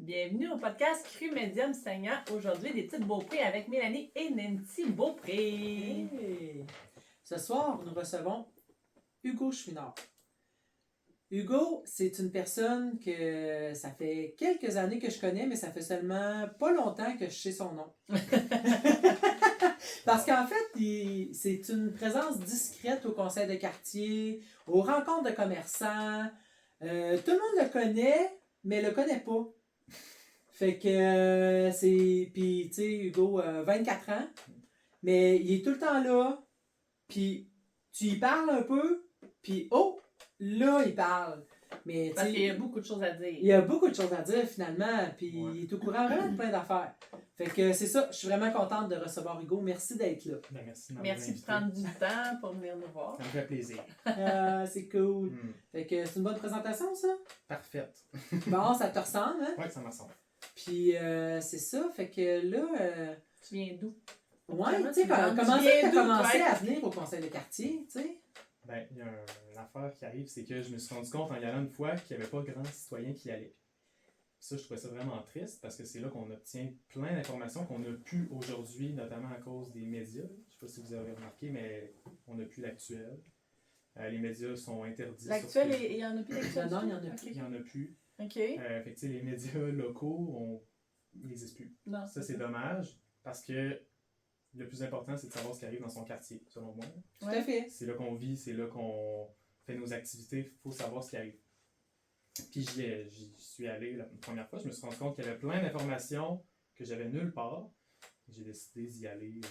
Bienvenue au podcast Cru Médium Saignant. Aujourd'hui, des petites Beaupré avec Mélanie et Nancy Beaupré. Hey. Ce soir, nous recevons Hugo Chouinard. Hugo, c'est une personne que ça fait quelques années que je connais, mais ça fait seulement pas longtemps que je sais son nom. Parce qu'en fait, c'est une présence discrète au conseil de quartier, aux rencontres de commerçants. Tout le monde le connaît, mais le connaît pas. Fait que c'est... Puis, tu sais, Hugo, 24 ans, mais il est tout le temps là, puis tu y parles un peu, puis oh, là, il parle. Mais, Parce qu'il y a beaucoup de choses à dire. Il y a beaucoup de choses à dire, finalement, puis Ouais. il est au courant vraiment de plein d'affaires. Fait que c'est ça, je suis vraiment contente de recevoir Hugo. Merci d'être là. Ben, merci de m'avoir Merci de invité. prendre du temps pour venir nous voir. Ça me fait plaisir. C'est cool. Hmm. Fait que c'est une bonne présentation, ça? Parfaite. Bon, ça te ressemble, hein? Ouais, ça me ressemble. Puis c'est ça, fait que là... Tu viens d'où? Ouais, Comment tu sais, tu comment viens ça d'où, t'as toi? commencé à venir au conseil de quartier, tu sais? Ben, il y a une affaire qui arrive, c'est que je me suis rendu compte en y allant une fois qu'il n'y avait pas grand citoyen qui y allait. Ça, je trouvais ça vraiment triste parce que c'est là qu'on obtient plein d'informations qu'on n'a plus aujourd'hui, notamment à cause des médias. Je ne sais pas si vous avez remarqué, mais on n'a plus l'actuel. Les médias sont interdits. L'actuel, sur- il y en a plus d'actuel? Non, il y en a Ok. plus. Il n'y en a plus. OK. Fait que, tu sais, les médias locaux, ils n'existent plus. Non, Ça, c'est dommage parce que le plus important, c'est de savoir ce qui arrive dans son quartier, selon moi. Tout à fait. C'est là qu'on vit, c'est là qu'on fait nos activités, il faut savoir ce qui arrive. Puis j'y suis allé la première fois, je me suis rendu compte qu'il y avait plein d'informations que j'avais nulle part. J'ai décidé d'y aller.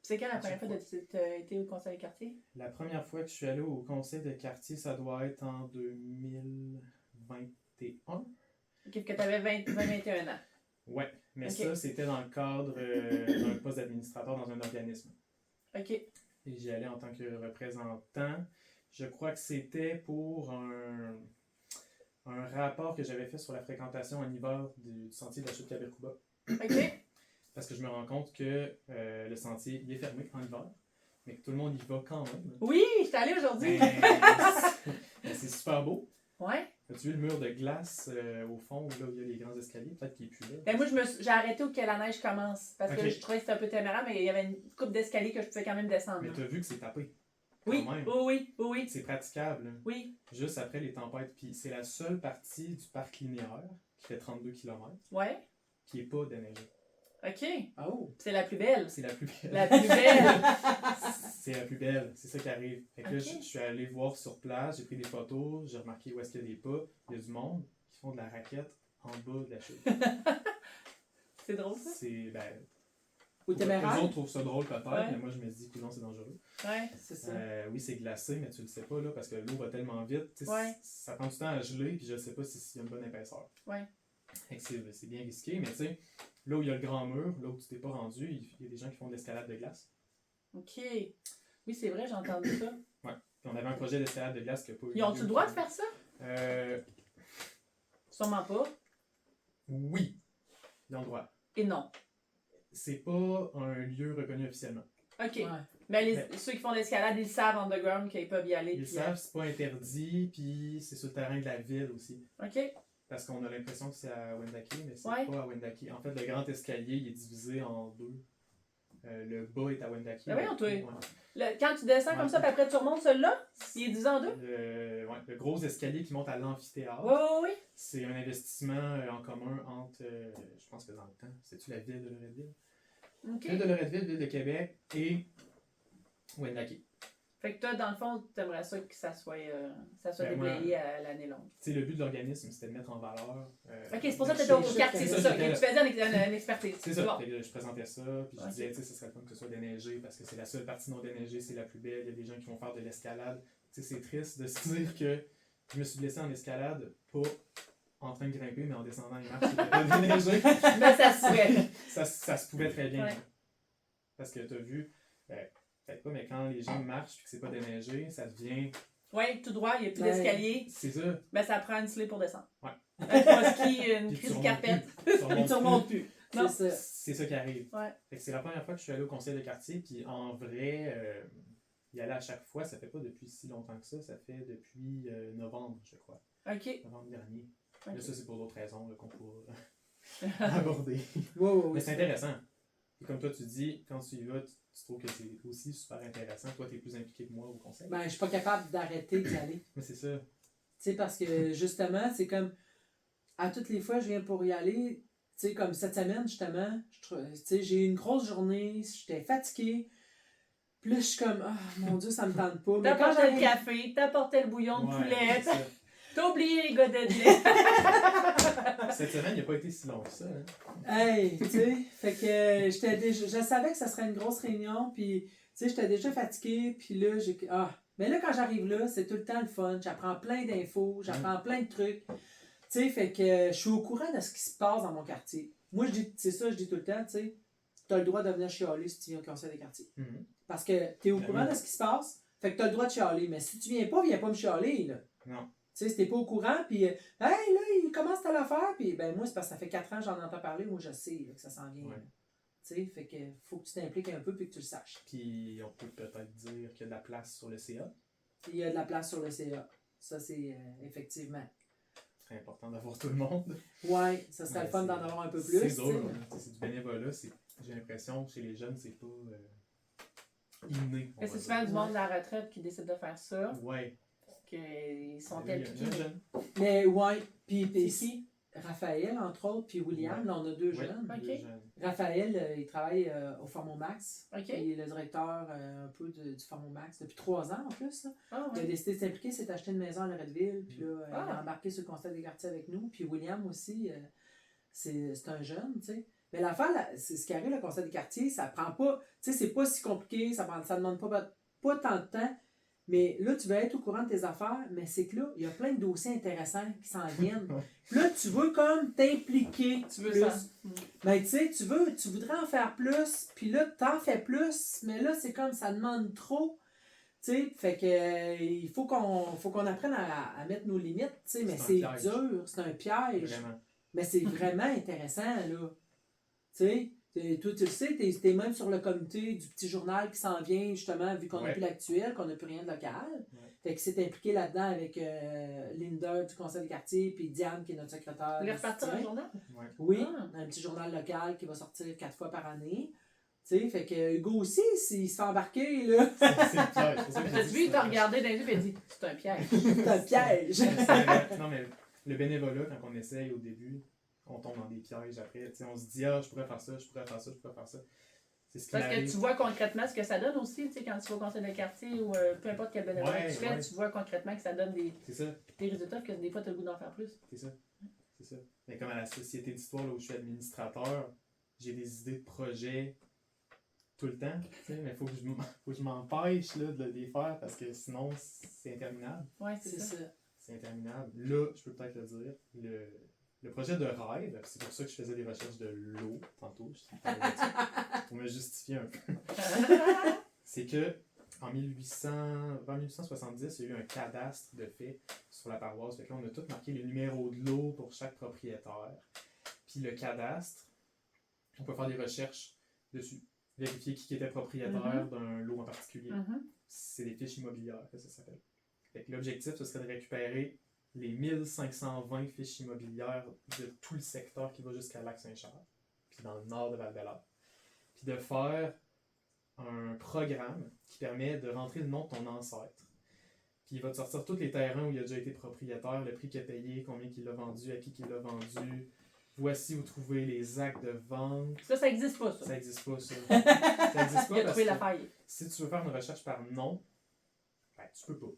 C'est quand la première fois que tu as été au conseil de quartier? La première fois que je suis allé au conseil de quartier, ça doit être en 2021. OK, que tu avais 21 ans. Ouais, mais Ok. ça, c'était dans le cadre d'un poste d'administrateur dans un organisme. OK. Et j'y allais en tant que représentant. Je crois que c'était pour un rapport que j'avais fait sur la fréquentation en hiver du sentier de la chute Cabircouba. OK. Parce que je me rends compte que le sentier il est fermé en hiver, mais que tout le monde y va quand même. Oui, je suis allée aujourd'hui. Mais c'est super beau. Ouais. As-tu vu le mur de glace au fond, là où il y a les grands escaliers? Peut-être qu'il n'est plus là. Ben moi, j'ai arrêté où que la neige commence. Parce que Ok. je trouvais que c'était un peu téméraire, mais il y avait une coupe d'escalier que je pouvais quand même descendre. Mais tu as vu que c'est tapé. Oui, Quand même. oui, oui, oui. C'est praticable. Oui, Juste après les tempêtes. Puis c'est la seule partie du parc linéaire qui fait 32 km ouais. qui n'est pas déneigée. OK. Oh! C'est la plus belle. C'est la plus belle. La plus belle. C'est la plus belle, c'est ça qui arrive. Fait que là, Ok. je suis allé voir sur place, j'ai pris des photos, j'ai remarqué où est-ce qu'il y a des pas. Il y a du monde qui font de la raquette en bas de la chute. C'est drôle, ça? C'est, ben, Ou les téméraire? autres trouvent ça drôle peut-être, Ouais. mais moi je me dis que non, c'est dangereux. Ouais. C'est ça. Oui, c'est glacé, mais tu le sais pas là, parce que l'eau va tellement vite. Tu sais, Ouais. Ça prend du temps à geler, puis je sais pas s'il y a une bonne épaisseur. Ouais. Fait que c'est bien risqué, mais tu sais, là où il y a le grand mur, là où tu t'es pas rendu, il y a des gens qui font de l'escalade de glace. OK. Oui, c'est vrai, j'ai entendu ça. Puis on avait un projet d'escalade de glace qui n'a pas eu Ils ont-tu lieu. le droit de faire ça? Sûrement pas. Oui, ils ont le droit. Et non. C'est pas un lieu reconnu officiellement. OK. Ouais. Mais ceux qui font de l'escalade, ils savent underground qu'ils peuvent y aller. Ils puis, savent, c'est pas interdit, puis c'est sur le terrain de la ville aussi. OK. Parce qu'on a l'impression que c'est à Wendake, mais c'est Ouais. pas à Wendake. En fait, le grand escalier, il est divisé en deux. Le bas est à Wendake. Ben voyons, toi. Ouais. Quand tu descends Ouais. comme ça, puis après tu remontes celui-là, il est divisé en deux? Le gros escalier qui monte à l'amphithéâtre, Oui, oui, c'est un investissement en commun entre, je pense que dans le temps, c'est-tu la ville de Loretteville? oui. OK. Ville de Loretteville, ville de Québec et Wendake. Fait que toi, dans le fond, tu aimerais ça que ça soit Ben, moi, déblayé à l'année longue. Tu sais, le but de l'organisme, c'était de mettre en valeur. OK, c'est pour ça que tu étais au c'est quartier, ça, c'est ça. j'étais que là. tu faisais une expertise. C'est ça. Bon. Fait que je présentais ça, puis je Ok. disais, tu sais, ce serait le fun que ce soit déneigé parce que c'est la seule partie non déneigée, c'est la plus belle. Il y a des gens qui vont faire de l'escalade. Tu sais, c'est triste de se dire que je me suis blessé en escalade, pas en train de grimper, mais en descendant les marches qui n'étaient pas déneigées. Mais ça se fait. Ça se pouvait très bien. Ouais. Parce que tu as vu, peut-être pas, mais quand les gens marchent et que c'est pas déneigé, ça devient. Oui, tout droit, il n'y a plus Ouais. d'escalier. C'est ça. Ben, ça prend une slip pour descendre. Ouais. Un trois skis, une Puis tu crise de remontes carpette. plus. Tu Puis remontes tu remontes plus. Non. C'est ça. C'est ça qui arrive. Ouais. Fait que c'est la première fois que je suis allé au conseil de quartier, puis en vrai, y aller à chaque fois, ça fait pas depuis si longtemps que ça fait depuis novembre, je crois. OK. Novembre dernier. Ok. Là, ça, c'est pour d'autres raisons là, qu'on pourra à aborder. Ouais, Mais c'est intéressant. Et comme toi, tu dis, quand tu y vas, tu trouves que c'est aussi super intéressant. Toi, tu es plus impliqué que moi au conseil. Ben, je suis pas capable d'arrêter d'y aller. Mais c'est ça. Tu sais, parce que justement, c'est comme à toutes les fois, je viens pour y aller. Tu sais, comme cette semaine, justement, tu sais, j'ai eu une grosse journée, j'étais fatiguée. Puis là, je suis comme, ah, mon Dieu, ça me tente pas. Mais quand T'apportais le j'arrive. café, t'apportais le bouillon de poulet, c'est ça. t'as oublié les godets de lait. Cette semaine, il n'a pas été si long que ça. Hein? Hey, tu sais, fait que j'étais déjà, je savais que ça serait une grosse réunion, puis tu sais, j'étais déjà fatiguée, puis là, mais là, quand j'arrive là, c'est tout le temps le fun, j'apprends plein d'infos, j'apprends plein de trucs, tu sais, fait que je suis au courant de ce qui se passe dans mon quartier. Moi, je dis, c'est ça, je dis tout le temps, tu sais, t'as le droit de venir chialer si tu viens au conseil des quartiers. Mhm. Parce que t'es au Ben courant oui. de ce qui se passe, fait que t'as le droit de chialer, mais si tu viens pas me chialer, là. Non. Tu sais, si t'es pas au courant, puis hey, là, il commence à l'affaire, puis ben moi, c'est parce que ça fait 4 ans que j'en entends parler, moi, je sais là, que ça s'en vient. Ouais. là. Tu sais, fait que faut que tu t'impliques un peu puis que tu le saches. Puis on peut peut-être dire qu'il y a de la place sur le CA. Il y a de la place sur le CA. Ça, c'est effectivement. Ce serait important d'avoir tout le monde. Ouais, ça serait Mais le fun c'est- d'en avoir un peu plus. C'est tu sais, dur. mais- Hein. C'est du bénévolat. J'ai l'impression que chez les jeunes, c'est pas inné. on Mais va c'est dire. souvent du monde de la retraite qui décide de faire ça. Ouais. Parce qu'ils sont Il y a- il y a impliqués. un jeune. Mais ouais, puis C'est qui? Raphaël, entre autres, puis William, Ouais. là, on a deux Ouais, jeunes. Ok. deux jeunes. Raphaël, il travaille au Formomax. Ok. Il est le directeur un peu du Formomax depuis 3 ans en plus. Là. Ah, Il a ouais. décidé de s'impliquer, s'est acheté une maison à Loretteville, puis là, il Ah. a embarqué sur le conseil des quartiers avec nous. Puis William aussi, c'est un jeune, tu sais. Mais l'affaire, là, c'est ce qui arrive, le conseil des quartiers, ça prend pas, tu sais, c'est pas si compliqué, ça demande pas tant de temps. Mais là, tu vas être au courant de tes affaires, mais c'est que là, il y a plein de dossiers intéressants qui s'en viennent. Puis là, tu veux comme t'impliquer Tu veux plus. ça? Ben, tu sais, tu voudrais en faire plus, puis là, t'en fais plus, mais là, c'est comme ça demande trop. Tu sais, fait que il faut qu'on apprenne à mettre nos limites, tu sais, mais C'est un c'est piège. dur, c'est un piège. Vraiment. Mais c'est vraiment intéressant, là. Tu sais, toi, tu le sais, t'es même sur le comité du petit journal qui s'en vient, justement, vu qu'on n'a Ouais. plus l'actuel, qu'on n'a plus rien de local. Ouais. Fait que c'est impliqué là-dedans avec Linda du conseil des quartiers, puis Diane, qui est notre secrétaire. Vous voulez du repartir soutien. un journal? Ouais. Oui, Ah. un petit journal local qui va sortir 4 fois par année. Tu sais, fait que Hugo aussi, s'il se fait embarquer, là, C'est le piège. C'est pour ça que je T'as dis vu, il c'est t'a un- regardé dans les yeux et dit c'est un piège. c'est un piège. Non, mais le bénévolat, quand on essaye au début, on tombe dans des pièges après. Tu sais, on se dit, ah, je pourrais faire ça, je pourrais faire ça, je pourrais faire ça. C'est ce qui Parce que m'arrive. tu vois concrètement ce que ça donne aussi, tu sais, quand tu vas au conseil de quartier ou peu importe quel bénévolat Ouais, que tu fais, ouais. tu vois concrètement que ça donne C'est ça, des résultats que des fois tu as le goût d'en faire plus. c'est ça. C'est ça. Mais comme à la Société d'histoire, là où je suis administrateur, j'ai des idées de projets tout le temps. Tu sais, mais il faut que je m'empêche là, de les faire parce que sinon, c'est interminable. Ouais, c'est C'est ça. ça. C'est interminable. Là, je peux peut-être le dire, le projet de rêve, c'est pour ça que je faisais des recherches de l'eau tantôt, je parlais de ça, pour me justifier un peu. C'est que en 1870, il y a eu un cadastre de fait sur la paroisse. Fait que là, on a tout marqué les numéros de l'eau pour chaque propriétaire. Puis le cadastre, on peut faire des recherches dessus. Vérifier qui était propriétaire d'un lot en particulier. Mhm. C'est des fiches immobilières que ça s'appelle. Fait que l'objectif, ce serait de récupérer les 1520 fiches immobilières de tout le secteur qui va jusqu'à Lac-Saint-Charles, puis dans le nord de Val-de-Lac. Puis de faire un programme qui permet de rentrer le nom de ton ancêtre. Puis il va te sortir tous les terrains où il a déjà été propriétaire, le prix qu'il a payé, combien qu'il l'a vendu, à qui qu'il l'a vendu. Voici où trouver les actes de vente. Ça existe pas, ça. Ça n'existe pas, ça. Ça n'existe Il pas a parce trouvé la que faille. si tu veux faire une recherche par nom, ben, tu peux pas.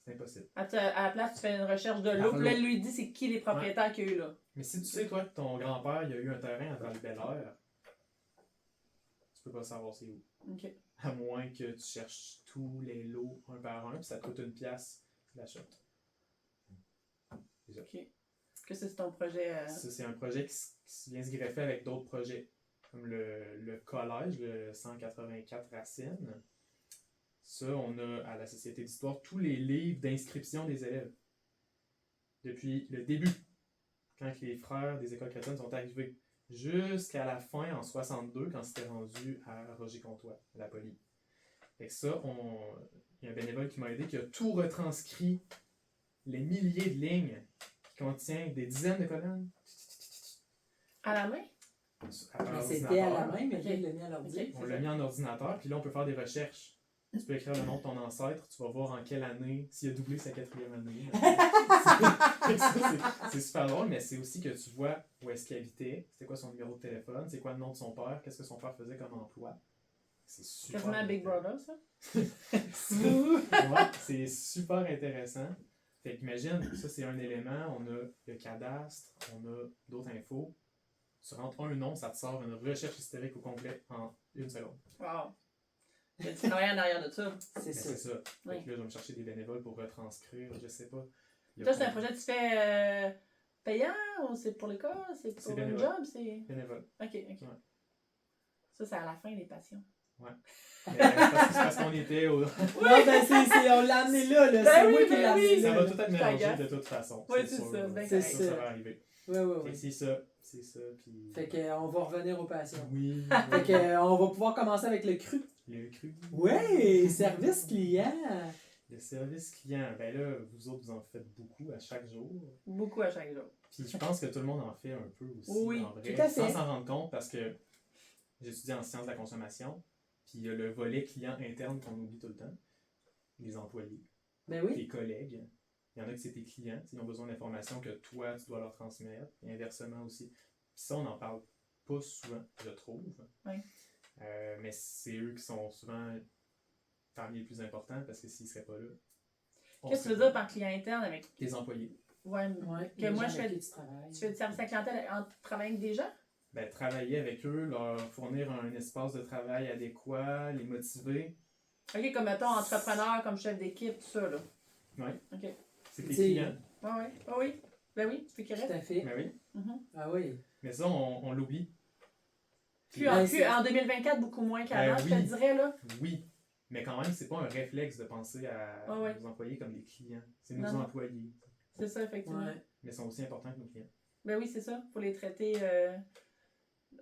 C'est impossible. À la place, tu fais une recherche de l'eau, Par puis là, l'eau. il lui dit c'est qui les propriétaires qu'il y a eu là. Mais si tu sais, toi, que ton grand-père, il a eu un terrain à Val-Belair, tu peux pas savoir c'est où. OK. À moins que tu cherches tous les lots un par un, puis ça te coûte une pièce, tu l'achètes. OK. Que c'est ton projet. Ça, c'est un projet qui vient se greffer avec d'autres projets, comme le collège, le 184 Racines. Ça, on a à la Société d'histoire tous les livres d'inscription des élèves. Depuis le début, quand les frères des écoles chrétiennes sont arrivés, jusqu'à la fin, en 62, quand c'était rendu à Roger-Comtois, à la Poly. Fait que ça, il y a un bénévole qui m'a aidé, qui a tout retranscrit, les milliers de lignes, qui contient des dizaines de colonnes. À la main? À Mais un c'était à la ordinateur. main, mais Ok. il l'a mis à l'ordi. Ok. On l'a mis en ordinateur, puis là, on peut faire des recherches. Tu peux écrire le nom de ton ancêtre, tu vas voir en quelle année, s'il a doublé sa 4e année. C'est super drôle, mais c'est aussi que tu vois où est-ce qu'il habitait, c'était quoi son numéro de téléphone, c'est quoi le nom de son père, qu'est-ce que son père faisait comme emploi. C'est super. Quasiment Big Brother, ça? Ouais, c'est super intéressant. Fait qu'imagine, ça c'est un élément, on a le cadastre, on a d'autres infos. Tu rentres un nom, ça te sort une recherche historique au complet en 1 seconde. Wow. Il y a du travail en arrière de ça. C'est Ben, ça. c'est ça. Oui. Fait que là, je vais me chercher des bénévoles pour retranscrire, je sais pas. Il y a Toi, c'est un combien- projet que tu fais payant ou c'est pour l'école? C'est C'est pour un bénévole. job? C'est... bénévole. Ok, ok. Ouais. Ça, c'est à la fin, les passions. Mais c'est parce qu'on était au. Non, ben on l'a amené là, Ben c'est oui, moi qui ben l'ai amené oui. Ça là. va tout être mélangé Taillade. de toute façon. Oui, c'est sûr, ça, là. c'est bien C'est correct. ça. Ça va arriver. Ouais, ouais, Fait ouais. que c'est ça. C'est ça. Puis. Fait qu'on va revenir aux passions. Oui. Fait qu'on va pouvoir commencer avec le cru. Le cru. Ouais, service client. Le service client. Ben là, vous autres, vous en faites beaucoup à chaque jour. Beaucoup à chaque jour. Puis je pense que tout le monde en fait un peu aussi, Oui, en vrai, tout à fait. sans s'en rendre compte, parce que j'étudie en sciences de la consommation, puis il y a le volet client interne qu'on oublie tout le temps, les employés, Ben oui. tes collègues. Il y en a que c'est tes clients, ils ont besoin d'informations que toi, tu dois leur transmettre, et inversement aussi. Puis ça, on n'en parle pas souvent, je trouve. Oui. Mais c'est eux qui sont souvent parmi les plus importants, parce que s'ils ne seraient pas là, on Qu'est-ce que tu serait veux dire pas par client interne avec. là. Tes employés. Ouais, Ouais, que les moi, gens je avec fais. qui tu travailles. Tu fais du service à la clientèle en travaillant avec des gens? Ben, travailler avec eux, leur fournir un espace de travail adéquat, les motiver. Ok, comme mettons entrepreneur, comme chef d'équipe, tout ça, là. Oui. Ok. C'est tes T'sais, clients. Ouais, ouais. Ah oui. Ben oui, c'est Tout correct. à fait. Ben oui. Mhm. Ah oui. Mais ça, on l'oublie. Plus, Ben, en, c'est- plus en 2024, beaucoup moins qu'avant, Ben je te oui. dirais, là. Oui. Mais quand même, c'est pas un réflexe de penser à Ah ouais. nos employés comme des clients. C'est nos Non, non. employés. C'est ça, effectivement. Ouais. Mais ils sont aussi importants que nos clients. Ben oui, c'est ça. Faut les traiter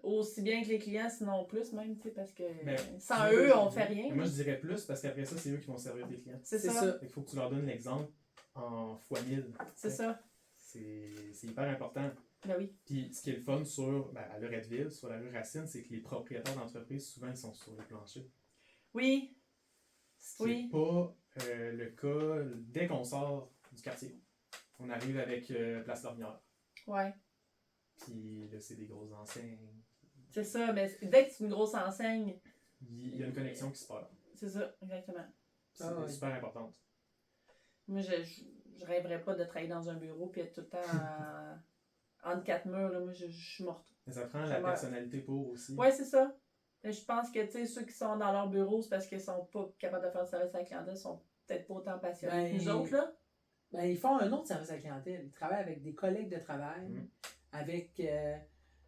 aussi bien que les clients, sinon plus même, tu sais, parce que Ben, sans moi, eux, je- on fait rien. Mais moi, je dirais plus parce qu'après ça, c'est eux qui vont servir tes clients. C'est c'est ça. ça. Fait qu'il faut que tu leur donnes l'exemple en fois 1000. C'est ça. C'est hyper important. Ben oui. Puis ce qui est le fun sur, à Loretteville, sur la rue Racine, c'est que les propriétaires d'entreprises, souvent, ils sont sur les planchers. Oui. Ce qui Oui. n'est pas le cas dès qu'on sort du quartier. On arrive avec Place Lormière. Ouais. Puis là, c'est des grosses enseignes. C'est ça. Mais dès que c'est une grosse enseigne, Il y a une connexion qui se perd. c'est ça, exactement. C'est Ah ouais. super importante. Moi, je rêverais pas de travailler dans un bureau puis être tout le temps entre quatre murs. Là. Moi, je suis morte. Mais ça prend Je la meurs. personnalité pour aussi. Ouais, c'est ça. Et je pense que, tu sais, ceux qui sont dans leur bureau, c'est parce qu'ils sont pas capables de faire le service à la clientèle, sont peut-être pas autant passionnés que Ben, nous autres, là. Ben, ils font un autre service à la clientèle. Ils travaillent avec des collègues de travail, Mm. avec, tu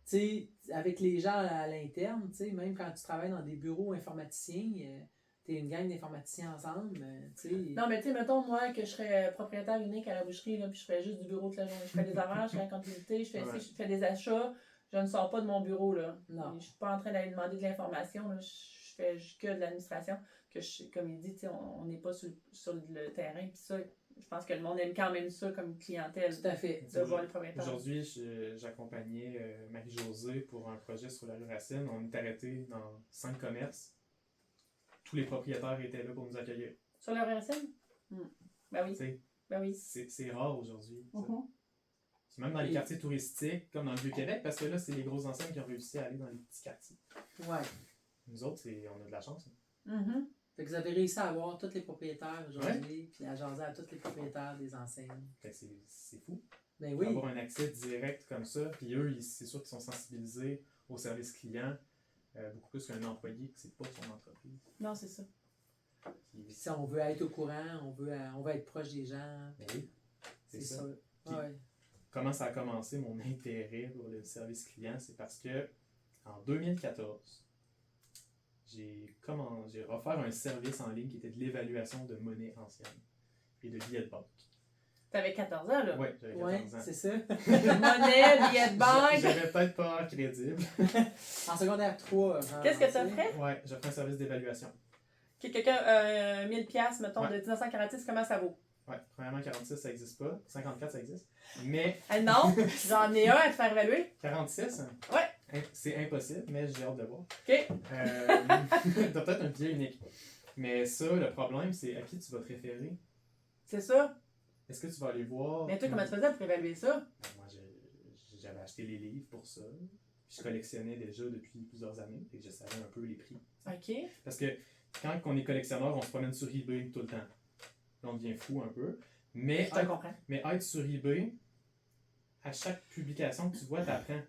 sais, avec les gens à l'interne. Tu sais, même quand tu travailles dans des bureaux informaticiens, t'es une gang d'informaticiens ensemble. Tu sais. Non, mais tu sais, mettons, moi, que je serais propriétaire unique à la boucherie, là, puis je ferais juste du bureau toute la journée. Je fais des horaires, je fais la comptabilité, je fais Ouais. ci, je fais des achats. Je ne sors pas de mon bureau, là. Non. Je suis pas en train d'aller demander de l'information, là. Je fais juste que de l'administration. Que comme il dit, tu sais, on n'est pas sur le terrain, puis ça, je pense que le monde aime quand même ça comme clientèle, Tout à fait. de voir les propriétaires. Aujourd'hui, j'accompagnais Marie-Josée pour un projet sur la rue Racine. On est arrêté dans 5 commerces. Tous les propriétaires étaient là pour nous accueillir. Sur le RSN? Ben oui. Tu sais, Ben oui. c'est rare aujourd'hui. ça. Mhm. Puis même dans les Et- quartiers touristiques, comme dans le Vieux-Québec, parce que là, c'est les grosses enseignes qui ont réussi à aller dans les petits quartiers. Ouais. Nous autres, on a de la chance. hein. Mhm. Fait que vous avez réussi à avoir tous les propriétaires aujourd'hui, puis à jaser à tous les propriétaires des enseignes. Fait que c'est fou. Ben oui. Avoir un accès direct comme ça. Puis eux, c'est sûr qu'ils sont sensibilisés au service client beaucoup plus qu'un employé que c'est pas son entreprise. Non, c'est ça. Puis, Puis si on veut être au courant, on veut être proche des gens. ben oui, C'est c'est ça. ça. Puis- Ouais. Comment ça a commencé mon intérêt pour le service client, c'est parce que en 2014, j'ai offert un service en ligne qui était de l'évaluation de monnaie ancienne et de billets de banque. T'avais 14 ans, là. Ouais, j'avais Ouais, 14 ans. c'est ça. Monnaie, billet de banque. J'avais peut-être pas l'air crédible. En secondaire 3. Qu'est-ce que ça ferait? Ouais, j'offrais un service d'évaluation. Que quelqu'un, 1000$, mettons, Ouais. de 1946, comment ça vaut? Ouais, premièrement, 46, ça n'existe pas. 54, ça existe. Mais Non, j'en ai un à te faire évaluer. 46, Ouais. C'est impossible, mais j'ai hâte de voir. OK. T'as peut-être un billet unique. Mais ça, le problème, c'est à qui tu vas te référer. C'est ça. Est-ce que tu vas aller voir... Mais toi, comment tu faisais pour évaluer ça? Moi, j'avais acheté les livres pour ça. Je collectionnais déjà depuis plusieurs années, et je savais un peu les prix. OK. Parce que quand on est collectionneur, on se promène sur eBay tout le temps. Là, on devient fou un peu. Mais Je te comprends. être sur eBay, à chaque publication que tu vois, t'apprends.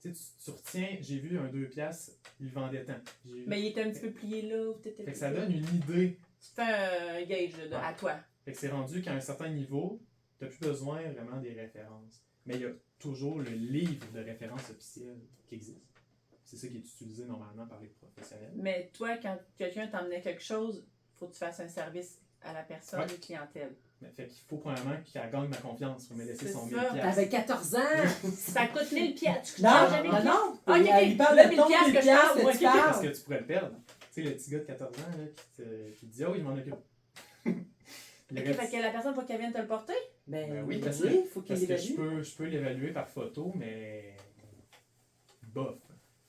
Tu sais, tu retiens, j'ai vu un 2$, il vendait tant. Mais il était un petit peu plié là, ou peut-être. Fait que ça donne une idée. Tu fais un gauge à toi. Fait que c'est rendu qu'à un certain niveau, t'as plus besoin vraiment des références. Mais il y a toujours le livre de référence officiel qui existe. C'est ça qui est utilisé normalement par les professionnels. Mais toi, quand quelqu'un t'emmenait quelque chose, il faut que tu fasses un service à la personne, Ouais. clientèle. Mais fait qu'il faut premièrement qu'elle gagne ma confiance pour me laisser C'est son ça. 1000$. T'avais 14 ans! Ça coûte 1000$. Tu Non, charges jamais non, non! Ok, ok. Il parle Le de ton 1000$ que je 1000$ parle, moi, que tu ok. Parce parles. que tu pourrais le perdre. Tu sais, le petit gars de 14 ans là, qui te dit « Ah oui, je m'en occupe. » Ok, fait que la personne, faut qu'elle vienne te le porter? Ben oui, parce faut qu'il Parce que évalue. je peux l'évaluer par photo, mais bof.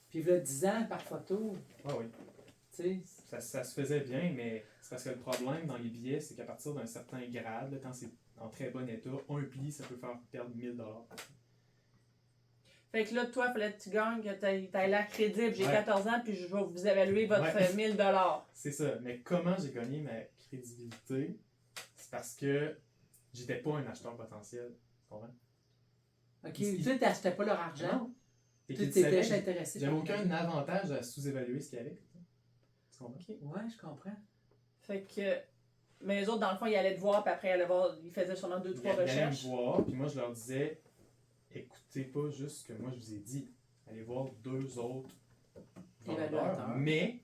Puis il y a 10 ans par photo, Ah oui. tu sais. Ça se faisait bien, mais c'est parce que le problème dans les billets, c'est qu'à partir d'un certain grade, là, quand c'est en très bon état, un pli, ça peut faire perdre 1000$. Fait que là, toi, il fallait que tu gagnes, que t'aies l'air crédible. J'ai Ouais. 14 ans, puis je vais vous évaluer votre Ouais. 1000$. C'est ça. Mais comment j'ai gagné ma crédibilité? C'est parce que j'étais pas un acheteur potentiel. Tu comprends? Ok, Il- tu t'achetais pas leur argent. Non. Et Tu qu'il t'étais savait, intéressé. j'avais par aucun avantage à sous-évaluer ce qu'il y avait. Tu comprends? Ok. Ouais, je comprends. Fait que. Mais les autres, dans le fond, ils allaient te voir, puis après, ils faisaient sûrement 2-3 Ils allaient recherches. me voir, puis moi je leur disais, écoutez pas juste ce que moi je vous ai dit. Allez voir 2 autres vendeurs. Évaluateurs. Mais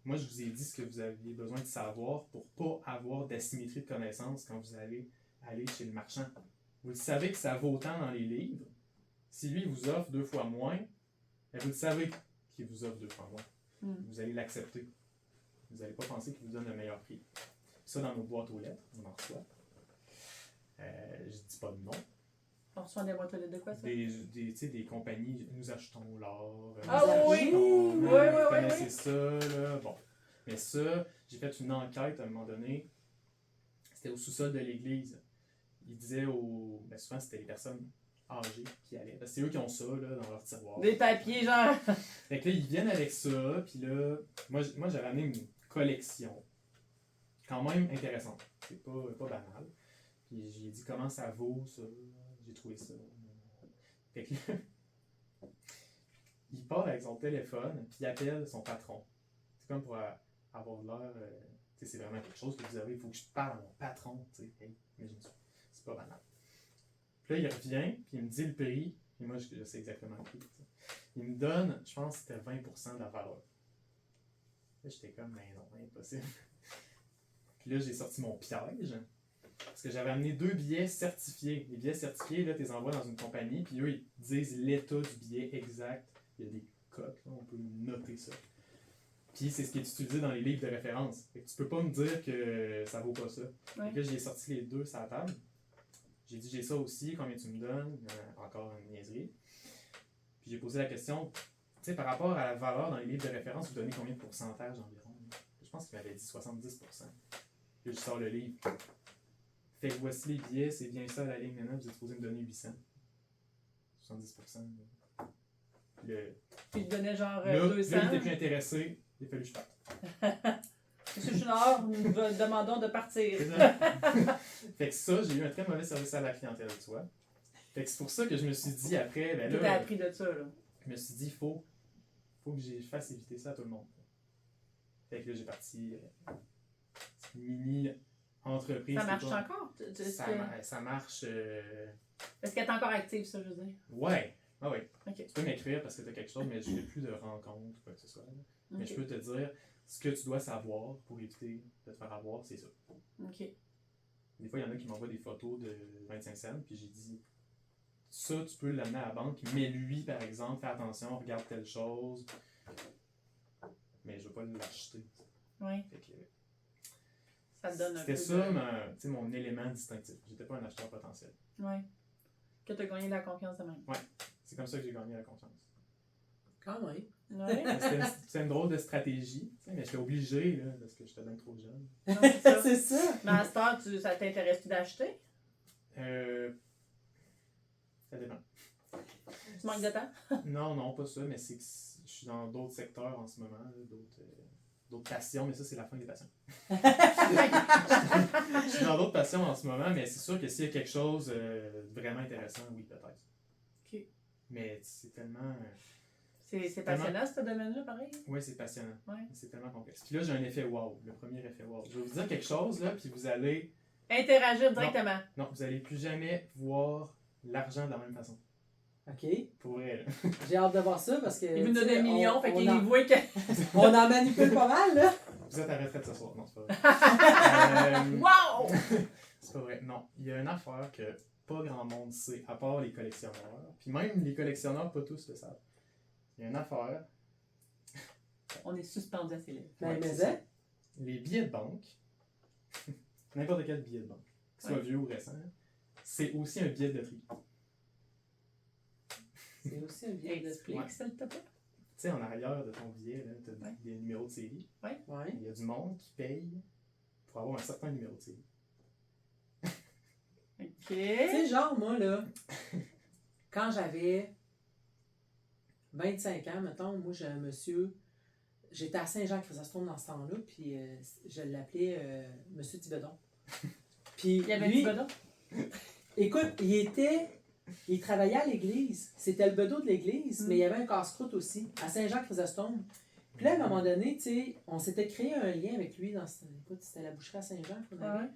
moi je vous ai dit ce que vous aviez besoin de savoir pour pas avoir d'asymétrie de connaissances quand vous allez aller chez le marchand. Vous le savez que ça vaut autant dans les livres. Si lui vous offre 2 fois moins, ben vous le savez qu'il vous offre 2 fois moins. Vous allez l'accepter. Vous n'allez pas penser qu'il vous donne le meilleur prix. Ça, dans nos boîtes aux lettres, on en reçoit. Je dis pas de nom. On reçoit des boîtes aux lettres de quoi, ça? Tu sais, des compagnies, nous achetons l'or. Ah nous oui! achetons, Oui, vous oui, oui, connaissez oui. ça, là. Bon. Mais ça, j'ai fait une enquête à un moment donné. C'était au sous-sol de l'église. Ils disaient ben souvent, c'était les personnes âgées qui allaient. Parce que c'est eux qui ont ça, là, dans leur tiroir. Des papiers, genre. Fait que là, ils viennent avec ça, puis là, moi j'avais amené une collection. Quand même intéressante. C'est pas banal. Puis j'ai dit comment ça vaut, ça. J'ai trouvé ça. Fait que là, il part avec son téléphone, puis il appelle son patron. C'est comme pour avoir l'air. Tu sais, c'est vraiment quelque chose que vous avez. Il faut que je parle à mon patron. Tu sais, hey, imagine ça. C'est pas banal. Puis là, il revient, puis il me dit le prix. Et moi, je sais exactement le prix. T'sais. Il me donne, je pense que c'était 20% de la valeur. Là, j'étais comme, mais non, impossible. Puis là, j'ai sorti mon piège. Parce que j'avais amené 2 billets certifiés. Les billets certifiés, là, tu les envoies dans une compagnie, puis eux, ils disent l'état du billet exact. Il y a des cotes, là, on peut noter ça. Puis c'est ce qui est utilisé dans les livres de référence. Fait que tu peux pas me dire que ça vaut pas ça. Ouais. Fait que là, j'ai sorti les 2 sur la table. J'ai dit, j'ai ça aussi, combien tu me donnes? Encore une niaiserie. Puis j'ai posé la question, tu sais, par rapport à la valeur dans les livres de référence, vous donnez combien de pourcentage environ? Je pense qu'il m'avait dit 70%. Puis je sors le livre. Fait que voici les billets, c'est bien ça la ligne maintenant, vous êtes supposé me donner 800. 70%. Puis il donnait genre Là, 200. il était plus intéressé, il a fallu que je parte. Monsieur Chouinard, nous demandons de partir. C'est ça. Fait que ça, j'ai eu un très mauvais service à la clientèle, tu vois. Fait que c'est pour ça que je me suis dit après, ben Tout a là, appris de ça, là. je me suis dit, faut que je fasse éviter ça à tout le monde. Fait que là, j'ai parti une mini-entreprise. Ça marche c'est pas- encore? Ça marche. Est-ce qu'elle est encore active, ça, je veux dire? Ouais. Ah ouais. Ok. Tu peux m'écrire parce que tu as quelque chose, mais je fais plus de rencontres ou quoi que ce soit. Là. Mais Ok. je peux te dire ce que tu dois savoir pour éviter de te faire avoir, c'est ça. Ok. Des fois, il y en a qui m'envoient des photos de 25 cents, puis j'ai dit ça, tu peux l'amener à la banque, mais lui, par exemple, fais attention, regarde telle chose. Mais je veux pas l'acheter. Oui. Fait que, Ça te donne un peu. C'était ça, tu sais, mon élément distinctif. J'étais pas un acheteur potentiel. Ouais. Que tu as gagné la confiance de même. C'est comme ça que j'ai gagné la confiance. Quand même. Ouais. C'était une drôle de stratégie, tu sais, mais j'étais obligé, là, parce que j'étais bien trop jeune. Non, c'est ça. C'est ça. Mais à cette heure, ça t'intéresse-tu d'acheter? Ça dépend. Tu manques de temps? Non, pas ça, mais c'est que je suis dans d'autres secteurs en ce moment, là, d'autres passions, mais ça, c'est la fin des passions. Je suis dans d'autres passions en ce moment, mais c'est sûr que s'il y a quelque chose de vraiment intéressant, oui, peut-être. Ok. Mais c'est tellement... C'est passionnant, ce domaine-là, pareil? Oui, c'est passionnant. Ouais. C'est tellement complexe. Puis là, j'ai un effet wow, le premier effet wow. Je vais vous dire quelque chose, là, puis vous allez... Interagir directement. Non, vous allez plus jamais voir l'argent de la même façon. OK. Pour vrai, là. J'ai hâte de voir ça parce que. Il vous donne des millions, fait qu'il en, voit que. on en manipule pas mal, là. Vous êtes à retraite ce soir. Non, c'est pas vrai. Wow! C'est pas vrai. Non, il y a une affaire que pas grand monde sait, à part les collectionneurs. Puis même les collectionneurs, pas tous le savent. Il y a une affaire. On est suspendu à ses lèvres. Ben, Ouais, mais c'est ça. ça. Les billets de banque, n'importe quel billet de banque, qu'il soit vieux ou récent, c'est aussi un billet de loterie. C'est aussi un billet de Explique, Ouais. s'il te plaît. Tu sais, en arrière de ton billet, tu as Ouais. des numéros de série. Ouais. Il y a du monde qui paye pour avoir un certain numéro de série. OK. Tu sais, genre, moi, là, quand j'avais 25 ans, mettons, moi, j'ai un monsieur. J'étais à Saint-Jean-Chrysostome dans ce temps-là, puis je l'appelais Monsieur Thibedon. Puis Il y avait lui, un petit bedon? écoute, il travaillait à l'église. C'était le bedeau de l'église, mais il y avait un casse-croûte aussi, à Saint-Jean-Chrysostome. Puis là, à un moment donné, tu sais, on s'était créé un lien avec lui dans écoute, c'était la boucherie à Saint-Jean qu'on avait. Ouais.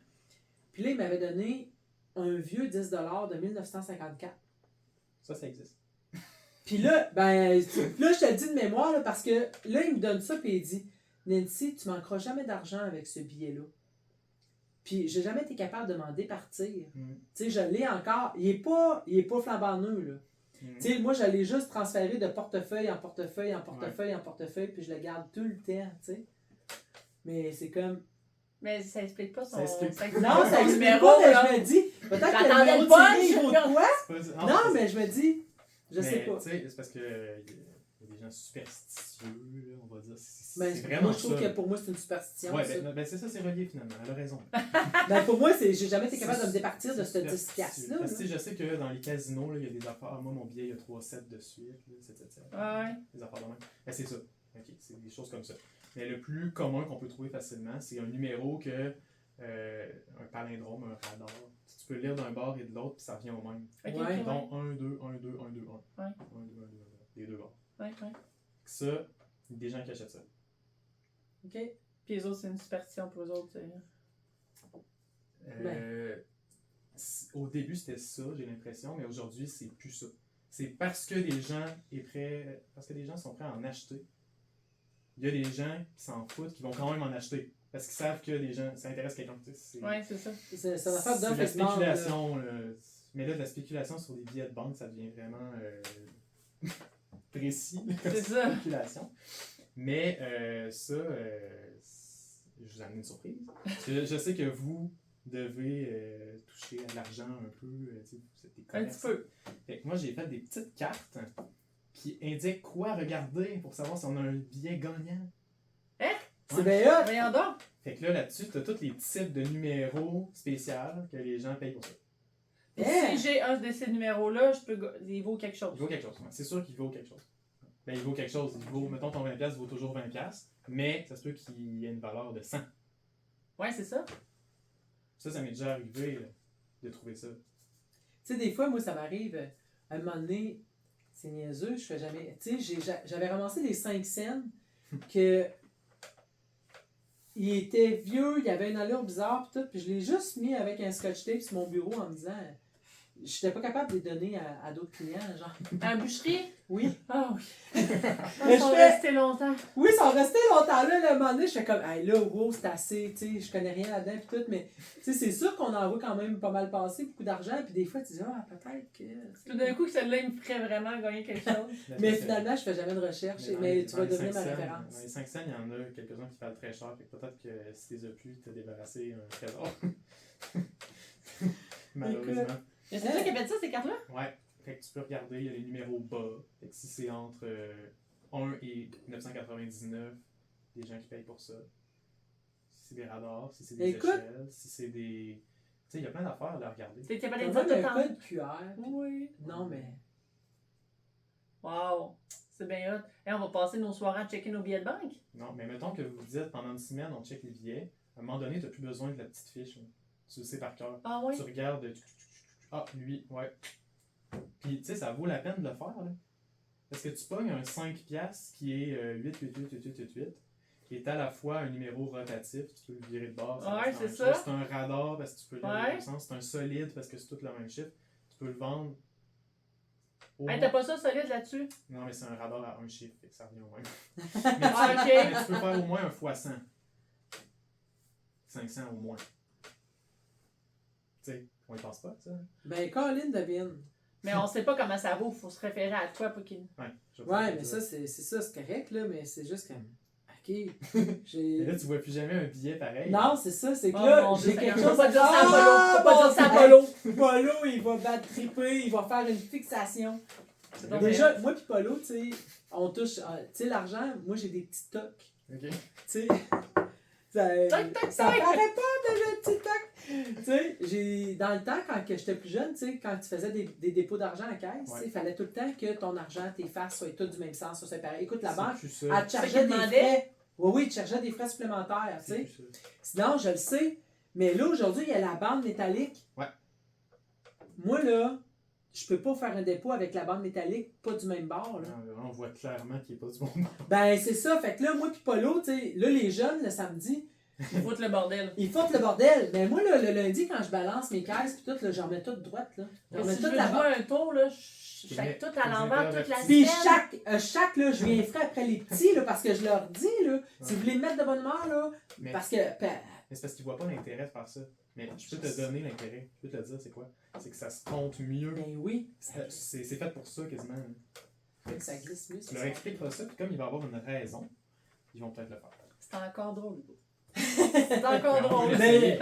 Puis là, il m'avait donné un vieux 10$ de 1954. Ça existe. Puis là, ben, là, je te le dis de mémoire, là, parce que là, il me donne ça, puis il dit Nancy, tu manqueras jamais d'argent avec ce billet-là. Puis j'ai jamais été capable de m'en départir. Mm. Tu sais, je l'ai encore. Il est pas flambant neuf, là. Mm. Tu sais, moi, je l'ai juste transféré de portefeuille en portefeuille, en portefeuille, en portefeuille, puis je le garde tout le temps, tu sais. Mais c'est comme. Mais ça explique pas son. Ça explique pas. Non, ça son explique numéro, pas, mais là. je me dis. Peut-être que J'attendais le le numéro de série, punch, il vaut de quoi? C'est pas- Non, c'est- mais je me dis. Je sais pas. Tu sais, c'est parce que y a des gens superstitieux, là, on va dire. Ben, C'est vraiment moi, je trouve ça. que pour moi, c'est une superstition. Ouais, ça. ben c'est ça, c'est relié finalement. Elle a raison. Ben, pour moi, j'ai jamais été capable de me départir de ce C'est 10 piastres-là. Parce que je sais que dans les casinos, là, il y a des affaires. Moi, mon billet, il y a 3 sets de suite. Là, 7, 7, 7. Ouais. Des affaires de même. Ben, c'est ça. Ok, c'est des choses comme ça. Mais le plus commun qu'on peut trouver facilement, c'est un numéro que. Un palindrome, un radar. Tu peux le lire d'un bord et de l'autre, puis ça revient au même. Ok, Ouais. ok, Donc 1, 2, 1, 2, 1, 2, 1. Ouais. 1, 2, 1, 2, 1, 2. Les deux bords. ouais. Ça, il y a des gens qui achètent ça. OK. Puis les autres, c'est une superstition pour eux autres. Au début, c'était ça, j'ai l'impression, mais aujourd'hui, c'est plus ça. C'est parce que des gens sont prêts à en acheter. Il y a des gens qui s'en foutent, qui vont quand même en acheter. Parce qu'ils savent que des gens, ça intéresse quelqu'un. Ouais, c'est ça. C'est une affaire C'est de d'offre la et de demande, là. spéculation. Mais là, de la spéculation sur des billets de banque, ça devient vraiment précis. C'est ça. Spéculation. Mais ça, je vous amène une surprise. Je sais que vous devez toucher à l'argent un peu. Tu sais, vous êtes des Un petit commerçants. peu. Fait que moi, j'ai fait des petites cartes qui indiquent quoi regarder pour savoir si on a un billet gagnant. C'est bien hot. Voyons donc. Fait que là-dessus, tu as tous les types de numéros spéciaux que les gens payent pour ça. Hein? Si j'ai un de ces numéros-là, il vaut quelque chose. Il vaut quelque chose. Ouais. C'est sûr qu'il vaut quelque chose. Ben, il vaut quelque chose. Il vaut, mettons, ton 20$, il vaut toujours 20$, mais ça se peut qu'il y ait une valeur de 100. Ouais, c'est ça. Ça m'est déjà arrivé là, de trouver ça. Tu sais, des fois, moi, ça m'arrive, à un moment donné, c'est niaiseux, je fais jamais. Tu sais, j'avais ramassé des 5 cents que. Il était vieux, il avait une allure bizarre, pis tout, puis je l'ai juste mis avec un scotch tape sur mon bureau en me disant. j'étais pas capable de les donner à d'autres clients, genre. À la boucherie? Oui. Ah oui. Mais Ils sont je fais- restés longtemps. Oui, ils sont restés longtemps là, à un moment donné, je fais comme, hey, là, wow, c'est assez, tu sais, je connais rien là-dedans, pis tout, mais, tu sais, c'est sûr qu'on en voit quand même pas mal passer, beaucoup d'argent, puis des fois, tu dis, ah, peut-être que. Tout d'un coup, que celle-là, il me ferait vraiment gagner quelque chose. Mais finalement, je fais jamais de recherche, mais tu vas devenir ma référence. Dans les 5 cents, il y en a quelques-uns qui valent très cher. Fait que peut-être que si tu les as plus, tu as débarrassé un trésor. Malheureusement. Mais c'est toi qui as fait ça, ces cartes-là? Ouais. Fait que tu peux regarder, il y a les numéros bas. Fait que si c'est entre 1 et 999, des gens qui payent pour ça. Si c'est des radars, si c'est des Écoute. échelles, si c'est des. Tu sais, il y a plein d'affaires à regarder. Tu pas T'as les même dire tout un le temps. code QR. Oui. Non, mais. Wow. C'est bien hot. Hey, on va passer nos soirées à checker nos billets de banque. Non, mais mettons que vous dites pendant une semaine, on check les billets. À un moment donné, tu n'as plus besoin de la petite fiche. Hein. Tu le sais par cœur. Ah oui? Tu regardes. Ah, lui, ouais. Puis, tu sais, ça vaut la peine de le faire. Là. Parce que tu pognes un 5$ qui est 8888888, qui est à la fois un numéro rotatif, tu peux le virer de bord. Ouais, c'est ça. ça. C'est un radar parce que tu peux le Ouais. lire dans le sens. C'est un solide parce que c'est tout le même chiffre. Tu peux le vendre. Hey, t'as pas ça solide là-dessus? Non, mais c'est un radar à un chiffre, fait que ça revient au même. Ah, ok. Mais tu peux faire au moins un fois 100. 500 au moins. Tu sais, on y pense pas, ça. Ben, Colin devine. Mais on sait pas comment ça vaut. Faut se référer à toi pour qu'il. Ouais, je vais Ouais, faire mais ça, c'est correct, là, mais c'est juste comme. Ok. Et J'ai. là, tu vois plus jamais un billet pareil. Non, c'est ça, c'est que Oh là, mon Dieu, j'ai Seigneur, quelque faut chose pas dire ça à Ah, Polo. Faut pas bon, dire ça à c'est Polo. Polo, il va battre triper, il va faire une fixation. C'est donc Déjà, moi pis Polo, tu sais, on touche. Tu sais, l'argent, moi j'ai des petits tocs. Ok. Tu sais. Ça, Toc, toc, ça toc. paraît pas de le petit toc. Tu sais, dans le temps, quand que j'étais plus jeune, tu sais, quand tu faisais des dépôts d'argent à caisse, tu sais, il fallait tout le temps que ton argent, tes faces soient toutes du même sens, soit pareil. Écoute, la banque, C'est plus ça. elle te C'est chargeait ça des qu'il demandait? frais. Oui, tu chargeais des frais supplémentaires, tu C'est sais. plus ça. Sinon, je le sais. Mais là, aujourd'hui, il y a la bande métallique. Ouais. Moi, là, je peux pas faire un dépôt avec la bande métallique, pas du même bord, là. Non, là, on voit clairement qu'il n'est pas du bon. Ben, c'est ça. Fait que là, moi pis Polo, tu sais, là, les jeunes, le samedi, Il fout le bordel. ils foutent le bordel. Mais moi, là, le lundi, quand je balance mes caisses pis tout, là, j'en mets toutes droites, là. J'en Mais mets si je toutes veux la jouer un tour, là, je fais tout à l'envers toute la Puis semaine. chaque, là, je viens frais après les petits, là, parce que je leur dis, là, si vous voulez me mettre de bonne humeur, là, Mais, parce que. mais c'est parce qu'ils ne voient pas l'intérêt de faire ça. Mais je peux te donner l'intérêt. Je peux te le dire, c'est quoi? C'est que ça se compte mieux. Ben oui. C'est fait pour ça quasiment. Fait que ça glisse mieux. Tu leur expliqueras ça, puis comme il va avoir une raison, ils vont peut-être le faire. C'est encore drôle, Hugo. C'est encore drôle. Mais,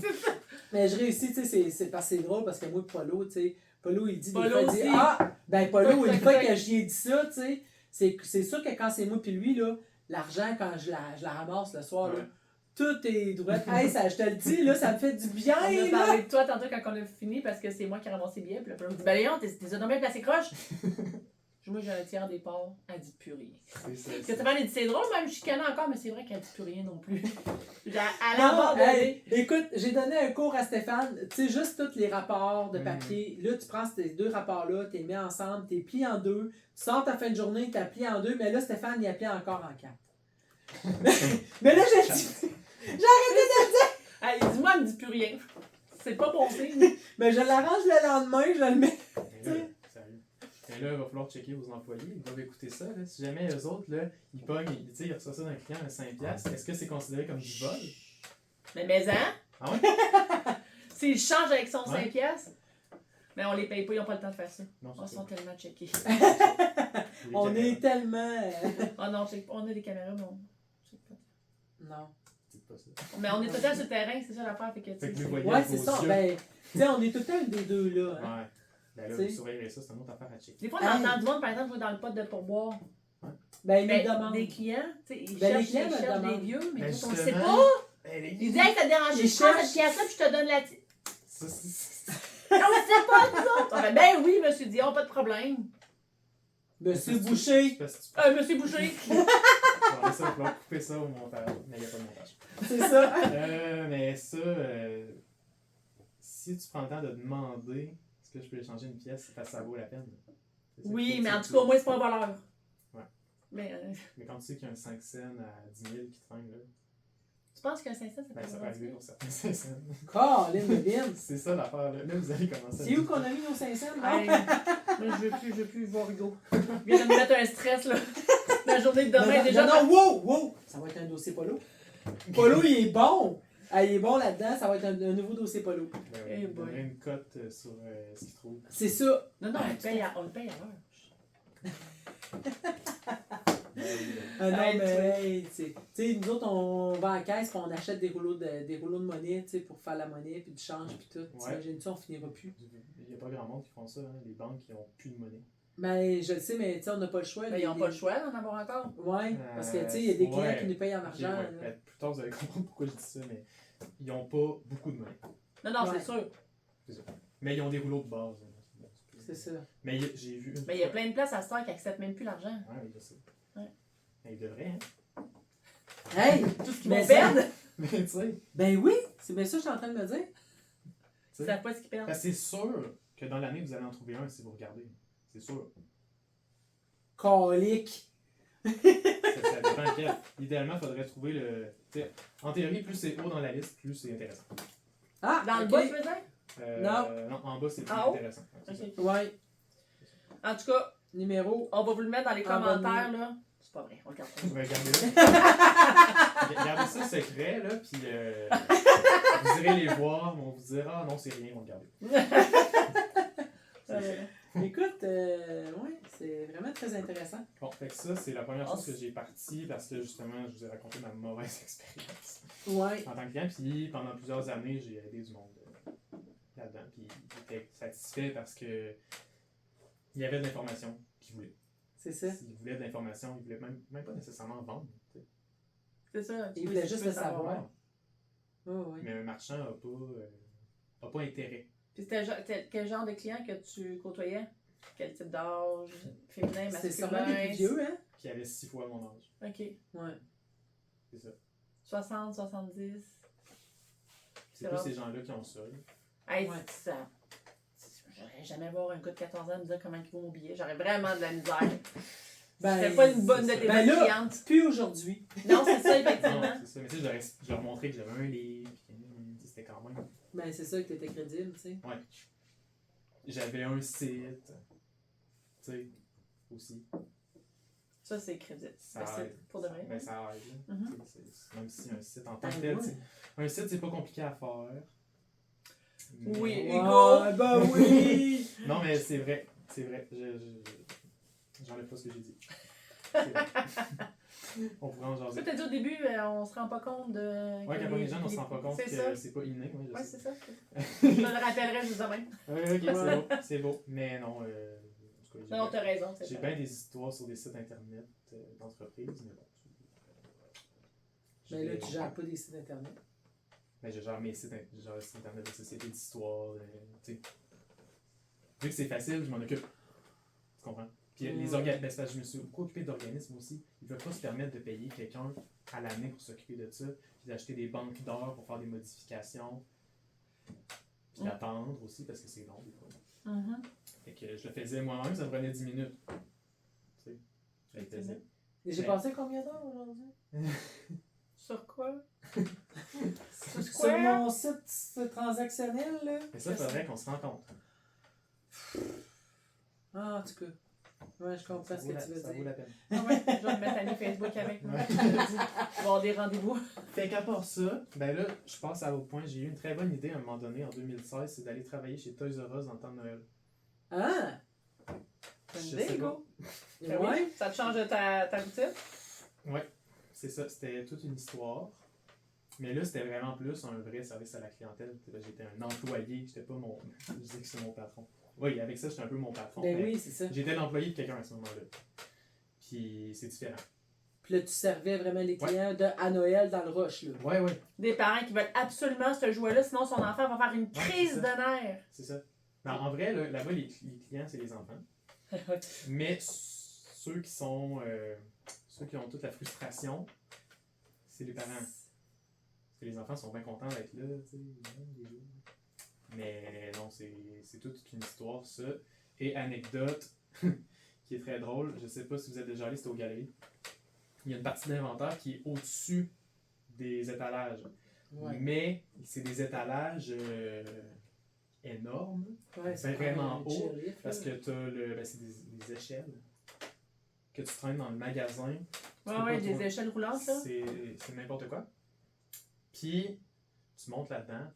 C'est ça. mais je réussis, tu sais, c'est parce que c'est drôle, parce que moi, Polo, tu sais, Polo, il dit des Polo fois, il dit, aussi. ah, ben Polo, Toc, une toc, fois toc. que j'y ai dit ça, tu sais, c'est sûr que quand c'est moi puis lui, là, l'argent, quand je la ramasse le soir, là, Ouais. tout est droit. Hey, ça, je te le dis, là, ça me fait du bien, On a là. parlé de toi tantôt quand on a fini parce que c'est moi qui ai ramassé les billets. Puis là, on me dit, ben Léon, t'es donc bien placé croche. Moi, j'ai un tiers des parts, elle dit plus rien. C'est ça. Parce que Stéphane, il dit, c'est drôle, même chicanant encore, mais c'est vrai qu'elle dit plus rien non plus. À Non, l'abandonner. hey, écoute, j'ai donné un cours à Stéphane, tu sais, juste tous les rapports de papier. Là, tu prends ces deux rapports-là, tu les mets ensemble, tu les plies en deux, tu sors ta fin de journée, tu les plies en deux, mais là, Stéphane, il a plié encore en quatre. Mais là, j'ai dit, Hey, dis-moi, elle me dit plus rien. C'est pas bon signe. mais je l'arrange le lendemain, je le mets. Mais là, sérieux. Mais là, il va falloir checker vos employés. Ils doivent écouter ça. Là. Si jamais eux autres, là, ils pognent, ils reçoivent ça d'un client à 5$, est-ce que c'est considéré comme du vol? Mais hein? Ah ouais? S'ils changent avec son Ouais. 5 piastres, mais on les paye pas, ils n'ont pas le temps de faire ça. Non, Ils c'est sont ça. tellement checkés. Les On caméras. est tellement. Oh non, on a des caméras, mais on check pas. Non. Dites pas ça. Mais on est tout le temps sur le terrain, c'est ça l'affaire. Fait que, tu Fait que sais, vous c'est- voyez Ouais, avec c'est vos ça. yeux. Ben, tu sais, on est tout le temps une des deux, là. Hein. Ouais. Ben là, T'sais. vous surveillerez ça, c'est une autre affaire à checker. Des fois, on entend du monde, par exemple, jouer dans le pot de pourboire. Ben, ils Ben, nous demandent. des clients, tu sais, ils Ben, les cherchent, clients ils me cherchent des demandent. vieux, mais Ben, nous, on le sait justement, pas. ben, les- Ils disent, hey, ça te dérange, Ils je prends cherchent. cette pièce-là, puis je te donne la. Ça, c'est- On le sait pas, nous autres. On fait, ben oui, monsieur Dion, pas de problème. Monsieur Boucher. Parce que tu- Monsieur Boucher. Bon, là, ça, il va falloir couper ça au montage. Mais il n'y a pas de montage. C'est ça. Mais ça, si tu prends le temps de demander est-ce que je peux échanger une pièce, c'est parce que ça vaut la peine. C'est ça Oui, qu'il faut mais en que tout cas, au moins, c'est pas un voleur. Ouais. Mais Mais quand tu sais qu'il y a un 5 cents à 10 000 qui te fringue, là, Tu penses qu'un 500, ça Ben, peut ça peut arriver ralentir? pour certains 500. Colin de Vince. C'est ça l'affaire, là. Là, vous allez commencer à... C'est où qu'on a mis nos 500? Hey, moi, je veux plus voir Hugo. Il vient de me mettre un stress, là. La journée de demain, déjà. Non, wow! Ça va être un dossier Polo. Polo, il est bon! Ah, il est bon là-dedans, ça va être un nouveau dossier Polo. Ben oui, Eh il boy. donnerait une cote sur ce qu'il trouve. C'est ça. Non, on le paye à l'heure. Ah non, Hey, mais hey, tu sais, nous autres, on va à la caisse et on achète des rouleaux de monnaie, tu sais, pour faire la monnaie, puis du change, puis tout. Ouais. T'imagines-tu, on finira plus. Il n'y a pas grand monde qui font ça, hein. Les banques qui n'ont plus de monnaie. Ben, je le sais, mais tu sais, on n'a pas le choix. Ben, ils n'ont pas le choix d'en avoir encore. Ouais, parce que tu sais, il y a des clients ouais. qui nous payent en Ok, argent. ouais. là. Ben, plus tard, vous allez comprendre pourquoi je dis ça, mais ils n'ont pas beaucoup de monnaie. Non, Ouais. c'est sûr. C'est ça. Mais ils ont des rouleaux de base. Hein. C'est ça. Mais j'ai vu une Mais il y a fois- plein de places à Star qui n'acceptent même plus l'argent. Ouais, oui, je sais. Ouais. Mais ils devraient, hein. Hey! Tout ce qu'ils Mais vont ça- perdre, Mais tu sais, Ben oui! C'est bien ça que je suis en train de me dire. ils ne savent pas ce qu'ils perdent. parce que c'est sûr que dans l'année, vous allez en trouver un si vous regardez. C'est sûr. Colique! Ça dépend quel. Idéalement, il faudrait trouver le. T'sais, en théorie, plus c'est haut dans la liste, plus c'est intéressant. Ah! Dans le ok. bas, tu veux dire? Non, en bas, c'est plus En haut? intéressant. Ouais, c'est ça. Ok. Ouais. En tout cas, Numéro. on va vous le mettre dans les Ah, commentaires, là. C'est pas vrai, on le garde pas. Vous regardez là. Gardez ça secret, là, puis vous irez les voir, mais on vous dira, ah non, c'est rien, on le garde. Écoute, ouais, c'est vraiment très intéressant. Bon, fait que ça, c'est la première chose que j'ai partie parce que justement, je vous ai raconté ma mauvaise expérience Ouais. en tant que client. Puis pendant plusieurs années, j'ai aidé du monde là-dedans. Puis j'étais satisfait parce que il y avait de l'information qu'ils voulaient. C'est ça. S'ils voulaient de l'information, ils voulaient même pas nécessairement vendre. Tu sais. C'est ça. Il voulait juste le savoir. Ouais. Oh, ouais. Mais un marchand n'a pas intérêt. Puis c'était quel genre de client que tu côtoyais? Quel type d'âge? Féminin, C'est sûrement des masculin? plus vieux, hein? Qui avait 6 fois mon âge. Ok. Ouais. C'est ça. 60, 70. C'est plus ces gens-là qui ont ça. Là. Hey, Ouais. c'est ça. J'aurais jamais voir un gars de 14 ans me dire comment il vaut mon billet. J'aurais vraiment de la misère. Ben, C'était pas une bonne de c'est tes ça. Ben bonnes là- clientes. Plus aujourd'hui. Non, c'est ça, Non, effectivement. c'est ça. Mais tu sais, je leur montrais que j'avais un livre. Puis, c'était quand même. Ben, c'est ça que t'étais crédible, tu sais. Ouais. J'avais un site. Tu sais, aussi. Ça, c'est crédible. Ça Ben, c'est aide. pour de vrai. Ben, ça aide. Là. Mhm. Tu sais, même si un site en tant Ben, que tel, ouais. tu sais, un site, c'est pas compliqué à faire. Mais- Oui. Ouais, Hugo! ben oui! Non, mais c'est vrai. C'est vrai. J'enlève pas ce que j'ai dit. C'est vrai. On pourrait en Ça, jaser. t'as dit au début, on se rend pas compte de. Ouais, que quand on est jeune, on se rend pas compte C'est que ça. c'est pas inné. Ouais, je Ouais, sais. c'est ça. Je me le rappellerai juste demain. Ok, c'est beau. C'est beau. Mais non, en tout cas, Non, t'as raison. c'est j'ai vrai. bien des histoires sur des sites internet d'entreprise, mais bon. Ben là, tu gères pas des sites internet. Ben, je gère mes sites, je gère le site internet de sociétés d'histoire, tu sais. Vu que c'est facile, je m'en occupe. Tu comprends? Puis les organismes, ben, c'est parce que je me suis beaucoup occupé d'organismes aussi. Ils ne peuvent pas se permettre de payer quelqu'un à l'année pour s'occuper de ça, puis d'acheter des banques d'heures pour faire des modifications, puis d'attendre aussi parce que c'est long des fois. Mhm. Fait que je le faisais moi-même, ça me prenait 10 minutes. Tu sais, je le faisais. Et j'ai Ben- passé combien d'heures aujourd'hui? Sur quoi? Sur Sur quoi? mon site transactionnel, là. Mais ça, il faudrait qu'on se rencontre. Ah, en tout cas. Ouais, je comprends ce que tu veux Ça vaut dire. la peine. Ah ouais, je vais me mettre ami Facebook avec moi. Je te dis, avoir des rendez-vous. Fait qu'à part ça, ben là, je passe à l'autre point. J'ai eu une très bonne idée à un moment donné, en 2016, c'est d'aller travailler chez Toys R Us dans le temps de Noël. Ah! Bonne Je idée, sais Hugo. Et Ben ouais? oui, ça te change de ta routine? Ouais, c'est ça. C'était toute une histoire. Mais là, c'était vraiment plus un vrai service à la clientèle. Là, j'étais un employé, j'étais pas mon. Je disais que c'est mon patron. Oui, avec ça, j'étais un peu mon patron. Ben mais oui, c'est ça. J'étais l'employé de quelqu'un à ce moment-là. Puis c'est différent. Puis là, tu servais vraiment les clients à Noël dans le rush, là. Ouais, ouais, Des parents qui veulent absolument ce jouet-là, sinon son enfant va faire une crise c'est de ça. nerfs. c'est ça. Non, en vrai, là-bas, les clients, c'est les enfants. Mais ceux qui sont. Ceux qui ont toute la frustration, c'est les parents. Parce que les enfants sont bien contents d'être là, tu sais. Les jours. Mais non, c'est toute une histoire, ça. Et anecdote qui est très drôle, je sais pas si vous êtes déjà allé, c'était aux galeries. Il y a une partie d'inventaire qui est au-dessus des étalages. Ouais. Mais c'est des étalages énormes, Ouais, c'est vraiment un haut, chairlift, parce là. que c'est des échelles que tu traînes dans le magasin. Tu peux Ouais, pas ouais, des tourner. échelles roulantes, là. C'est n'importe quoi. Puis, tu montes là-dedans,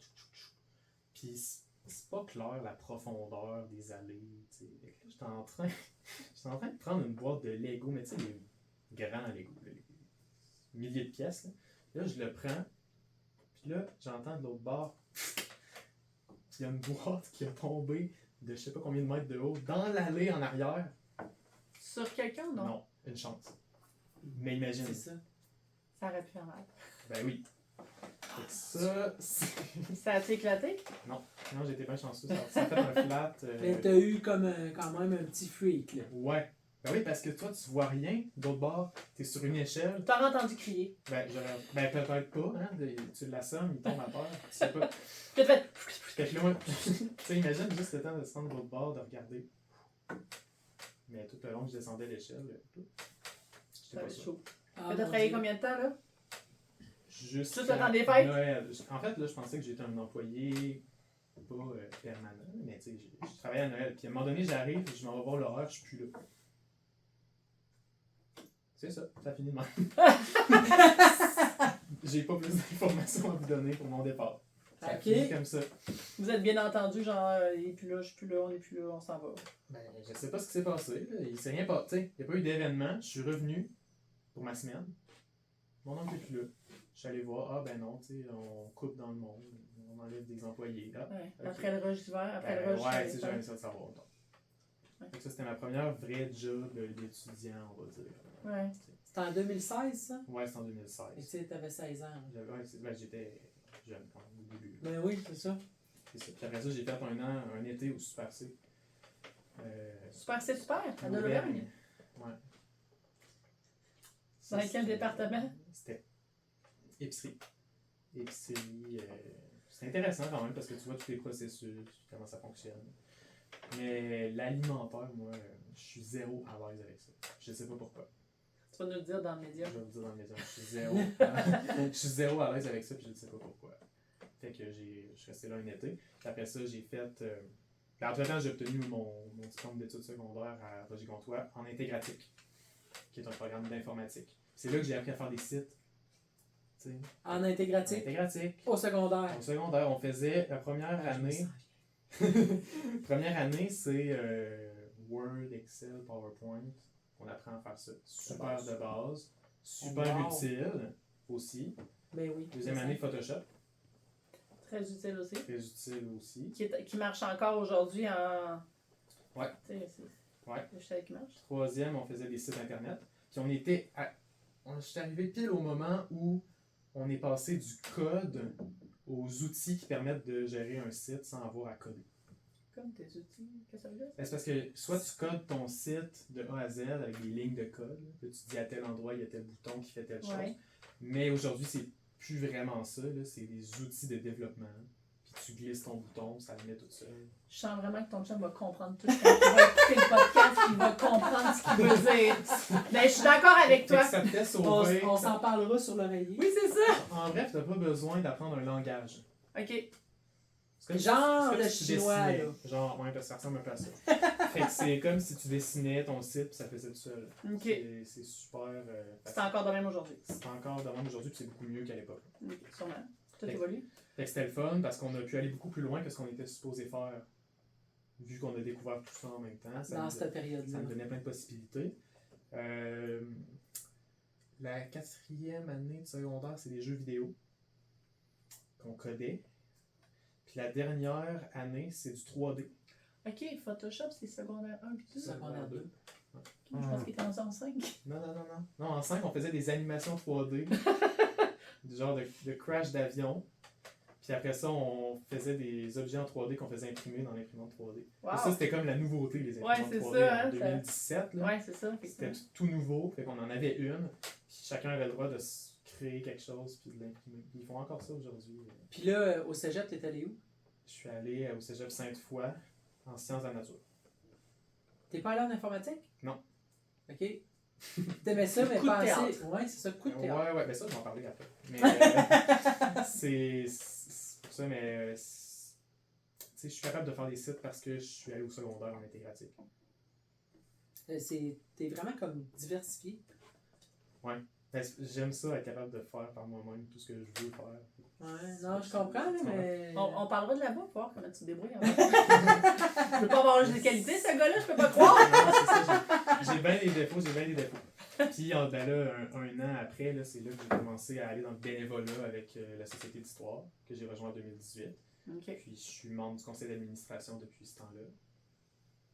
puis c'est pas clair la profondeur des allées. Tu sais. Fait que là, j'étais en train de prendre une boîte de Lego, mais tu sais, les grands Lego, les milliers de pièces. Là, je le prends, puis là, j'entends de l'autre bord, il y a une boîte qui a tombé de je sais pas combien de mètres de haut dans l'allée en arrière. Sur quelqu'un, non? Non, une chance. Mais imagine. C'est ça. Ça aurait pu faire mal. Ben oui. Fait que ça, Ça a-tu éclaté? non, j'étais bien chanceux. Ça a fait un flat. Mais t'as eu comme quand même un petit freak, là. Ouais. Ben oui, parce que toi, tu vois rien. D'autre bord, t'es sur une échelle. T'aurais entendu crier. Ben peut-être pas, hein. Tu l'assommes, il tombe à terre. Tu sais pas. Puis t'as fait. Fait que là, moi, tu sais, imagine juste le temps de descendre de l'autre bord, de regarder. Mais tout le long que je descendais l'échelle, j'étais Ça pas va être sûr. chaud. Ah, T'as mon travaillé Dieu. combien de temps, là? Jusqu'à Tout le temps des fêtes? Noël. En fait, là, je pensais que j'étais un employé pas permanent, mais tu sais, je travaillais à Noël. Puis à un moment donné, j'arrive, je m'en vais voir l'horaire, je suis plus là. C'est ça, ça finit de même. J'ai pas plus d'informations à vous donner pour mon départ. Ça Ok. finit comme ça. Vous êtes bien entendu, genre, il est plus là, je suis plus là, on est plus là, on s'en va. Ben, je sais pas ce qui s'est passé. Là. Il s'est rien passé. Il n'y a pas eu d'événement. Je suis revenu pour ma semaine. Mon oncle n'est plus là. Je suis allé voir. Ah ben non, tu sais, on coupe dans le monde. On enlève des employés. Ah, Ouais. ok. Après le rush d'hiver, après Ben, le rush. ouais, tu sais, j'avais ça de savoir. Donc. Ouais. Fait que ça, c'était ma première vraie job d'étudiant, on va dire. Ouais. C'était en 2016, ça? Ouais, c'est en Et tu 2016. sais, t'avais 16 ans. là. J'étais jeune quand même, au début. Ben oui, c'est ça. C'est ça. Puis après ça, j'ai fait un été au Super C. Super, c'est super, à Auvergne. Auvergne. Ouais. Dans quel département? C'était épicerie. Épicerie. C'est intéressant quand même parce que tu vois tous les processus, comment ça fonctionne. Mais l'alimentaire, moi, je suis zéro à l'aise avec ça. Je sais pas pourquoi. Tu vas nous le dire dans le média. Je vais vous dire dans le médium, je suis zéro. Je suis zéro à l'aise avec ça puis je ne sais pas pourquoi. Fait que je suis resté là un été. Puis après ça, j'ai fait. Entre-temps, j'ai obtenu mon diplôme d'études secondaires à Roger-Comtois en intégratique, qui est un programme d'informatique. C'est là que j'ai appris à faire des sites. Tu sais, En intégratique, intégratique. au secondaire. Au secondaire, on faisait la première Ah, je me année. sens Première année, c'est Word, Excel, PowerPoint. On apprend à faire ça. Super de base. Super Wow. utile aussi. Ben oui. Deuxième année, Photoshop. Très utile aussi. Très utile aussi. Qui marche encore aujourd'hui en. Ouais. Tu sais, c'est. Ouais. Le logiciel qui marche. Troisième, on faisait des sites internet. Puis je suis arrivé pile au moment où on est passé du code aux outils qui permettent de gérer un site sans avoir à coder. Comme tes outils, qu'est-ce que ça veut dire? Ben, c'est parce que soit tu codes ton site de A à Z avec des lignes de code, là, tu dis à tel endroit il y a tel bouton qui fait telle chose. Ouais. Mais aujourd'hui, c'est plus vraiment ça, là, c'est des outils de développement. Puis tu glisses ton bouton, ça le met tout seul. Je sens vraiment que ton chum va comprendre tout. Quand il va écouter le podcast, il va comprendre ce qu'il veut dire. Mais je suis d'accord avec Fait toi. que ça te fait On, sauver. on s'en parlera sur l'oreiller. Oui, c'est ça. En bref, t'as pas besoin d'apprendre un langage. Ok. C'est comme Genre c'est comme le si tu chinois, dessinais. là. Genre, ouais, parce que ça ressemble un peu à ça. Fait que c'est comme si tu dessinais ton site puis ça faisait tout seul. Ok. C'est super. C'est encore de même aujourd'hui. C'est encore de même aujourd'hui puis c'est beaucoup mieux qu'à l'époque. Ok, sûrement. Tout Fait- évolue. Fait que c'était le fun parce qu'on a pu aller beaucoup plus loin que ce qu'on était supposé faire. Vu qu'on a découvert tout ça en même temps, ça Dans nous- cette période-là. ça me donnait plein de possibilités. La quatrième année de secondaire, c'est des jeux vidéo qu'on codait. Puis la dernière année, c'est du 3D. Ok, Photoshop, c'est secondaire 1 puis tout. Secondaire 2. Je pense qu'il était rendu en 5. Non. Non, en 5, on faisait des animations 3D. Du genre de crash d'avion. Puis après ça, on faisait des objets en 3D qu'on faisait imprimer dans l'imprimante 3D. Wow. Et ça, c'était comme la nouveauté, les imprimantes c'est 3D ça, en hein, 2017. Là. Ouais, c'est ça. C'était tout nouveau, fait qu'on en avait une. Puis chacun avait le droit de se créer quelque chose puis de l'imprimer. Puis ils font encore ça aujourd'hui. Puis là, au cégep, t'es allé où? Je suis allé au Cégep Sainte-Foy en sciences de la nature. T'es pas allé en informatique? Non. Ok. T'aimais ça, mais Coup de pas théâtre. assez. Ouais, c'est ça, coup de théâtre. Ouais, ben ça, je vais en parler après. Mais c'est pour ça, mais tu sais, je suis capable de faire des sites parce que je suis allé au secondaire en intégratique. T'es vraiment comme diversifié. Ben, j'aime ça, être capable de faire par moi-même tout ce que je veux faire. Ouais, non, je comprends, là, mais. On parlera de là-bas pour voir comment tu te débrouilles. Je veux pas avoir des qualités, ce gars-là, je peux pas croire. Non, c'est ça, j'ai bien des défauts, Puis ben là, un an après, là, c'est là que j'ai commencé à aller dans le bénévolat avec la Société d'histoire, que j'ai rejoint en 2018. OK. Puis je suis membre du conseil d'administration depuis ce temps-là.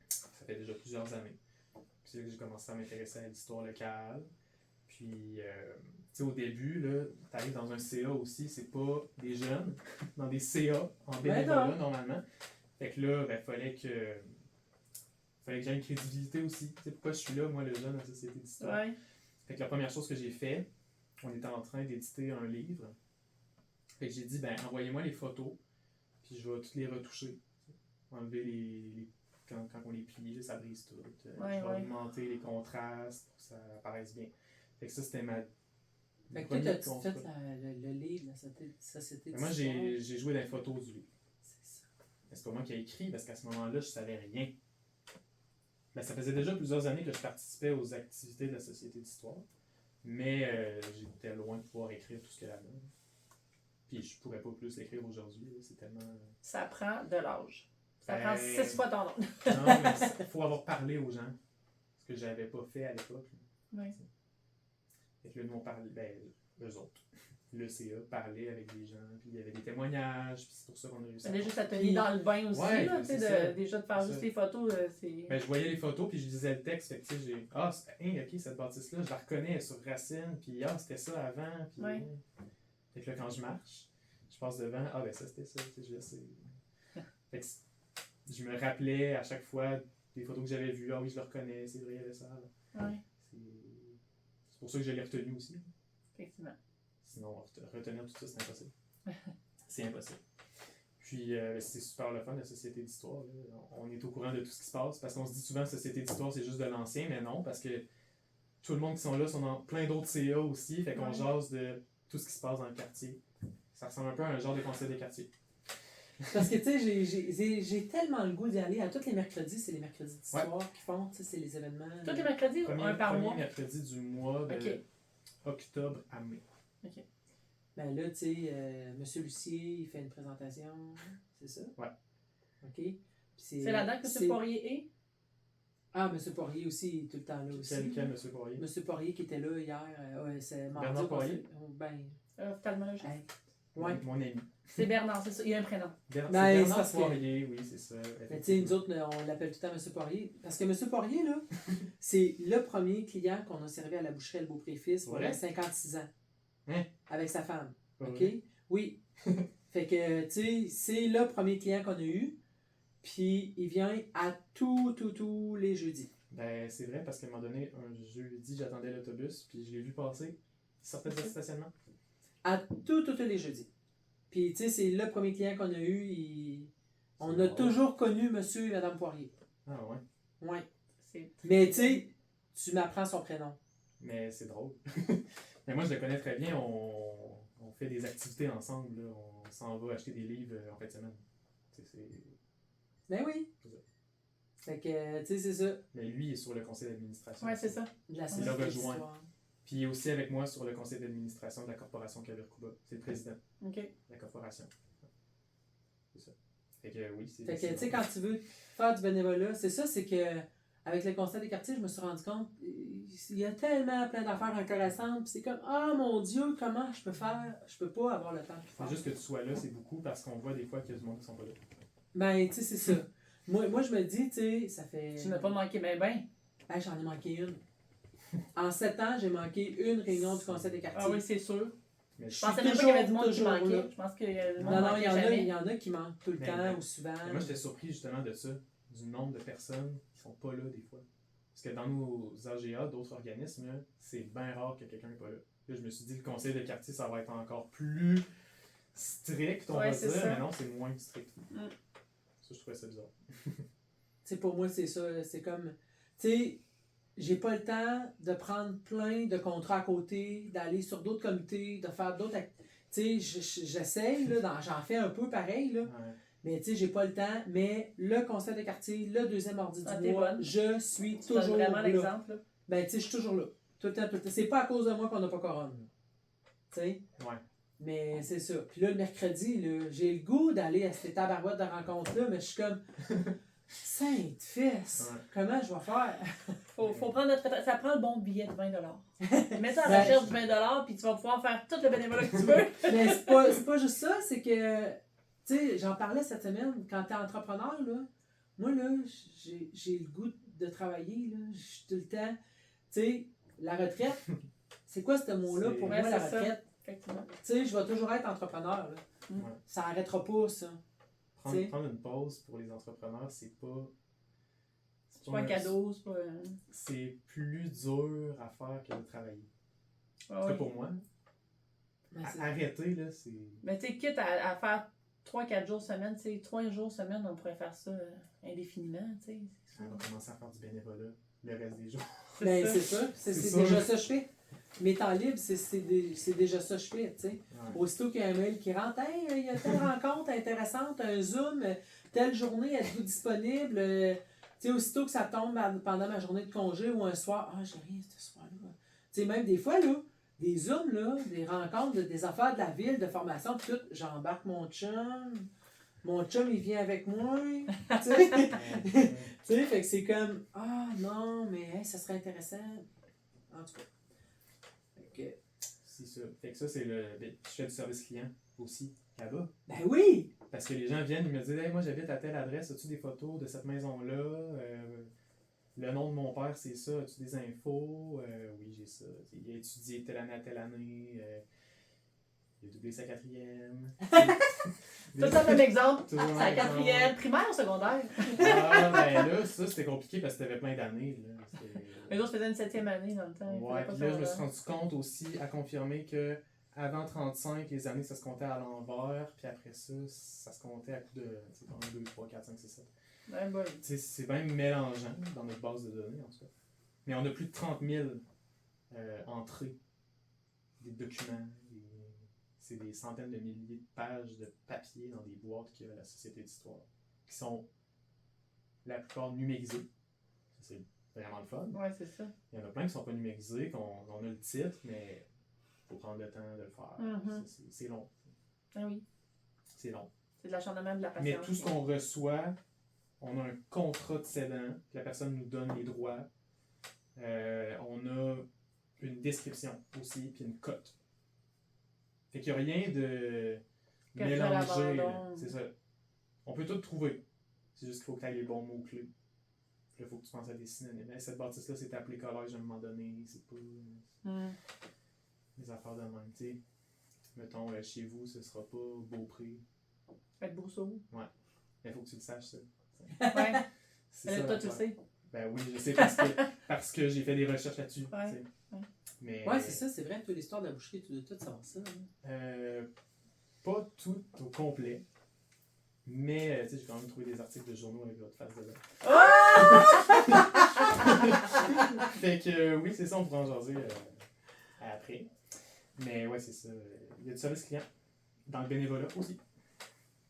Ça fait déjà plusieurs années. Puis c'est là que j'ai commencé à m'intéresser à l'histoire locale. Puis, tu sais, au début, tu arrives dans un CA aussi, c'est pas des jeunes, dans des CA en bénévolat normalement. Fait que là, ben, fallait que j'aie une crédibilité aussi. Tu sais, pourquoi je suis là, moi, le jeune à la Société d'histoire. Ouais. Fait que la première chose que j'ai fait, on était en train d'éditer un livre. Fait que j'ai dit, ben, envoyez-moi les photos, puis je vais toutes les retoucher. Enlever les quand on les plie, ça brise tout. Je vais augmenter les contrastes pour que ça apparaisse bien. Fait que ça, c'était ma. Fait que toi, t'as-tu fait le livre, la Société d'histoire? Moi, j'ai joué dans les photos du livre. C'est ça. Mais c'est pas moi qui ai écrit, parce qu'à ce moment-là, je savais rien. Ben, ça faisait déjà plusieurs années que je participais aux activités de la Société d'histoire, mais j'étais loin de pouvoir écrire tout ce qu'il y a là-dedans. Puis je pourrais pas plus l'écrire aujourd'hui, c'est tellement. Ça prend de l'âge. Ça prend 6 fois ton nom. Non, mais il faut avoir parlé aux gens, ce que j'avais pas fait à l'époque. Oui. Fait que là, nous, on parlait, ben, eux autres, le CA parlait avec des gens, puis il y avait des témoignages, puis c'est pour ça qu'on a réussi. Mais juste à tenir dans le bain aussi, ouais, là, c'est déjà de faire juste les photos, c'est. Ben, je voyais les photos, puis je lisais le texte, fait que tu sais, j'ai. Ah, ok, cette bâtisse-là, je la reconnais sur Racine, puis c'était ça avant, puis. Ouais. Fait que là, quand je marche, je passe devant, ah, ben ça, c'était ça, tu sais, je sais. Fait que je me rappelais à chaque fois des photos que j'avais vues, ah oui, je le reconnais, c'est vrai, il y avait ça. Ouais. C'est pour ça que je l'ai retenu aussi. Effectivement. Sinon, retenir tout ça, c'est impossible. C'est impossible. Puis, c'est super le fun, la Société d'histoire. On est au courant de tout ce qui se passe, parce qu'on se dit souvent que la Société d'histoire, c'est juste de l'ancien, mais non, parce que tout le monde qui sont là sont dans plein d'autres CA aussi, fait qu'on jase de tout ce qui se passe dans le quartier. Ça ressemble un peu à un genre de conseil de quartier. Parce que, tu sais, j'ai tellement le goût d'y aller. À tous les mercredis, c'est les mercredis d'histoire qu'ils font. Tu sais, c'est les événements. Tous les mercredis ou un par mois? Premier mercredi du mois de octobre à mai. OK. Ben là, tu sais, M. Lucier, il fait une présentation. C'est ça? Ouais. OK. C'est là-dedans que M. Poirier est? Ah, M. Poirier aussi, il est tout le temps là aussi. Quel M. Poirier? M. Poirier qui était là hier. C'est mardi. Bernard Poirier? Ben. Ophtalmologiste. Ouais. Mon ami. C'est Bernard, c'est ça. Il y a un prénom. Bernard Poirier, oui, c'est ça. Mais tu sais, nous autres, on l'appelle tout le temps M. Poirier. Parce que M. Poirier, là, c'est le premier client qu'on a servi à la boucherie Le Beaupré-Fils pour 56 ans. Hein? Avec sa femme. OK? Ouais. Oui. Fait que, tu sais, c'est le premier client qu'on a eu. Puis, il vient à tous les jeudis. Ben, c'est vrai, parce qu'à un moment donné, un jeudi, j'attendais l'autobus, puis je l'ai vu passer. Il sortait du stationnement. À tous les jeudis. Puis, tu sais, c'est le premier client qu'on a eu. On a toujours connu monsieur et madame Poirier. Ah ouais? Ouais. Mais, tu sais, tu m'apprends son prénom. Mais c'est drôle. Mais moi, je le connais très bien. On fait des activités ensemble. Là. On s'en va acheter des livres en fin de semaine. Ben oui. C'est ça. Fait que, tu sais, c'est ça. Mais lui, il est sur le conseil d'administration. Ouais, c'est ça. De la Il l'a Société rejoint. d'histoire. Puis il est aussi avec moi sur le conseil d'administration de la corporation Kavirkuba. C'est le président OK. de la corporation. C'est ça. Fait que oui, c'est. Fait que, tu sais, quand tu veux faire du bénévolat, c'est ça, c'est que avec le conseil des quartiers, je me suis rendu compte, il y a tellement plein d'affaires intéressantes, puis c'est comme, ah mon Dieu, comment je peux faire? Je peux pas avoir le temps de faire. C'est juste que tu sois là, c'est beaucoup, parce qu'on voit des fois qu'il y a du monde qui sont pas là. Ben, tu sais, c'est ça. Moi, je me dis, tu sais, ça fait. Tu n'as pas manqué ben. Ben, j'en ai manqué une. En 7 ans, j'ai manqué une réunion du conseil des quartiers. Ah oui, c'est sûr. Mais Je pensais même pas qu'il y avait du monde qui toujours manquait. là. Je pense que le monde Non, manquait il jamais. y en a qui manquent tout le Mais temps ben, ou souvent. Mais moi, j'étais surpris justement de ça, du nombre de personnes qui sont pas là des fois. Parce que dans nos AGA, d'autres organismes, là, c'est bien rare que quelqu'un n'est pas là. Là, je me suis dit, le conseil de quartier, ça va être encore plus strict, on va dire, ça. mais non, c'est moins strict. Ça, je trouvais ça bizarre. Tu sais, pour moi, c'est ça. C'est comme. Tu sais, j'ai pas le temps de prendre plein de contrats à côté, d'aller sur d'autres comités, de faire d'autres... Tu sais, j'essaye, là, j'en fais un peu pareil, là. Ouais. Mais tu sais, j'ai pas le temps. Mais le conseil de quartier, le deuxième mardi du t'es mois, bonne. je suis Tu donnes toujours vraiment là. l'exemple. Là. Ben, tu sais, je suis toujours là. Tout le temps, tout le temps. C'est pas à cause de moi qu'on n'a pas couronne. Tu sais? Ouais. Mais c'est ça. Puis là, le mercredi, là, j'ai le goût d'aller à cette tabarouette de rencontre-là, mais je suis comme... Sainte fesse! Ouais. Comment je vais faire? Faut prendre notre retraite. Ça prend le bon billet de 20 Mets-toi à Ben, la recherche du 20 puis tu vas pouvoir faire tout le bénévolat que tu veux. Mais c'est pas juste ça, c'est que... Tu sais, j'en parlais cette semaine, quand t'es entrepreneur, là, moi, là, j'ai le goût de travailler, là. Je suis tout le temps... Tu sais, la retraite, c'est quoi ce mot-là pour Ouais, moi, la c'est ça. retraite? Effectivement. Tu sais, je vais toujours être entrepreneur, là. Mm. Ouais. Ça arrêtera pas, ça. T'sais. Prendre une pause pour les entrepreneurs, c'est pas pas un cadeau, c'est pas. C'est plus dur à faire que de travailler. Ah, C'est oui. pour moi. Ben, c'est- Arrêter, là, c'est. Mais tu sais, quitte à faire 3-4 jours semaine, tu sais, 3 jours semaine, on pourrait faire ça indéfiniment, tu sais. On va commencer à faire du bénévolat le reste des jours. Ben, c'est ça. C'est ça. déjà ça que je fais. Mes temps libres, c'est déjà ça que je fais, tu sais. Ouais. Aussitôt qu'il y a un mail qui rentre, hey, il y a telle rencontre intéressante, un Zoom, telle journée, êtes-vous disponible? Tu sais, aussitôt que ça tombe pendant ma journée de congé ou un soir, ah, j'ai rien ce soir-là. Tu sais, même des fois, là, des Zooms, là, des rencontres, des affaires de la ville, de formation, puis tout, j'embarque mon chum. Mon chum, il vient avec moi. Tu sais? Tu sais, fait que c'est comme, ah non, mais hey, ça serait intéressant. En tout cas. Fait que, C'est ça. Fait que ça, c'est le. Je fais du service client aussi, là-bas. ben oui! Parce que les gens viennent, ils me disent, hey, moi j'habite à telle adresse, as-tu des photos de cette maison-là? Le nom de mon père, c'est ça, as-tu des infos? Oui, j'ai ça. Il a étudié telle année à telle année. Il a doublé sa quatrième. Tout ça, un exemple. Tout un C'est la exemple. 4e, primaire ou secondaire? Ah, ben là, ça c'était compliqué parce que t'avais plein d'années. Là. Les autres faisaient une 7e année dans le temps. ils Ouais, faisaient puis là, je me ça, suis rendu compte aussi à confirmer que avant 35, les années, ça se comptait à l'envers, puis après ça, ça se comptait à coup de 1, 2, 3, 4, 5, 6, 7. Ouais, boy. Tu sais, c'est bien mélangeant dans notre base de données, en tout cas. Mais on a plus de 30 000 entrées, des documents, c'est des centaines de milliers de pages de papier dans des boîtes qu'il y a à la Société d'histoire, qui sont la plupart numérisées. C'est vraiment le fun. Ouais, c'est ça. Il y en a plein qui ne sont pas numérisés, qu'on a le titre, mais il faut prendre le temps de le faire. Mhm. C'est long. Ah oui. C'est long. C'est de l'acharnement de la patience. Mais tout ce qu'on reçoit, on a un contrat de cédant, que la personne nous donne les droits. On a une description aussi, puis une cote. Fait qu'il n'y a rien de Que faire mélangé. là. l'abandon. C'est ça. On peut tout trouver. C'est juste qu'il faut que tu aies les bons mots-clés. Puis là, il faut que tu penses à des synonymes. Hey, cette bâtisse-là, c'est appelé collège à un moment donné. C'est pas des affaires de même. T'sais. Mettons, chez vous, ce sera pas Beaupré. Être beau sourd. Mais il faut que tu le saches, ça. Ouais. C'est Mais ça, là, toi, tu le l'affaire. sais. Ben oui, je sais parce que j'ai fait des recherches là-dessus. Ouais. t'sais. Ouais. Mais, Ouais, c'est ça, c'est vrai, toi, l'histoire de la boucherie, tu dois tout savoir ça. Hein. Pas tout au complet. Mais tu sais, j'ai quand même trouvé des articles de journaux avec votre face dedans. Fait que oui, c'est ça, on pourra en jaser après. Mais ouais, c'est ça. Il y a du service client dans le bénévolat aussi.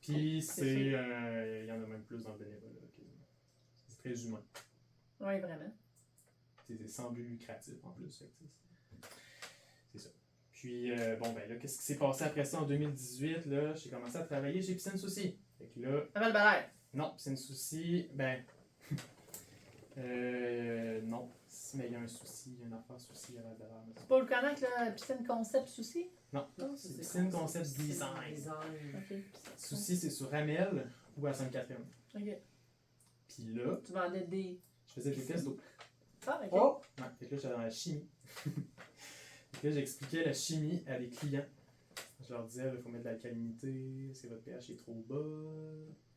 Puis c'est. Il y en a même plus dans le bénévolat. C'est très humain. Ouais, vraiment. C'est sans but lucratif en plus. Fait que c'est ça. Puis bon, ben là, qu'est-ce qui s'est passé après ça en 2018? Là, j'ai commencé à travailler chez Piscine Souci. Fait que là. Amal Balaire. Non, Piscine Souci, ben. Non. Mais il y a un souci, il y a une affaire souci à la valeur. C'est pas le connaître, là, piscine concept souci? Non, Non, c'est Piscine Concept Design. Ok. Souci, c'est sur Ramel ou à Sainte-Catherine. Ok. Puis là, Tu vendais des. je faisais des tests d'eau. Ah, ok. Oh! Ouais, fait que là, j'étais dans la chimie. Fait que là, j'expliquais la chimie à des clients. Je leur disais, il faut mettre de l'alcalinité, c'est votre pH est trop bas.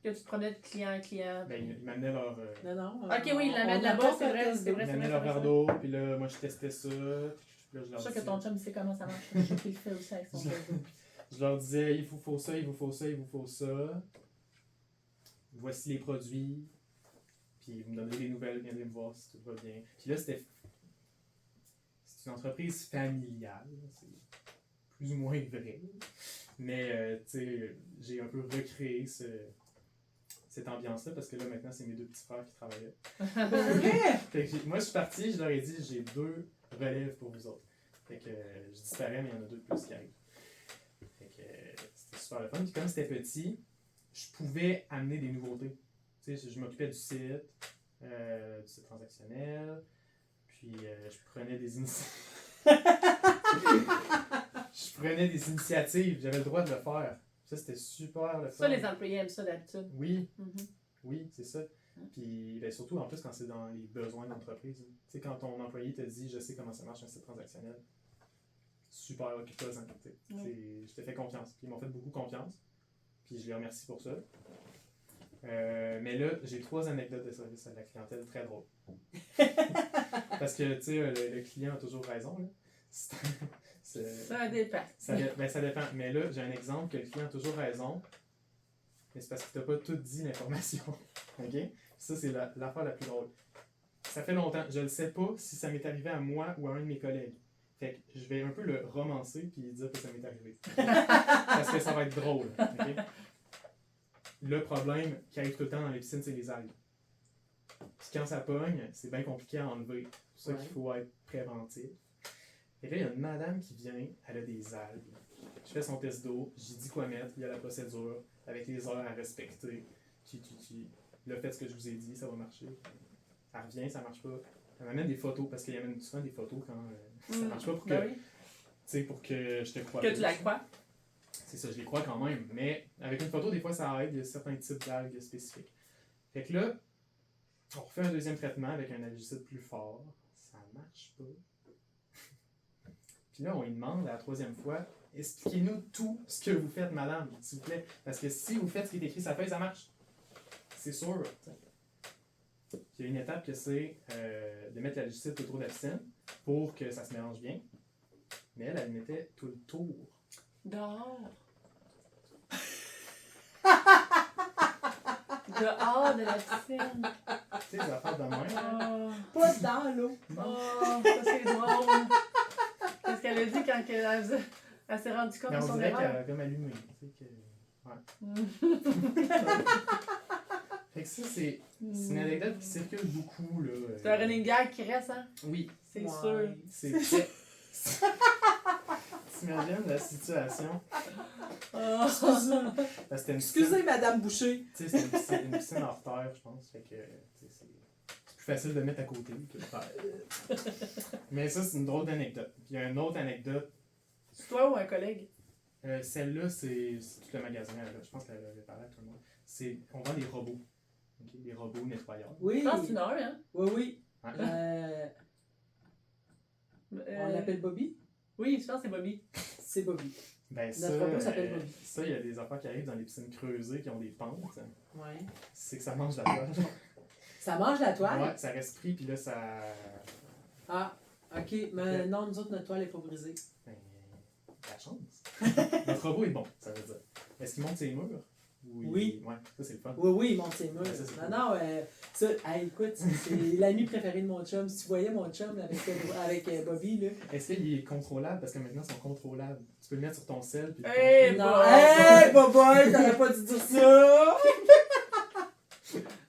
Que tu te prenais de client à client. Ben, ils m'amenaient leur. Non, non. Ok, oui, il l'amène on a là-bas, pas c'est fait vrai, test c'est d'eau. vrai. Ils m'amenaient leur verre d'eau, puis là, moi, je testais ça. Puis là, je C'est leur sûr que disais- ton chum sait comment ça marche. Je sais qu'il le fait aussi avec son réseau. Je leur disais, il vous faut ça, il vous faut ça, il vous faut ça. Voici les produits. Puis vous me donnez des nouvelles, viendrez me voir si tout va bien. Puis là, c'est une entreprise familiale. C'est plus ou moins vrai. Mais, tu sais, j'ai un peu recréé cette ambiance-là parce que là, maintenant, c'est mes 2 petits frères qui travaillent là. Fait que moi, je suis parti, je leur ai dit, j'ai 2 relèves pour vous autres. Fait que je disparais, mais il y en a 2 de plus qui arrivent. Fait que c'était super le fun. Puis comme c'était petit, je pouvais amener des nouveautés. Tu sais, je m'occupais du site transactionnel, puis je prenais des initiatives, j'avais le droit de le faire. Ça, c'était super le fun. Ça, les employés aiment ça d'habitude. Oui, Mhm. oui, c'est ça. Puis ben, surtout, en plus, quand c'est dans les besoins d'entreprise. Tu sais, quand ton employé te dit « je sais comment ça marche un site transactionnel », super, occupe-toi-en. Je t'ai fait confiance. Puis ils m'ont fait beaucoup confiance. Puis je les remercie pour ça. Mais là, j'ai 3 anecdotes de service à la clientèle très drôles. Parce que, tu sais, le client a toujours raison. Là. Ça dépend. Ça dépend. Mais là, j'ai un exemple que le client a toujours raison. Mais c'est parce que tu n'as pas tout dit l'information. OK? Ça, c'est l'affaire la plus drôle. Ça fait longtemps. Je ne sais pas si ça m'est arrivé à moi ou à un de mes collègues. Fait que je vais un peu le romancer puis dire que ça m'est arrivé. Parce que ça va être drôle. OK? Le problème qui arrive tout le temps dans les piscines, c'est les algues. Puis quand ça pogne, c'est bien compliqué à enlever. C'est pour ça qu'il faut être préventif. Et là, il y a une madame qui vient, elle a des algues. Je fais son test d'eau, j'y dis quoi mettre, il y a la procédure, avec les heures à respecter. Là, faites ce que je vous ai dit, ça va marcher. Elle revient, ça marche pas. Elle m'amène des photos, parce qu'il y amène souvent des photos quand ça marche pas pour que, pour que je te croie. Que tu la crois. C'est ça, je les crois quand même. Mais avec une photo, des fois, ça aide. Il y a certains types d'algues spécifiques. Fait que là, on refait un deuxième traitement avec un algicide plus fort. Ça marche pas. Puis là, on lui demande à la 3e fois, expliquez-nous tout ce que vous faites, madame, s'il vous plaît. Parce que si vous faites ce qui est écrit sur la feuille, ça marche. C'est sûr. T'sais. Il y a une étape que c'est de mettre l'algicide tout autour de la piscine pour que ça se mélange bien. Mais elle mettait tout le tour. Dehors. Dehors de la piscine. Tu sais, les affaires de même. Oh, Pas dans l'eau. oh, ça c'est drôle. Qu'est-ce qu'elle a dit quand elle s'est rendue compte Mais de on son dirait qu'elle erreur? a comme allumé. Tu sais, que... Fait que ça, c'est une anecdote qui circule beaucoup. Là. C'est un running gag qui reste, hein? Oui. C'est Ouais. sûr. C'est très... T'imagines la situation? Oh. C'était une Excusez, Madame Boucher. Tu sais, c'est une piscine hors terre, je pense. Fait que c'est plus facile de mettre à côté que de faire. Mais ça, c'est une drôle d'anecdote. Puis il y a une autre anecdote. C'est toi ou un collègue? Celle-là, c'est tout le magasin. Là. Je pense qu'elle avait parlé à tout le monde. On vend des robots. Okay? Des robots nettoyeurs. Oui. Je pense que c'est une heure, hein? Oui, oui. Ouais. On l'appelle Bobby? Oui, je pense que c'est Bobby. C'est Bobby. Ben ça, Notre robot s'appelle Bobby. ça, il y a des affaires qui arrivent dans les piscines creusées qui ont des pentes. Ouais. C'est que ça mange la toile. Ça mange la toile? Ouais, ça reste pris, puis là, ça... Ah, ok. Mais non, nous autres, notre toile n'est pas brisée. Ben, la chance. Notre robot est bon, ça veut dire. Est-ce qu'il monte ses murs? Oui. Ouais, ça, c'est le fun. Oui, oui, il monte ses murs. Ouais, ça, c'est cool. Non, ça, hey, écoute, c'est l'ami préféré de mon chum. Si tu voyais mon chum avec Bobby, là. Est-ce qu'il est contrôlable? Parce que maintenant, ils sont contrôlables. Tu peux le mettre sur ton sel. Puis Hey, Non, boy. hey, Boboy, t'aurais pas dû dire ça!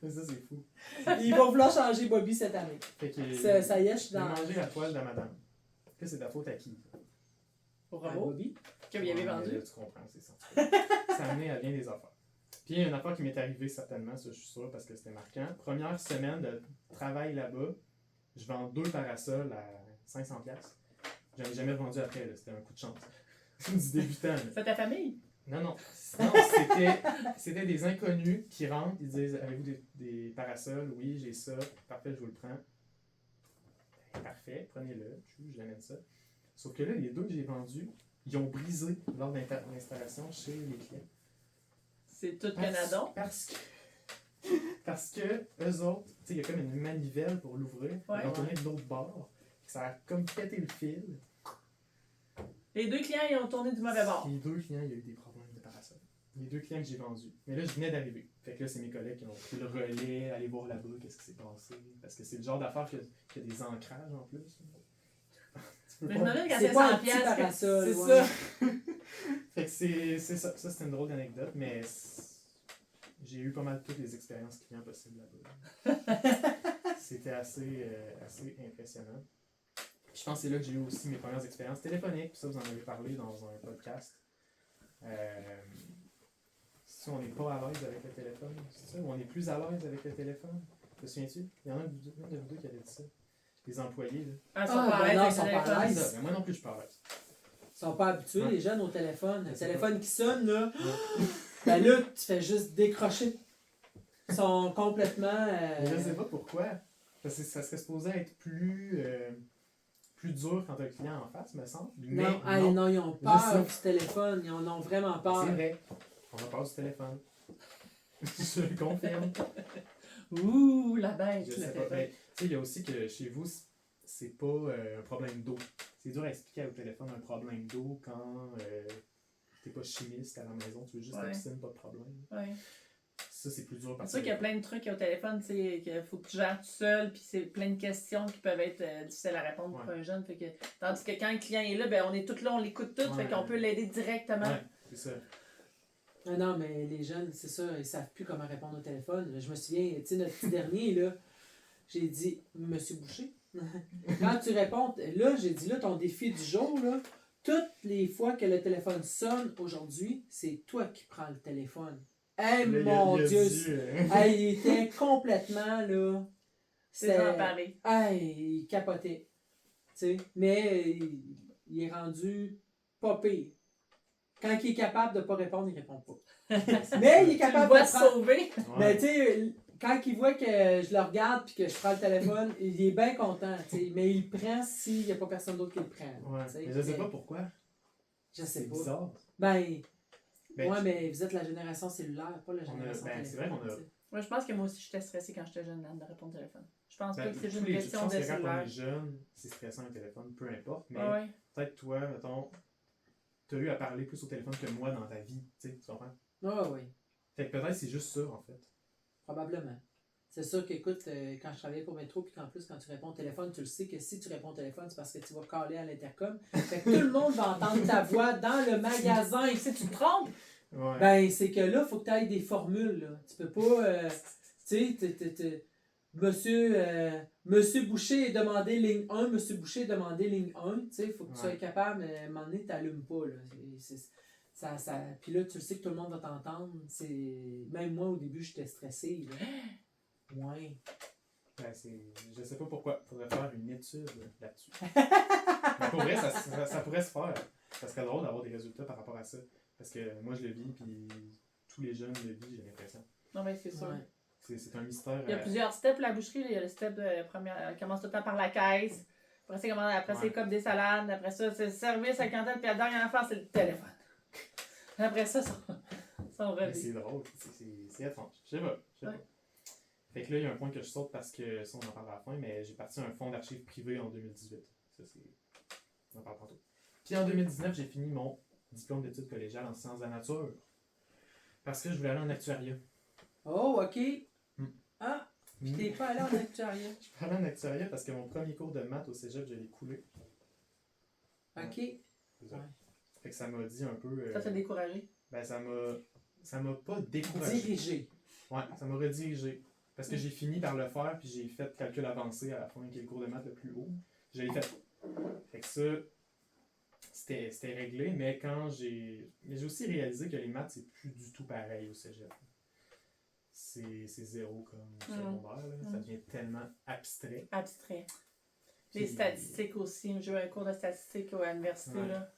Mais ça, c'est fou. Il va vouloir changer Bobby cette année. Fait que, Ça y est, je suis il a dans. mangé la toile de la madame. Que c'est de la faute à qui? Au Ah, robot Bobby? que vous y avez Ouais, vendu. là, tu comprends, c'est ça. Ça a amené à bien des affaires. Puis il y a une affaire qui m'est arrivée certainement, ça je suis sûr, parce que c'était marquant. Première semaine de travail là-bas, je vends 2 parasols à 500$. J'en ai jamais vendu après, là. C'était un coup de chance. Du débutant. Là. C'est ta famille? Non, non. Non, c'était des inconnus qui rentrent, ils disent avez-vous des parasols? Oui, j'ai ça. Parfait, je vous le prends. Parfait, prenez-le. Je l'amène ça. Sauf que là, les 2 que j'ai vendus, ils ont brisé lors de l'installation chez les clients. C'est tout Canadon. Parce que eux autres, tu sais, il y a comme une manivelle pour l'ouvrir. Ouais. Ils ont tourné de l'autre bord. Ça a comme pété le fil. Les 2 clients, ils ont tourné du mauvais bord. Les 2 clients, il y a eu des problèmes de parasol. les 2 clients que j'ai vendus. Mais là, je venais d'arriver. Fait que là, c'est mes collègues qui ont pris le relais, aller voir là-bas, qu'est-ce qui s'est passé. Parce que c'est le genre d'affaire qui a des ancrages en plus. Mais je me demande quand C'est c'est pas un 100 petit piastres. parasol, C'est ouais. ça. Fait que c'est ça. Ça, c'était une drôle d'anecdote, mais j'ai eu pas mal toutes les expériences clients possibles là-bas. C'était assez impressionnant. Puis je pense que c'est là que j'ai eu aussi mes premières expériences téléphoniques. Puis ça, vous en avez parlé dans un podcast. Si on n'est pas à l'aise avec le téléphone, c'est ça? Ou on est plus à l'aise avec le téléphone? Te souviens-tu? Il y en a une de vous deux qui avait dit ça. Les employés, là. Ah, ils sont Ah, pas à ben l'aise non, avec ils sont le pas à téléphone. l'aise. C'est ça. Mais moi non plus, je suis pas à l'aise. Ils sont pas habitués, Ouais. les jeunes, au téléphone. Le Je sais téléphone qui sonne, là, Ouais. ben là, tu fais juste décrocher. Ils sont complètement... Mais je sais pas pourquoi. Parce que ça serait supposé être plus dur quand t'as le client en face, me semble. Mais Non, hey, non, ils ont Je peur sais. du téléphone. Ils en ont vraiment peur. C'est vrai. On a peur du téléphone. Je le confirme. Ouh, la bête. Je le sais pas. téléphone. Mais tu sais, il y a aussi que chez vous, c'est pas un problème d'eau. C'est dur à expliquer au téléphone un problème d'eau quand t'es pas chimiste à la maison, tu veux juste la Ouais. piscine, pas de problème. Ouais. Ça, c'est plus dur C'est parce sûr qu'il y a plein de trucs au téléphone, tu sais, qu'il faut que tu gères tout seul, puis c'est plein de questions qui peuvent être difficiles à répondre pour Ouais. un jeune. Fait que, tandis que quand le client est là, ben on est tous là, on l'écoute tout, Ouais. fait qu'on peut l'aider directement. Ouais, c'est ça. Ah non, mais les jeunes, c'est ça, ils savent plus comment répondre au téléphone. Je me souviens, tu sais, notre petit dernier, là, j'ai dit, Monsieur Boucher, quand tu réponds, là, j'ai dit, là, ton défi du jour, là, toutes les fois que le téléphone sonne aujourd'hui, c'est toi qui prends le téléphone. Hey, Là, mon il a Dieu! dit, Hey, il était complètement, là, C'est emparé. hey, il capotait. Tu sais, mais il est rendu pas pire. Quand il est capable de pas répondre, il répond pas. Mais il est Tu le capable vois de se prendre... sauver. Ouais. Mais tu sais, quand il voit que je le regarde puis que je prends le téléphone, il est bien content, tu sais. Mais il prend s'il n'y a pas personne d'autre qui le prend. Ouais. tu sais. Mais je sais pas pourquoi. Je sais C'est pas. bizarre. Ben, Ben, ouais, mais vous êtes la génération cellulaire, pas la On a- génération ben, c'est téléphone. vrai qu'on a- tu sais. Moi, je pense que moi aussi, j'étais stressée quand j'étais jeune, de répondre au téléphone. Je pense pas Ben, que c'est juste tous une les- je question pense de que quand on cellulaire. est jeune, c'est stressant le téléphone, peu importe. Mais Ah ouais. peut-être toi, mettons, t'as eu à parler plus au téléphone que moi dans ta vie, tu sais, tu comprends? Ah oui, Fait que peut-être c'est juste ça, en fait. probablement. C'est sûr qu'écoute, quand je travaillais pour Métro, puis qu'en plus, quand tu réponds au téléphone, tu le sais que si tu réponds au téléphone, c'est parce que tu vas caler à l'intercom. Fait que tout le monde va entendre ta voix dans le magasin. Et si tu te trompes, Ouais. Ben, c'est que là, il faut que tu ailles des formules. Là. Tu peux pas. Tu sais, Monsieur Boucher est demandé ligne 1, Monsieur Boucher est demandé ligne 1. Tu sais, il faut que tu sois Ouais. capable, à un moment donné, tu n'allumes pas. Là. Puis là, tu le sais que tout le monde va t'entendre. Même moi, au début, j'étais stressé. Là. Ouais. Ben, je sais pas pourquoi. Faudrait faire une étude là-dessus. Mais pour vrai, ça pourrait se faire. Ça serait drôle d'avoir des résultats par rapport à ça. Parce que moi, je le vis, puis tous les jeunes le vivent, j'ai l'impression. non, mais c'est sûr. Ouais. C'est un mystère. Il y a plusieurs steps la boucherie. Là. Il y a le step de première. Elle commence tout le temps par la caisse. Après, c'est Ouais. comme des salades. Après ça, c'est le service à la clientèle. Puis la dernière affaire, c'est le téléphone. Après ça, son Mais revue. c'est drôle. C'est étrange. Je sais pas. Ouais. Fait que là, il y a un point que je saute parce que ça, on en parle à la fin, mais j'ai parti un fonds d'archives privé en 2018. Ça, c'est. On en parle tantôt. Puis en 2019, j'ai fini mon diplôme d'études collégiales en sciences de la nature. Parce que je voulais aller en actuariat. Oh, OK. Hmm. Ah, puis t'es pas allé en actuariat. Je suis allé en actuariat parce que mon premier cours de maths au cégep, je l'ai coulé. OK. C'est ça. Fait que ça m'a dit un peu. Ça t'a découragé. Ben, ça m'a pas découragé. Dirigé. Ouais, ça m'a redirigé. Parce que j'ai fini par le faire, puis j'ai fait calcul avancé à la fin, qui est le cours de maths le plus haut. Je l'ai fait. Fait que ça, c'était réglé, mais Mais j'ai aussi réalisé que les maths, c'est plus du tout pareil au cégep. C'est zéro comme secondaire, là. Ça devient tellement abstrait. Abstrait. Les Puis- statistiques aussi. J'ai eu un cours de statistiques à l'université. Ouais. Là.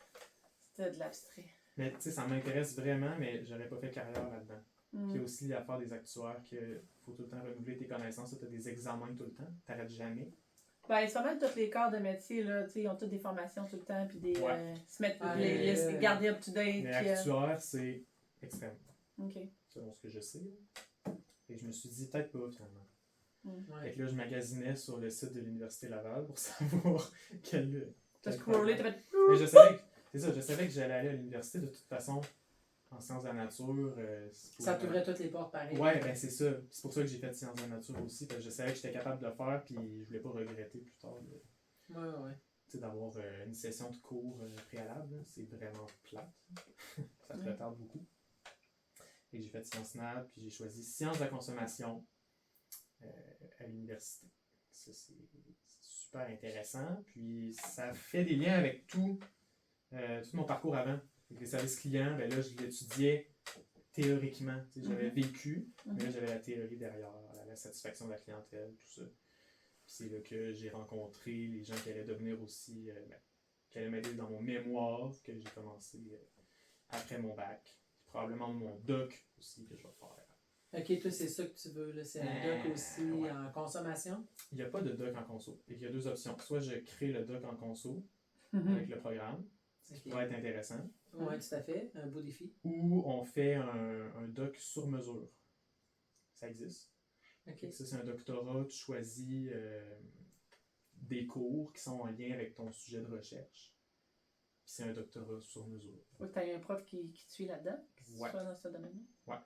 C'était de l'abstrait. Mais tu sais, ça m'intéresse vraiment, mais j'aurais pas fait carrière là-dedans. Mm. Puis il y a aussi l'affaire des actuaires que faut tout le temps renouveler tes connaissances. Tu as des examens tout le temps. T'arrêtes jamais. Ben, c'est pas mal tous les corps de métier, là, tu sais, ils ont toutes des formations tout le temps, puis des. Ouais. Se mettre, Ah, les garder up to date. Mais Puis, actuaire, c'est extrême. OK. Selon ce que je sais. Et je me suis dit, peut-être pas finalement. Ouais. Fait que là, je magasinais sur le site de l'Université Laval pour savoir quel. T'as scrollé, t'as fait. Mais je savais que j'allais aller à l'université. De toute façon, en sciences de la nature, Ça t'ouvrait toutes les portes pareil. Ouais, ben c'est ça. C'est pour ça que j'ai fait sciences de la nature aussi, parce que je savais que j'étais capable de le faire, puis je voulais pas regretter plus tard Ouais. d'avoir une session de cours préalable. Là. C'est vraiment plate. Ça te retarde beaucoup. Et j'ai fait sciences nat, puis j'ai choisi sciences de la consommation à l'université. Ça, c'est super intéressant. Puis ça fait des liens avec tout mon parcours avant. Avec les services clients, ben là, je l'étudiais théoriquement. J'avais vécu, mais là, j'avais la théorie derrière, la satisfaction de la clientèle, tout ça. Puis c'est là que j'ai rencontré les gens qui allaient devenir aussi, qui allaient m'aider dans mon mémoire, que j'ai commencé après mon bac. Puis probablement mon doc aussi que je vais faire. Ok, toi, c'est ça que tu veux, là. C'est un doc aussi en consommation? Il n'y a pas de doc en conso. Il y a deux options. Soit je crée le doc en conso avec le programme, ce qui pourrait être intéressant. Oui, tout à fait. Un beau défi. Ou on fait un doc sur mesure. Ça existe. Ok. Ça, c'est un doctorat, tu choisis des cours qui sont en lien avec ton sujet de recherche. Puis c'est un doctorat sur mesure. Faut que tu aies un prof qui te suit là-dedans, qui Ouais. soit dans ce domaine-là. Ouais,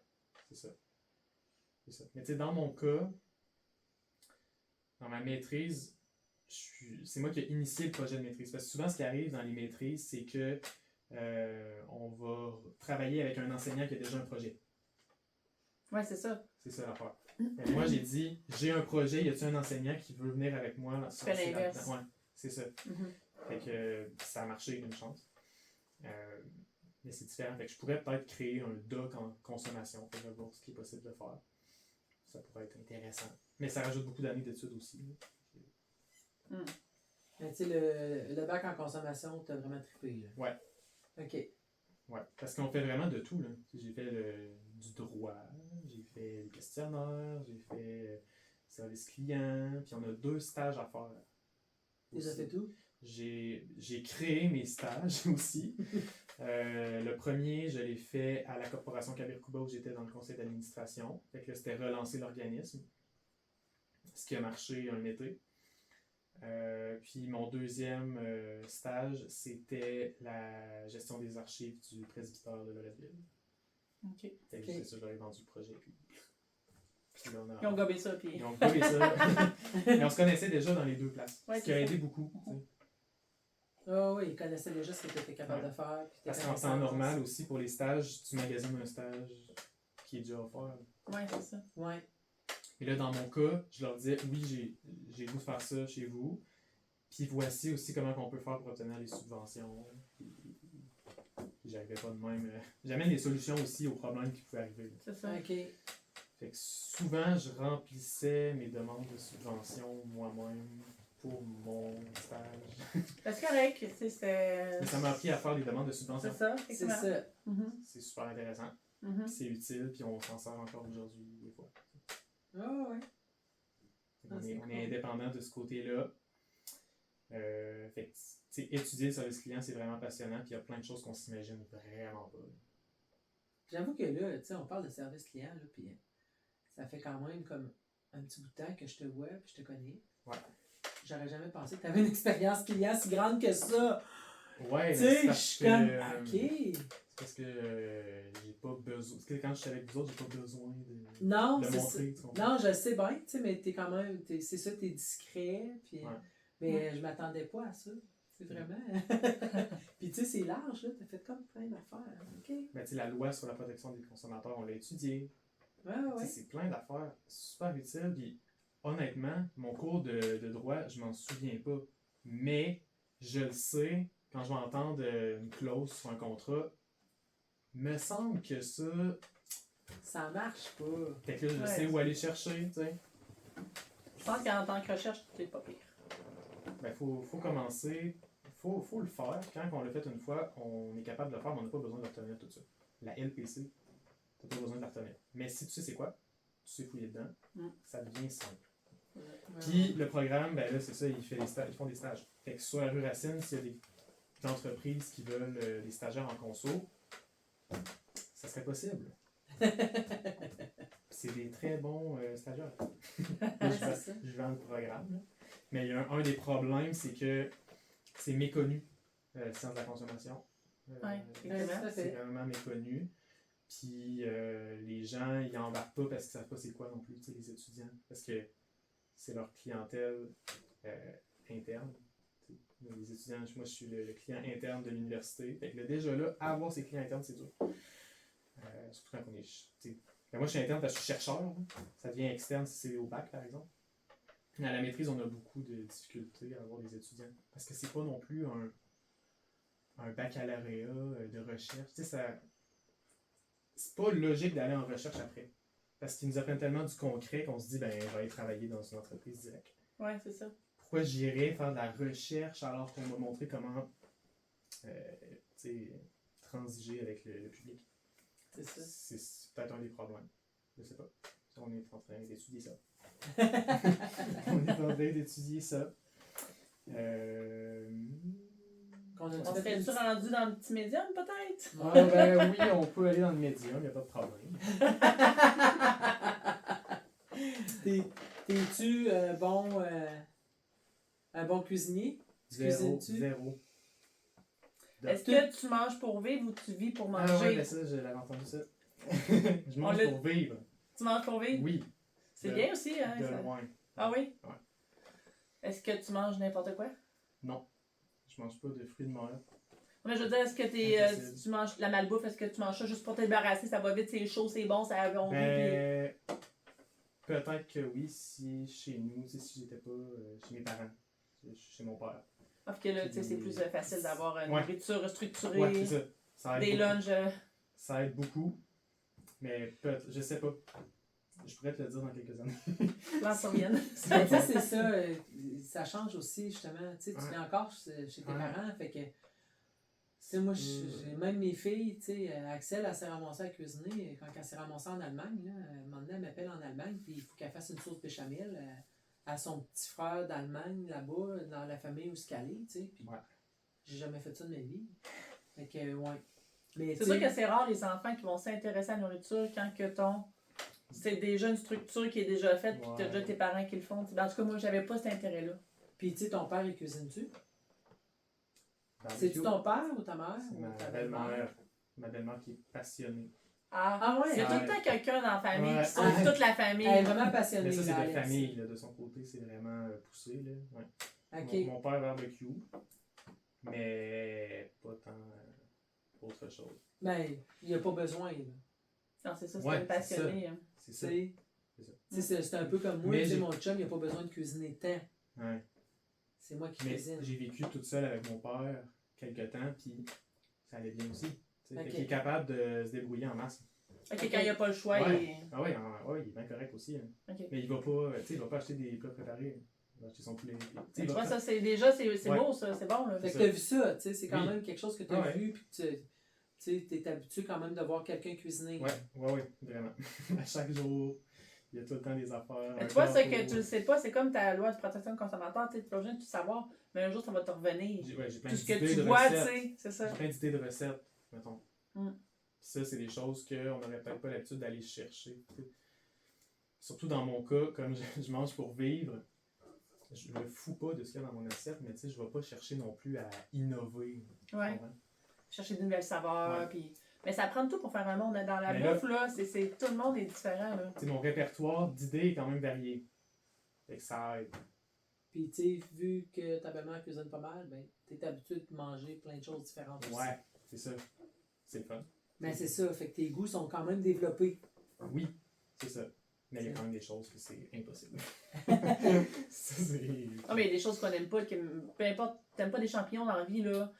c'est ça. C'est ça. Mais tu sais, dans mon cas, dans ma maîtrise, c'est moi qui ai initié le projet de maîtrise. Parce que souvent, ce qui arrive dans les maîtrises, c'est que on va travailler avec un enseignant qui a déjà un projet. Ouais, c'est ça. C'est ça l'affaire. Mais moi, j'ai dit, j'ai un projet, y a-t-il un enseignant qui veut venir avec moi? Tu fais l'inverse. Ouais, c'est ça. Fait que ça a marché, une chance. Mais c'est différent. Fait que je pourrais peut-être créer un doc en consommation pour voir ce qui est possible de faire. Ça pourrait être intéressant. Mais ça rajoute beaucoup d'années d'études aussi. Mais tu sais, le bac en consommation, t'as vraiment trippé, là. Ouais. Ok. Ouais, parce qu'on fait vraiment de tout, là. J'ai fait du droit, j'ai fait le questionnaire, j'ai fait service client, puis on a 2 stages à faire. Tu as fait tout? J'ai créé mes stages aussi. Le premier, je l'ai fait à la Corporation Kabir-Kuba où j'étais dans le conseil d'administration. Fait que là, c'était relancer l'organisme. Ce qui a marché un été. Puis mon deuxième stage, c'était la gestion des archives du presbytère de Loretteville. OK. Fait que c'est ça, j'aurais vendu le projet. Puis là, Ils ont gobé ça, puis... Ils ont gobé ça. Mais on se connaissait déjà dans les 2 places. Ouais, ce qui a aidé beaucoup. T'sais. Oh, oui, ils connaissaient déjà ce que tu étais capable de faire. Parce qu'en temps normal aussi, pour les stages, tu magasines un stage qui est déjà offert. Ouais, c'est ça. Ouais. Et là, dans mon cas, je leur disais, oui, j'ai le goût de faire ça chez vous. Puis voici aussi comment on peut faire pour obtenir les subventions. Puis j'arrivais pas de même. J'amène des solutions aussi aux problèmes qui pouvaient arriver. C'est ça. Ok. Fait que souvent, je remplissais mes demandes de subvention moi-même pour mon stage. C'est correct, tu sais, c'était... Mais ça m'a appris à faire des demandes de subvention. C'est ça, C'est effectivement. ça. C'est super intéressant. C'est utile, puis on s'en sert encore aujourd'hui, des fois. Oh, ouais. On est indépendant de ce côté-là. Fait que, étudier le service client, c'est vraiment passionnant, puis il y a plein de choses qu'on s'imagine vraiment pas. J'avoue que là, tu sais, on parle de service client, là, puis ça fait quand même comme un petit bout de temps que je te vois, puis je te connais. Ouais. J'aurais jamais pensé que tu avais une expérience client si grande que ça. Ouais, Tu sais, je parce suis que, comme, ok. c'est parce que j'ai pas besoin. Parce que quand je suis avec vous autres, j'ai pas besoin de Non, le c'est montrer. ça. Tu comprends? Non, je le sais bien, tu sais, mais t'es quand même, c'est ça, t'es discret, puis... Ouais. Mais je m'attendais pas à ça. C'est vraiment... Puis tu sais, c'est large, là, t'as fait comme plein d'affaires, ok? Ben, tu sais, la loi sur la protection des consommateurs, on l'a étudiée. Ouais. Tu sais, c'est plein d'affaires super utiles. Puis honnêtement, mon cours de droit, je m'en souviens pas. Mais je le sais, quand je vais entendre une clause sur un contrat, me semble que ça. Ça marche pas. Fait que là, je Ouais. sais où aller chercher, tu sais. Je pense qu'en tant que recherche, c'est pas pire. Ben, faut commencer. Faut le faire. Quand on l'a fait une fois, on est capable de le faire, mais on n'a pas besoin de retenir tout ça. La LPC, t'as pas besoin de la retenir. Mais si tu sais c'est quoi, tu sais fouiller dedans, ça devient simple. Puis le programme, ben là, c'est ça, ils font des stages. Fait que sur la rue Racine, s'il y a des entreprises qui veulent des stagiaires en conso, ça serait possible. C'est des très bons stagiaires. Je vends le programme. Là. Mais il y a un des problèmes, c'est que c'est méconnu, le science de la consommation. Ouais, exactement. C'est vraiment méconnu. Puis les gens, ils embarquent pas parce qu'ils savent pas c'est quoi non plus, tu sais, les étudiants. Parce que c'est leur clientèle interne. Tu sais. Les étudiants, moi je suis le client interne de l'université. Fait que là, déjà là, avoir ses clients internes, c'est dur. Surtout quand on est. Tu sais, ben moi je suis interne parce que je suis chercheur. Hein. Ça devient externe si c'est au bac, par exemple. À la maîtrise, on a beaucoup de difficultés à avoir des étudiants. Parce que c'est pas non plus un baccalauréat de recherche. Tu sais, ça. C'est pas logique d'aller en recherche après. Parce qu'ils nous apprennent tellement du concret qu'on se dit, ben, je vais aller travailler dans une entreprise directe. Ouais, c'est ça. Pourquoi j'irais faire de la recherche alors qu'on m'a montré comment transiger avec le public? C'est ça. C'est peut-être un des problèmes. Je sais pas. On est en train d'étudier ça. On est en train d'étudier ça. Qu'on a On serait-tu rendu dans le petit médium, peut-être? Ah, ben oui, on peut aller dans le médium, il n'y a pas de problème. T'es-tu un bon cuisinier? Tu cuisines-tu? Zéro. Est-ce que tu manges pour vivre ou tu vis pour manger? Ah ouais, ben ça, je l'avais entendu ça. Je mange pour vivre. Tu manges pour vivre? Oui. C'est bien aussi, hein? De Ça... loin. Ah oui? Ouais. Est-ce que tu manges n'importe quoi? Non. Je mange pas de fruits de mer. Mais je veux dire, est-ce que tu manges la malbouffe, est-ce que tu manges ça juste pour te débarrasser? Ça va vite, c'est chaud, c'est bon, ça va Ben, peut-être que oui, si chez nous, si j'étais pas chez mes parents, chez mon père. Parce que là, tu sais, c'est plus facile d'avoir une Ouais. nourriture structurée, Ouais, c'est ça. Ça aide des beaucoup. lunchs. Ça aide beaucoup. Mais je sais pas. Je pourrais te le dire dans quelques années. Là, ça revienne. Tu sais, c'est ça. Ça change aussi, justement. Tu sais, tu viens encore chez tes parents. Fait que, tu sais, moi, j'ai même mes filles, tu sais, Axel, elle s'est ramassée à cuisiner. Quand elle s'est ramassée en Allemagne, là, un moment donné, elle m'appelle en Allemagne, puis il faut qu'elle fasse une sauce béchamel à son petit frère d'Allemagne, là-bas, dans la famille où elle est, tu sais. Puis j'ai jamais fait ça de ma vie. Fait que, ouais. C'est sûr que c'est rare les enfants qui vont s'intéresser à la nourriture quand que c'est déjà une structure qui est déjà faite puis t'as déjà tes parents qui le font. En tout cas, moi, j'avais pas cet intérêt-là. Puis, tu sais, ton père, il cuisine-tu? C'est-tu ton père ou ta mère? C'est ou ma ta belle-mère. Ma belle-mère qui est passionnée. Ah ouais? Il y a tout le temps quelqu'un dans la famille qui sauve Ouais. toute la famille. Elle est vraiment passionnée. Mais ça, c'est là, de Alex. famille. Là, de son côté, c'est vraiment poussé. Là. Ouais. OK. Mon père barbecue, mais pas tant autre chose. Ben, il n'y a pas besoin, là. Non, c'est ça, c'est Ouais, une passionnée. Hein. C'est ça. Tu sais, c'est un peu comme moi, Mais tu sais, mon chum, il n'a pas besoin de cuisiner tant. Ouais. C'est moi qui Mais cuisine. j'ai vécu toute seule avec mon père quelques temps, puis ça allait bien aussi. Ok. Il est capable de se débrouiller en masse. Ok, quand il n'y a pas le choix, Ouais. Ah ouais, il est bien correct aussi. Hein. Ok. Mais il va pas acheter des plats préparés. Il va acheter son poulet. Tu vois, ça, c'est déjà, c'est beau, ça, c'est bon. Là. Fait que t'as vu ça, tu sais, c'est quand Oui. même quelque chose que t'as Ouais. vu, puis que tu es habitué quand même de voir quelqu'un cuisiner. Ouais, vraiment. À chaque jour, il y a tout le temps des affaires. Mais tu vois, ça que tu le sais pas, c'est comme ta loi de protection de consommateur, tu n'es pas besoin de tout savoir, mais un jour, ça va te revenir. J'ai plein Tout ce que d'idées tu de vois, tu recettes. sais, c'est ça. J'ai plein d'idées de recettes, mettons. Mm. Ça, c'est des choses qu'on n'aurait peut-être pas l'habitude d'aller chercher. T'sais. Surtout dans mon cas, comme je mange pour vivre, je me fous pas de ce qu'il y a dans mon assiette, mais je ne vais pas chercher non plus à innover. Ouais. Chercher de nouvelles saveurs, Ouais. puis... Mais ça prend tout pour faire un monde. Dans la Mais bouffe, là, tout le monde est différent, là. Mon répertoire d'idées est quand même varié. Fait que ça aide. Puis, tu sais, vu que ta belle-mère cuisine pas mal, ben, t'es habitué de manger plein de choses différentes aussi. Ouais, c'est ça. C'est le fun. Ben, c'est ça, fait que tes goûts sont quand même développés. Oui, c'est ça. Mais il y a quand même des choses que c'est impossible. Ça, c'est... Ah, mais il y a des choses qu'on n'aime pas, peu importe, t'aimes pas des champignons dans la vie, là.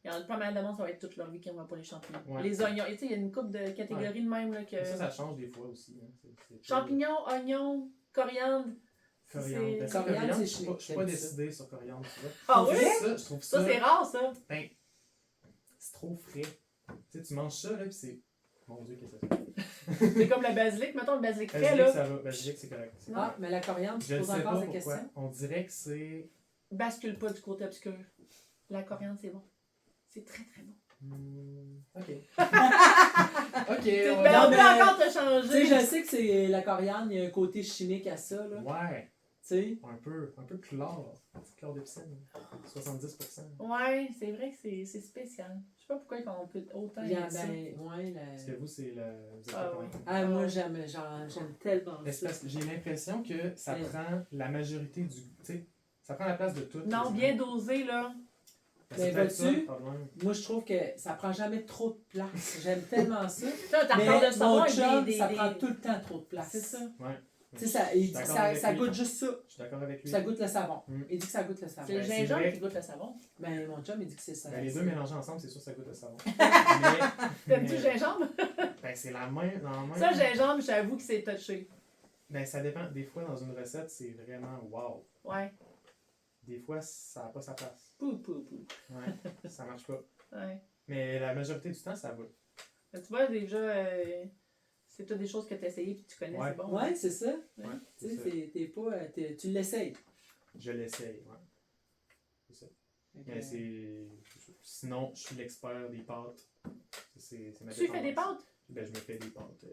Il y en a pas mal de monde, ça va être toute leur vie qui n'aiment pas les champignons. Ouais. Les oignons, tu sais, il y a une couple de catégories de même, là, que... Ça change des fois aussi. Hein. C'est Champignons, oignons, coriandre. Coriandre. C'est- Coriandre, c'est Je suis pas chimique. décidé sur coriandre, tu vois. Ah Pour oui? vrai? Ça, je trouve Ça, c'est rare, ça. Ben, c'est trop frais. Tu manges ça, là, pis c'est... Mon Dieu, qu'est-ce que ça fait? C'est comme le basilic, mettons le basilic frais, Basilic, là. ça va. Basilic, c'est correct. Non. Ah, mais la coriandre, tu Je ne poses sais encore pas des pourquoi. questions? On dirait que c'est... Bascule pas du côté obscur. La coriandre, c'est bon. C'est très, très bon. Ok. Ok, on ben, va- on peut mais- encore te Tu sais, changer. je sais que c'est la coriandre, il y a un côté chimique à ça, là. Ouais. Tu sais. Un peu chlore. Chlore de piscine. 70%. Ouais, c'est vrai que c'est spécial. Je sais pas pourquoi on peut autant Il y a, aimer ça. ouais, Parce que vous, c'est le. Vous êtes Ah pas oui. content. Ah, moi, j'aime tellement Mais c'est ça. parce que j'ai l'impression que ça Ouais. prend la majorité du. Tu sais, ça prend la place de tout. Non, bien dosé, là. C'est Mais peut-être ça, vois-tu, le problème. Moi, je trouve que ça prend jamais trop de place. J'aime tellement ça. Là, t'as Mais parlé de mon savoir chum, avec ça prend tout le temps trop de place. C'est ça. Ouais. Tu sais, ça, Je il suis dit que d'accord ça, avec ça lui. goûte juste ça. Je suis d'accord avec lui. Ça goûte le savon. Mm. Il dit que ça goûte le savon. C'est le Ben, c'est gingembre vrai. qui goûte le savon. Ben, mon chum, il dit que c'est ça. Ben, les deux mélangés ensemble, c'est sûr que ça goûte le savon. T'aimes-tu le gingembre? Ben, c'est la main dans la main. Ça, le gingembre, j'avoue que c'est touché. Ben, ça dépend. Des fois, dans une recette, c'est vraiment wow. Ouais. Des fois, ça n'a pas sa place. Pou, pou, pou. Ouais, ça marche pas. Ouais. Mais la majorité du temps, ça va. Mais tu vois, déjà, c'est toutes des choses que tu as essayées et que tu connais, Ouais. c'est bon. Ouais, c'est ça. Ouais, Tu c'est sais, ça. t'es pas. Tu l'essayes. Je l'essaye, ouais. C'est ça. Mais c'est. Sinon, je suis l'expert des pâtes. C'est ma Tu fais des dépendance. pâtes? Ben, je me fais des pâtes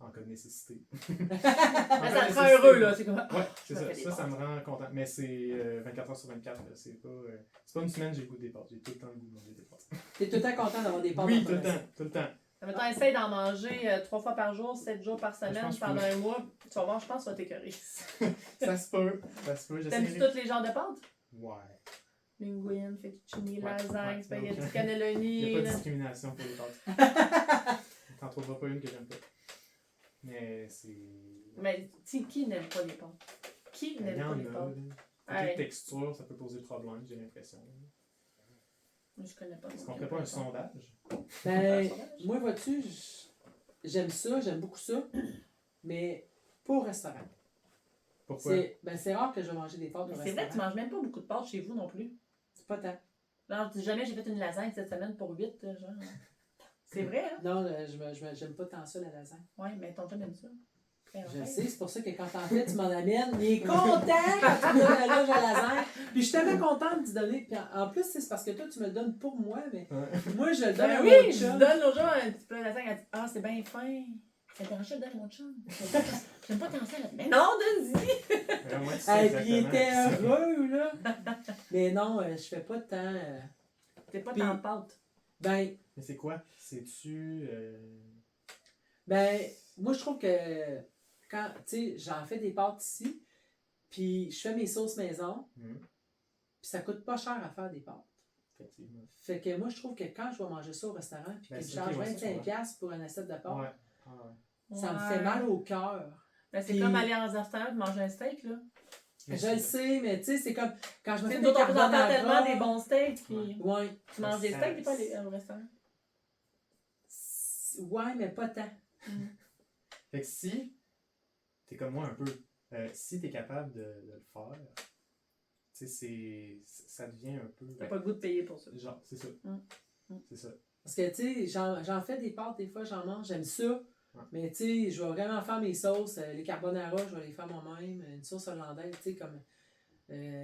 en cas de nécessité. Mais ça te rend heureux, là. C'est comme. Ouais, c'est je me ça. fais des Ça me pâtes. rend content. Mais c'est 24 heures sur 24. là. C'est pas une semaine, j'ai le goût des pâtes. J'ai tout le temps le goût de manger des pâtes. T'es tout le temps content d'avoir des pâtes Oui, dans tout le ton temps. assiette. Tout le temps. Mettons, essaye d'en manger 3 fois par jour, 7 jours par Je semaine pense que pendant oui. un mois. Tu vas voir, je pense que tu vas t'écœurer. Ça se peut. Ça se peut. T'aimes-tu J'essaierai. tous les genres de pâtes? Ouais. Linguine, fettuccine, Ouais, lasagne, ouais, spaghetti, donc, il cannelloni. n'y a pas de là. discrimination pour les pâtes. T'en trouveras pas une que j'aime pas. Mais c'est. Mais qui n'aime pas les pâtes? Qui Il y n'aime en pas a. les là. pâtes? Côté Ouais. texture, ça peut poser problème, j'ai l'impression. Moi, je connais pas. Est-ce qu'on ferait pas un sondage? Ben, moi, vois-tu, j'aime ça, j'aime beaucoup ça, mais pas au restaurant. Pourquoi? C'est rare que je vais manger des pâtes au Mais c'est restaurant. vrai, tu manges même pas beaucoup de pâtes chez vous non plus. C'est pas tant. Non, jamais j'ai fait une lasagne cette semaine pour 8, genre. C'est vrai, hein? Non, j'aime pas tant ça, la lasagne. Ouais, mais ton chum aime ça. Je sais, c'est pour ça que quand t'en fais, tu m'en amènes. Il est content quand tu me donnes un linge à lasagne. Puis je suis tellement contente d'y donner. Puis en plus, c'est parce que toi, tu me le donnes pour moi, mais Ouais. moi, je le donne à Ben mon oui, je chum. lui donne l'autre jour un petit peu de lasagne. Elle dit ah, c'est bien fin. Ça te dérange de donner à mon chum. J'aime pas tant ça. Là. Mais non, donne-y. Alors, moi, tu sais Et puis il était exactement. heureux, là. Mais non, je fais pas tant. T'es pas Puis- tant pâte. Ben, Mais c'est quoi? C'est-tu. Ben, moi, je trouve que quand, tu sais, j'en fais des pâtes ici, puis je fais mes sauces maison, puis ça coûte pas cher à faire des pâtes. Effectivement. Fait que moi, je trouve que quand je vais manger ça au restaurant, puis Ben, que je c'est charge ok, ouais, ça, 25$ piastres pour une assiette de pâtes, Ouais. Ah ouais. ça me fait mal au cœur. Ben, c'est Puis- comme aller en restaurant et manger un steak, là. Je le sais, mais tu sais, c'est comme quand je me Tu fais sais, des nous, on peut en faire tellement carbonara. des bons steaks. Puis Ouais. tu manges des Ça- steaks, des fois, au restaurant. Ouais, mais pas tant. Fait que si t'es comme moi un peu, si t'es capable de le faire, tu sais, ça devient un peu. T'as pas le goût de payer pour ça. Genre, c'est ça. Mm. C'est ça. Parce que, tu sais, j'en fais des pâtes, des fois, j'en mange, j'aime ça. Ouais. Mais, tu sais, je vais vraiment faire mes sauces. Les carbonara, je vais les faire moi-même. Une sauce hollandaise, tu sais, comme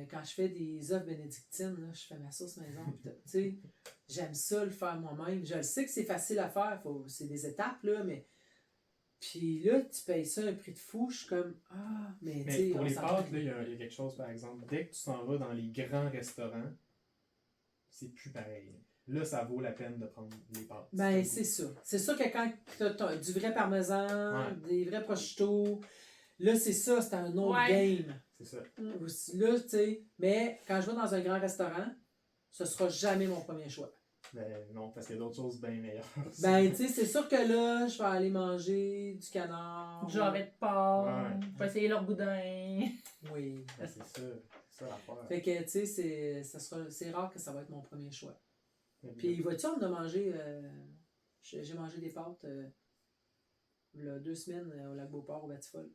quand je fais des œufs bénédictines, là, je fais ma sauce maison. Tu sais, j'aime ça le faire moi-même. Je le sais que c'est facile à faire, c'est des étapes, là, mais. Puis là, tu payes ça un prix de fou, je suis comme, ah, mais tu Mais sais, pour on les s'en pâtes, fout. là, il y a quelque chose, par exemple. Dès que tu t'en vas dans les grands restaurants, c'est plus pareil. Là, ça vaut la peine de prendre les pâtes. Ben, c'est ça. C'est sûr que quand t'as du vrai parmesan, Ouais. des vrais prosciutto, là, c'est ça, c'est un autre Ouais. game. C'est ça. Aussi, là, tu sais, mais quand je vais dans un grand restaurant, ce sera jamais mon premier choix. Ben non, parce qu'il y a d'autres choses bien meilleures. Ben, tu sais, c'est sûr que là, je vais aller manger du canard. Du jarret de porc. Ouais. Je vais essayer leur boudin. Oui. Ben, c'est ça. C'est ça l'affaire. Fait que, tu sais, c'est rare que ça va être mon premier choix. Puis, vois-tu, on a mangé, j'ai mangé des pâtes il y a 2 semaines au lac Beauport, au Batifol.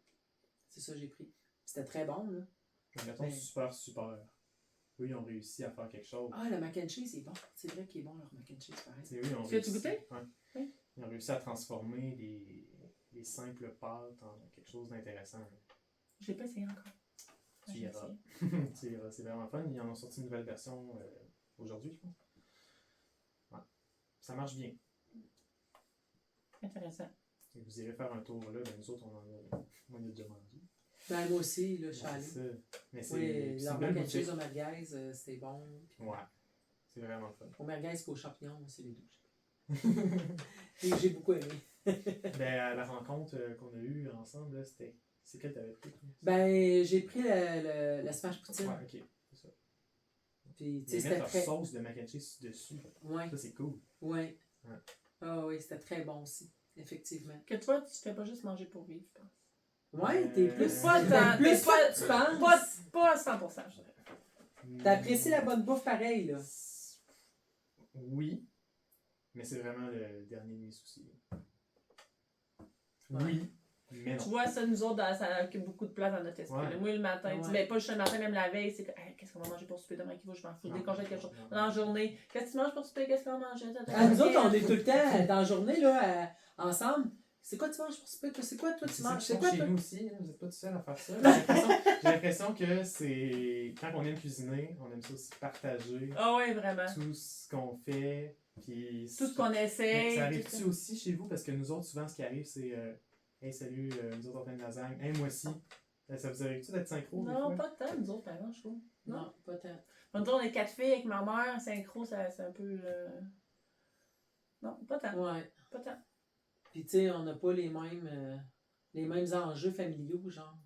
C'est ça que j'ai pris. C'était très bon, là. Mais mettons, Ben- super. Eux, ils ont réussi à faire quelque chose. Ah, le mac and cheese, c'est bon. C'est vrai qu'il est bon, leur mac and cheese, pareil. C'est eux, ils ont Tu as-tu réussi. goûté? Ouais. Oui. Ils ont réussi à transformer les simples pâtes en quelque chose d'intéressant. Je l'ai pas essayé encore. Tu Je vais iras. essayer. C'est vraiment fun. Ils en ont sorti une nouvelle version aujourd'hui, je pense. Ouais. Ça marche bien. Intéressant. Et vous irez faire un tour là. Ben, nous autres, on en a déjà mangé. Ben, moi aussi, là, je suis allée. C'est ça. Mais c'est Oui, c'est leur une belle mac and cheese boutique. au merguez, c'était bon. Ouais. C'est vraiment le fun. Au merguez et aux champignons, moi, c'est les deux. Et j'ai beaucoup aimé. Ben, à la rencontre qu'on a eue ensemble, là, c'était. C'est quelle t'avais pris? Toi? Ben, j'ai pris la smash poutine. Ouais, ok. C'est ça. Puis, tu sais, Ils c'était mettent leur très. sauce de mac and cheese dessus. Ouais, Ça, c'est cool. ouais. Ouais. Ah oui, c'était très bon aussi, effectivement. Que toi, tu fais pas juste manger pour vivre, je pense. Ouais, t'es plus. Pas tant- plus t'es ça pas- que tu penses. Pas à 100%, je dirais. T'apprécies la bonne bouffe pareil, là. Oui, mais c'est vraiment le dernier de mes soucis. Ouais. Oui, mais Tu non. vois, ça, nous autres, ça occupe beaucoup de place dans notre esprit. Ouais. là. Moi, le matin, tu Ouais. sais, ben, pas juste le matin, même la veille, c'est que, hey, qu'est-ce qu'on va manger pour souper demain qui va, je m'en fous. Non. Décongèle quelque chose. Non. Dans la journée, qu'est-ce que tu manges pour souper, qu'est-ce qu'on va manger? Nous autres, on est tout le temps dans la journée, là, ensemble. C'est quoi tu manges pour souper? C'est quoi toi tu C'est manges? ça C'est qui quoi font toi? chez nous aussi, hein, vous n'êtes pas tout seul à faire ça. J'ai l'impression que c'est. Quand on aime cuisiner, on aime ça aussi partager Ah ouais, vraiment. tout ce qu'on fait. Puis Tout ce qu'on Mais essaye. ça tout arrive-tu ça. aussi chez vous? Parce que nous autres, souvent, ce qui arrive, c'est hey, salut, nous autres, on fait une lasagne. Hey, moi aussi. Ça vous arrive-tu d'être synchro? des Non, fois? pas tant, nous autres, par exemple, je trouve. Non. Non, pas tant. On dit, on est 4 filles avec ma mère, synchro, c'est un peu. Non, pas tant. Ouais. Pas tant. Puis tu sais, on n'a pas les mêmes enjeux familiaux, genre.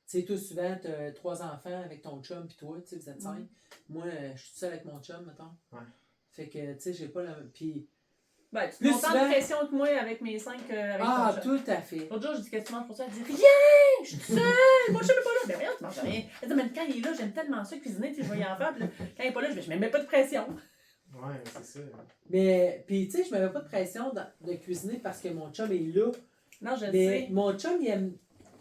Tu sais, toi, souvent, t'as 3 enfants avec ton chum, puis toi, tu sais, vous êtes 5. Moi, je suis seule avec mon chum, mettons. Ouais. Fait que, tu sais, j'ai pas la. Puis. Ben, tu te Plus mets autant souvent- de pression que moi avec mes 5 avec Ah, ton chum. tout à fait. L'autre jour, je dis qu'est-ce que tu manges pour ça? Elle dit rien! Je suis toute seule! Mon chum est pas là! Ben voyons, tu manges rien. Elle dit, mais quand il est là, j'aime tellement ça cuisiner, tu sais, je vais y en faire. Puis là, quand il est pas là, je me mets pas de pression. Ouais, c'est ça. Mais, puis, tu sais, je m'avais pas de pression de cuisiner parce que mon chum est là. Non, je le Mais sais. mon chum, il aime.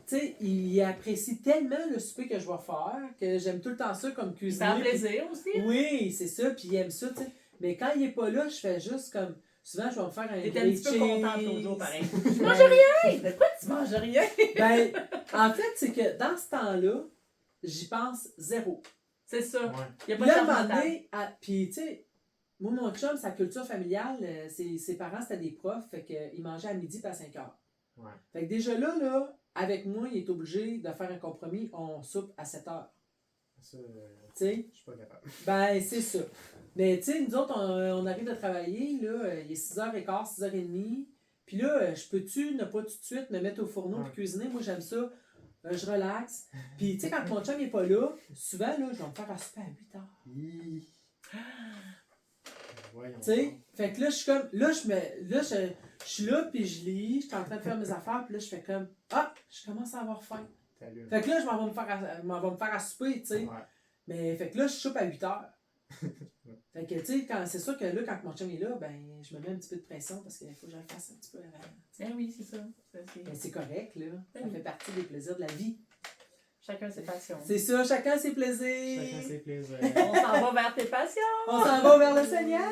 Tu sais, il apprécie tellement le souper que je vais faire que j'aime tout le temps ça comme Ça cuisiner. fait plaisir aussi. Oui, c'est ça, puis il aime ça, tu sais. Mais quand il est pas là, je fais juste comme. Souvent, je vais me faire un T'étais un grilled petit peu contente cheese. l'autre jour, pareil. Ben, Tu manges rien! Mais pourquoi tu manges rien? Ben, en fait, c'est que dans ce temps-là, j'y pense zéro. C'est ça. Ouais. Il y a Puis pas de là, à un charge moment mentale. donné, puis tu sais, moi, mon chum, sa culture familiale, ses parents, c'était des profs, fait qu'il mangeait à midi puis à 5 heures. Ouais. Fait que déjà là, avec moi, il est obligé de faire un compromis, on soupe à 7 heures. Ça, Tu sais, je suis pas capable. ben, c'est ça. Mais tu sais, nous autres, on arrive de travailler, là, il est 6h15, 6h30. Puis là, je peux-tu ne pas tout de suite me mettre au fourneau Ouais. puis cuisiner? Moi, j'aime ça. Je relaxe. Puis tu sais, quand mon chum n'est pas là, souvent, là, je vais me faire à souper à 8h. Hi. Voyons. Tu sais, fait que là, je suis comme, là, je suis là, puis je lis, je suis en train de faire mes affaires, puis là, je fais comme, ah, je commence à avoir faim. T'allumes. Fait que là, je m'en vais me faire à souper, tu sais. Ouais. Mais fait que là, je soupe à 8h. Fait que, tu sais, c'est sûr que là, quand mon chum est là, ben, je me mets un petit peu de pression parce qu'il faut que je le fasse un petit peu avant. Eh oui, c'est ça. Mais c'est correct, là. Ça Oui. fait partie des plaisirs de la vie. Chacun ses passions. C'est ça, chacun ses plaisirs. Chacun ses plaisirs. On s'en va vers tes passions. On s'en va vers le Seigneur.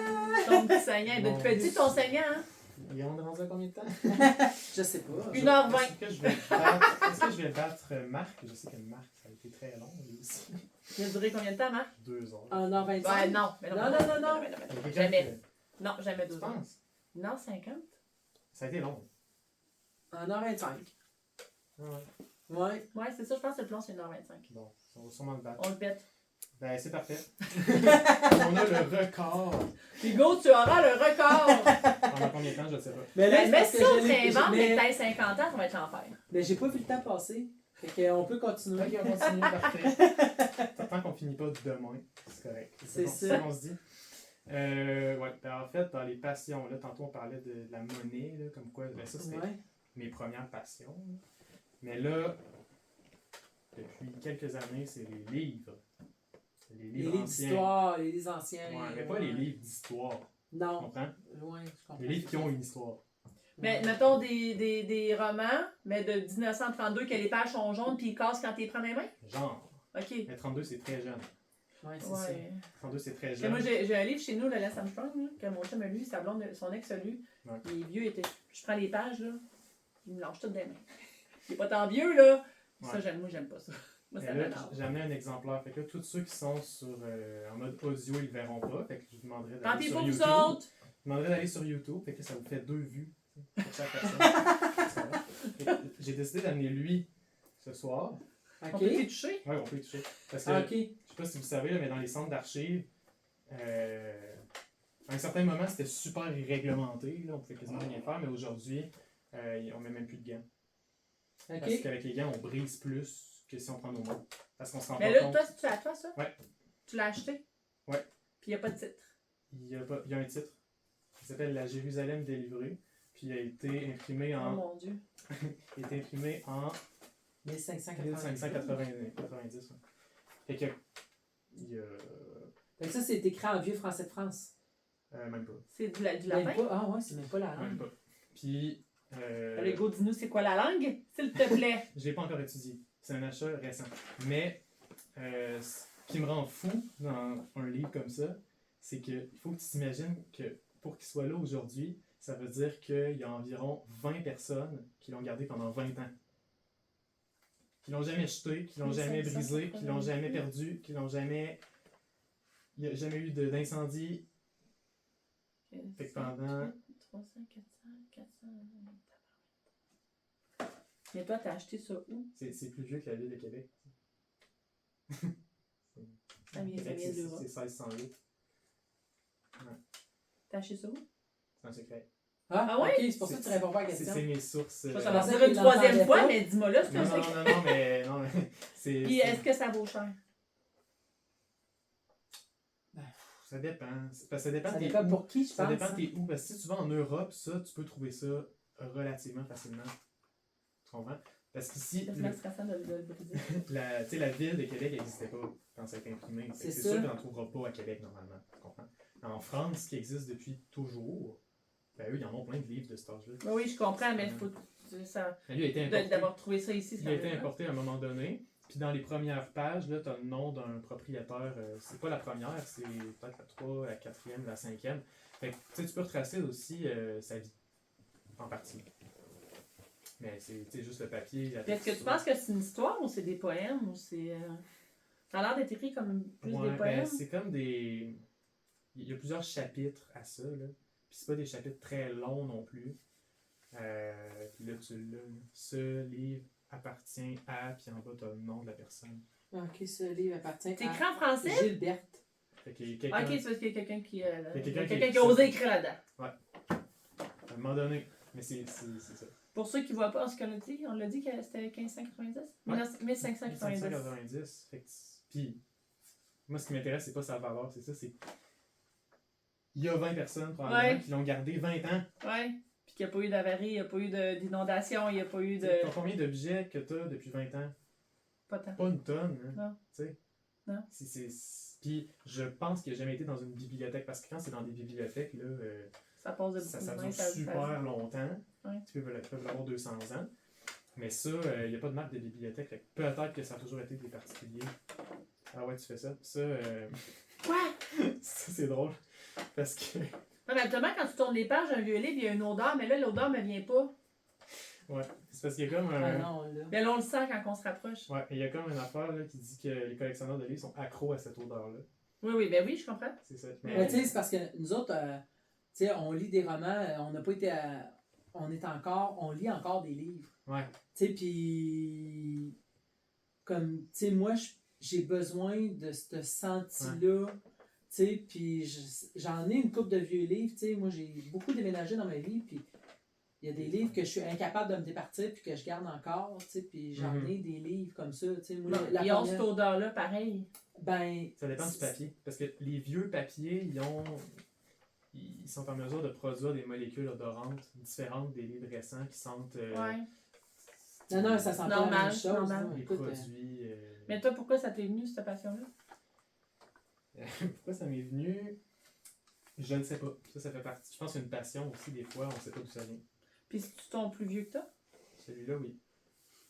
Ton petit saignant. Bon. Depuis petit, ton saignant, hein? Et on est rendu à combien de temps? Je sais pas. 1h20. Est-ce que je vais battre Marc? Je sais que Marc, ça a été très long, lui aussi. Il a duré combien de temps, Marc? 2 heures. En 1h25. Ouais, non. Mais Non. Jamais. Non, jamais Tu 2 heures. penses? Non, 50. Ça a été long. En 1h25. Ah ouais. Ouais. Ouais, c'est ça, je pense que le plan, c'est 1h25. Bon, on va sûrement le battre. On le pète. Ben, c'est parfait. On a le record. Hugo, tu auras le record. Pendant combien de temps, je ne sais pas. Mais Ben, c'est mais parce si que on je l'ai- te réinvente et mais- que t'as 50 ans, ça va être l'enfer. Mais j'ai pas vu le temps passer. Fait qu'on peut continuer. Ok, on continue, parfait. Tant qu'on finit pas demain, c'est correct. C'est bon, ça. qu'on se dit. Ouais, ben, en fait, dans les passions, là, tantôt on parlait de la monnaie, là, comme quoi, ben, ça c'était Ouais. mes premières passions. Là. Mais là, depuis quelques années, c'est les livres. Les Les livres livres anciens. d'histoire, les livres anciens. Ouais, mais pas les livres d'histoire. Tu Non. comprends? Loin, je comprends. Les livres qui ont une histoire. Mais mettons des romans, mais de 1932, que les pages sont jaunes puis ils cassent quand tu les prends dans les mains. Genre. OK. Mais 32, c'est très jeune. Ouais, c'est ça. Ouais. 32, c'est très Et jeune. moi, j'ai un livre chez nous, le Lance Armstrong, là, que mon chum a lu, sa blonde, son ex a lu. Ouais. Il est vieux, je prends les pages, là, il me lâche tout des mains. Il est pas tant vieux, là. Ouais. Ça, moi, j'aime pas ça. Moi, Mais ça là, m'énerve. j'ai amené un exemplaire. Fait que là, tous ceux qui sont sur, en mode audio, ils le verront pas. Fait que je vous demanderai Tant d'aller pis sur pour vous YouTube. autres. Je vous demanderai d'aller sur YouTube. Fait que ça vous fait 2 vues pour chaque personne. Fait que j'ai décidé d'amener lui. ce soir. On peut y toucher? Oui, on peut y toucher. Parce que, Ah, ok. je sais pas si vous savez, là, mais dans les centres d'archives, à un certain moment, c'était super réglementé. Là, on pouvait quasiment rien faire, mais aujourd'hui, on met même plus de gants. Parce Ok. qu'avec les gants, on brise plus que si on prend nos mains. Parce qu'on se rend Mais pas là, compte. toi, c'est-tu à toi, ça? Ouais. Tu l'as acheté? Ouais. Puis il n'y a pas de titre. Il y a un titre. Il s'appelle La Jérusalem délivrée. Puis il a été imprimé Oh en. mon Dieu. Il a été imprimé en 1590. Ouais. Fait que. Il y a. Fait que ça, c'est écrit en vieux français de France. Même pas. C'est du Même lapin? pas. Ah ouais, c'est même pas la Même langue. pas. Puis. Allez, go, dis-nous, c'est quoi la langue? S'il te plaît. Je l'ai pas encore étudié. C'est un achat récent. Mais ce qui me rend fou dans un livre comme ça, c'est qu'il faut que tu t'imagines que pour qu'il soit là aujourd'hui, ça veut dire qu'il y a environ 20 personnes qui l'ont gardé pendant 20 ans. Qui l'ont jamais jeté, qui l'ont jamais brisé, qui l'ont jamais perdu, qui l'ont jamais. Il n'y a jamais eu d'incendie. Fait que pendant. 300, 400. Mais toi, t'as acheté ça où? C'est plus vieux que la ville de Québec. Ça vient C'est de l'Europe. 1608. T'as acheté ça où? C'est un secret. Ah, ouais? ok, c'est pour ça que tu réponds pas à la question. C'est mes sources. Je vais ça leur pensais dire qu'il une troisième l'entendait fois, pas. mais dis-moi là, c'est Non, un non, secret. non, non, mais c'est. Puis est-ce que ça vaut cher? Ça dépend. Parce que ça dépend Ça t'es dépend où. pour qui, je Ça pense. dépend hein. t'es où. Parce que si tu vas en Europe, ça, tu peux trouver ça relativement facilement. Tu comprends? Parce qu'ici, C'est vraiment stressant de le briser. la ville de Québec n'existait pas quand ça a été imprimé. Fait que C'est C'est ça. sûr que tu n'en trouveras pas à Québec normalement. Tu comprends? En France, qui existe depuis toujours, ben eux, ils en ont plein de livres de cet âge-là. Oui, oui, je comprends, mais il faut ça, Mais lui a été importé. d'avoir trouvé ça ici. Il a été importé à un moment donné. Puis dans les premières pages, là, tu as le nom d'un propriétaire. C'est pas la première, c'est peut-être la 3, la 4e, la 5e. Fait que tu peux retracer aussi sa vie, en partie. Mais c'est juste le papier. Puis est-ce que tu penses que c'est une histoire ou c'est des poèmes ou c'est. Ça a l'air d'être écrit comme plus Ouais, des poèmes? c'est comme des. Il y a plusieurs chapitres à ça, là. Puis c'est pas des chapitres très longs non plus. Puis là, tu l'as. Ce livre appartient à, puis en bas, tu as le nom de la personne. Ok, ce livre appartient C'est à écrit en français? Gilberte. Fait qu'il y a quelqu'un, Ok, c'est parce qu'il y a quelqu'un qui. y a quelqu'un quelqu'un qui- qui a osé écrire là-dedans. à un moment donné. Mais c'est ça. Pour ceux qui ne voient pas ce qu'on a dit, on l'a dit que c'était 1590? Ouais. 1590. 1590. Fait que puis, moi, ce qui m'intéresse, c'est pas sa valeur, c'est ça, c'est. Il y a 20 personnes, probablement, Ouais. qui l'ont gardé 20 ans. Ouais. Puis qu'il n'y a pas eu d'avarie, il n'y a pas eu d'inondation, il n'y a pas eu de. T'as combien d'objets que t'as depuis 20 ans? Pas tant. Pas une tonne, hein? Non. Tu sais? Non. Puis, je pense qu'il n'a jamais été dans une bibliothèque, parce que quand c'est dans des bibliothèques, là, Ça passe de beaucoup ça de mains, dure super longtemps. Ouais. Tu peux l'avoir 200 ans. Mais ça, il n'y a pas de marque de bibliothèque. Fait que peut-être que ça a toujours été des particuliers. Ah ouais, tu fais ça. Ça, Quoi? ça c'est drôle. Parce que. Non, mais actuellement, quand tu tournes les pages d'un vieux livre, il y a une odeur, mais là, l'odeur ne me vient pas. Ouais. C'est parce qu'il y a comme un. Ah non, là. Mais là, on le sent quand on se rapproche. Ouais, il y a comme une affaire là, qui dit que les collectionneurs de livres sont accros à cette odeur-là. Oui, oui, ben oui, je comprends. C'est ça. Mais tu sais, c'est parce que nous autres, tu sais, on lit des romans, on n'a pas été on lit encore des livres. Ouais. Tu sais, puis comme, tu sais, moi, j'ai besoin de ce senti-là. Tu sais, puis j'en ai une couple de vieux livres. Tu sais, moi, j'ai beaucoup déménagé dans ma vie, puis il y a des livres que je suis incapable de me départir, puis que je garde encore. Tu sais, puis j'en ai des livres comme ça. Tu sais, moi, Ils ont cette odeur-là, pareil. Ben, Ça dépend du papier. Parce que les vieux papiers, ils sont en mesure de produire des molécules odorantes différentes des livres récents qui sentent Ouais. non, ça sent pas la Normal, même chose. normal. là. les Écoute, produits. Mais toi, pourquoi ça t'est venu, cette passion-là? Pourquoi ça m'est venu? Je ne sais pas. Ça fait partie. Je pense qu'il y a une passion aussi, des fois, on ne sait pas d'où ça vient. Puis c'est-tu ton plus vieux que toi? Celui-là, oui.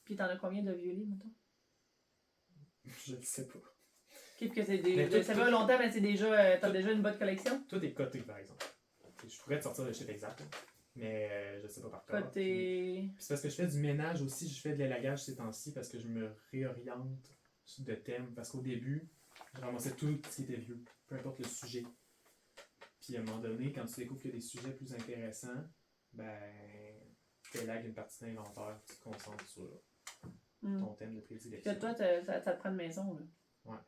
Puis t'en as combien de vieux livres, mettons? Je ne sais pas. Ok, que c'est Mais ça fait longtemps, mais c'est déjà. T'as déjà une bonne collection? Tout est coté, par exemple. Je pourrais te sortir le chiffre exact, là, mais je ne sais pas par cœur. Côté. Puis c'est parce que je fais du ménage aussi, je fais de l'élagage ces temps-ci parce que je me réoriente de thème. Parce qu'au début, je ramassais tout ce qui était vieux, peu importe le sujet. Puis à un moment donné, quand tu découvres qu'il y a des sujets plus intéressants, ben, tu élagues une partie de l'inventaire, tu te concentres sur ton thème de Puis prédilection. que toi, ça te prend de maison, là.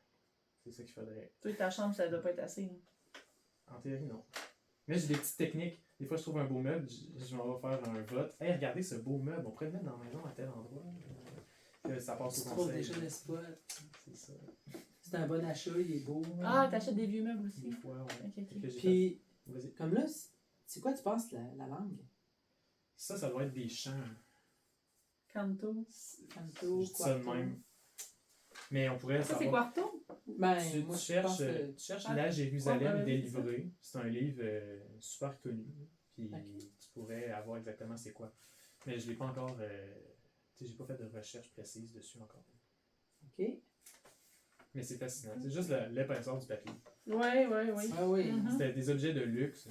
C'est ça qu'il faudrait. Toi, ta chambre, ça doit pas être assez. En théorie, non. Mais j'ai des petites techniques. Des fois, je trouve un beau meuble, je m'en vais faire un vote. Hey, regardez ce beau meuble, on pourrait le mettre dans la maison à tel endroit. Que ça passe Tu au trouves conseil. déjà le spot. C'est ça. C'est un bon achat, il est beau. Ah, t'achètes des vieux meubles aussi. Des fois, ouais. Ok, ok. Fait que j'ai Puis, fait- Vas-y. comme là, c'est quoi tu penses la langue? Ça doit être des chants. Canto. Canto, Je dis ça de quarto. même. Mais on pourrait Ça, c'est savoir. quarto? Ben, Tu, moi, tu je pense cherches, que... tu cherches Ah, La Jérusalem ouais, délivrée. C'est un livre super connu. Puis Ok. tu pourrais avoir exactement c'est quoi. Mais je l'ai pas encore. Tu sais, j'ai pas fait de recherche précise dessus encore. OK. Mais c'est fascinant. C'est juste l'épaisseur du papier. Ouais, ouais, oui. Ah oui. Mhm. C'était des objets de luxe.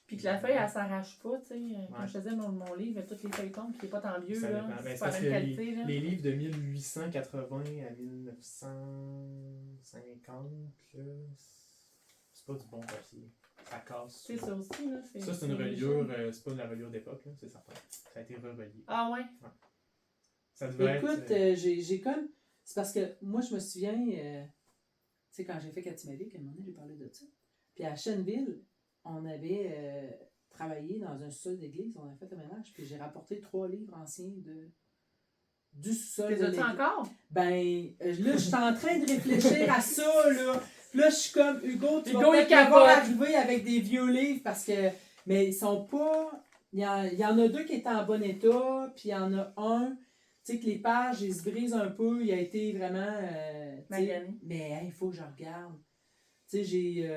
Puis que la feuille, elle s'arrache pas, tu sais. Quand Ouais. je faisais mon livre, toutes les feuilles tombent, puis il est pas tant vieux, Ça là. dépend. Ben, C'est c'est pas parce la que même qualité, là. les livres de 1880 à 1950, là, c'est pas du bon papier. Ça casse. C'est ça aussi, là. Ça, c'est une reliure, c'est pas de la reliure d'époque, là, c'est certain. Ça a été relié. Ah ouais? Ça devait Écoute, être. j'ai comme... C'est parce que moi, je me souviens, tu sais, quand j'ai fait Katimavik, à un moment donné, j'ai parlé de ça. Puis à Chenville, on avait travaillé dans un sous-sol d'église, on a fait le ménage, puis j'ai rapporté 3 livres anciens du sous-sol Les de as-tu l'église. encore? Ben, là, je suis en train de réfléchir à ça, là. Là, je suis comme, Hugo, tu Hugo, vas peut-être il capote. m'avoir arrivé avec des vieux livres, parce que... Mais ils sont pas... Il y en a 2 qui étaient en bon état, puis il y en a un... Tu sais que les pages, ils se brisent un peu, il a été vraiment... tu sais, Magané. mais il faut que je regarde. Tu sais, j'ai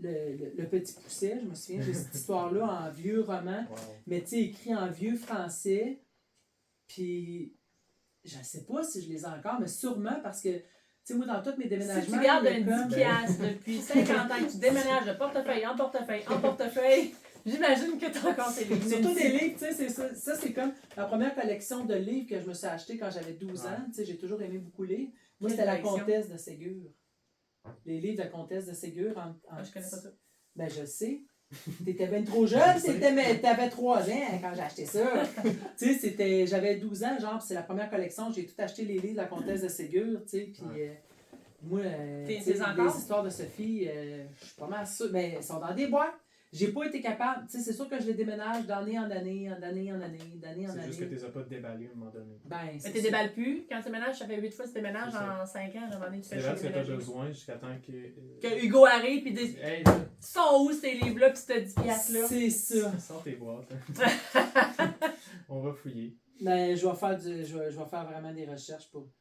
le Petit Pousset, je me souviens, j'ai cette histoire-là en vieux roman, Wow. mais tu sais, écrit en vieux français. Puis, je sais pas si je les ai encore, mais sûrement parce que, tu sais, moi, dans tous mes déménagements... Si tu gardes il y a un comme- 10 piastres depuis 50 ans, que tu déménages de portefeuille en portefeuille en portefeuille, j'imagine que tu as encore tes livres. Surtout des livres, tu sais, c'est ça. Ça, c'est comme la première collection de livres que je me suis acheté quand j'avais 12 ans. Ouais. Tu sais, j'ai toujours aimé beaucoup lire. Moi, Quelle c'était la collection? Comtesse de Ségur. Les livres de la Comtesse de Ségur. Ah, je connais pas ça. Ben, je sais. T'étais bien trop jeune, t'avais 3 ans quand j'ai acheté ça. Tu sais, j'avais 12 ans, genre, puis c'est la première collection. J'ai tout acheté les livres de la Comtesse de Ségur, tu sais, puis moi, T'es tu sais, encore? les histoires de Sophie, je suis pas mal sûre, mais elles sont dans des boîtes. J'ai pas été capable, tu sais, c'est sûr que je les déménage d'année en année, d'année en C'est juste que tu année. les as pas déballés à un moment donné. Ben, Mais c'est t'es ça. déballes plus. Quand tu déménages, ça fait 8 fois que tu déménages C'est ça. en 5 ans. À un moment donné, tu Tu fais déballes ce que tu as déménager. besoin jusqu'à temps que. Que Hugo arrive puis dit Hey, là, sont où ces livres-là puis ce 10 piastres là. C'est ça. sors tes boîtes. On va fouiller. Ben, je vais faire vraiment des recherches pour. Tu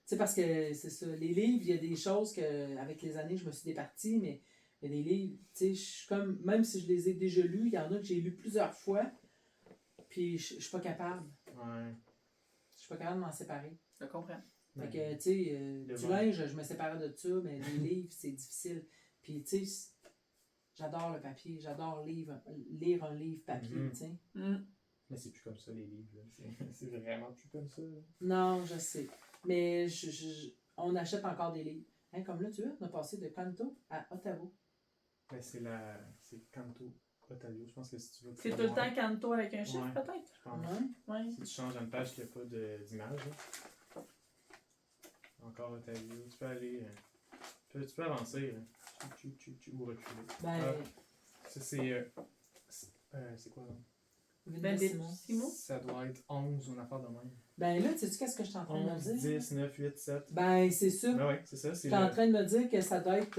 sais, parce que c'est ça. Les livres, il y a des choses que, avec les années, je me suis départie, mais il y a des livres, tu sais, je suis comme, même si je les ai déjà lus, il y en a que j'ai lus plusieurs fois, puis je suis pas capable. Ouais. Je suis pas capable de m'en séparer. Je comprends. Fait que, tu sais, Le du bon. linge, je me séparais de ça, mais les livres, c'est difficile. Puis, tu sais, j'adore le papier, j'adore lire un livre papier, Mhm. tu sais. Mais c'est plus comme ça, les livres. là. C'est vraiment plus comme ça. là. Non, je sais. Mais on achète encore des livres. Hein, comme là, tu vois, on a passé de Canto à Ottawa. Mais c'est Canto Ottavio. Je pense que si tu veux. C'est tout le temps Canto avec un chiffre, Ouais. peut-être? Je pense. Ouais. Oui. Si tu changes à une page qu'il n'y a pas d'image. là. Encore Ottavio. Tu peux aller. Tu peux avancer. Là. Ou reculer. Ben, Ça, c'est. C'est quoi là? Bellissimo. Ça doit être 11 ou une affaire de même. Ben là, tu sais qu'est-ce que je suis en train de me 11, dire? 10, 9, 8, 7. Ben, c'est ça. Ben ouais, c'est ça. Je C'est suis en train de me dire que ça doit être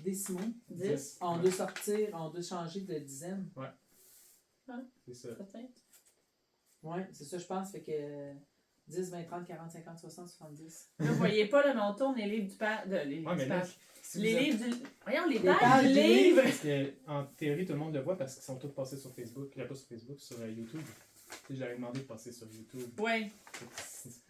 décimaux. 10. On doit sortir, on doit changer de dizaine. C'est ça. Peut-être. Ouais, c'est ça, je pense. Fait que 10, 20, 30, 40, 50, 60, 70. Là, vous voyez pas, là, mais on tourne les livres du page. Les livres Ouais, mais du là, page. si Les vous êtes- livres du. Voyons, les Les pages pages du du livre. Parce que, en théorie, tout le monde le voit parce qu'ils sont tous passés sur Facebook. Pas sur Facebook, sur YouTube. Tu sais, j'avais demandé de passer sur YouTube. Oui, Fait que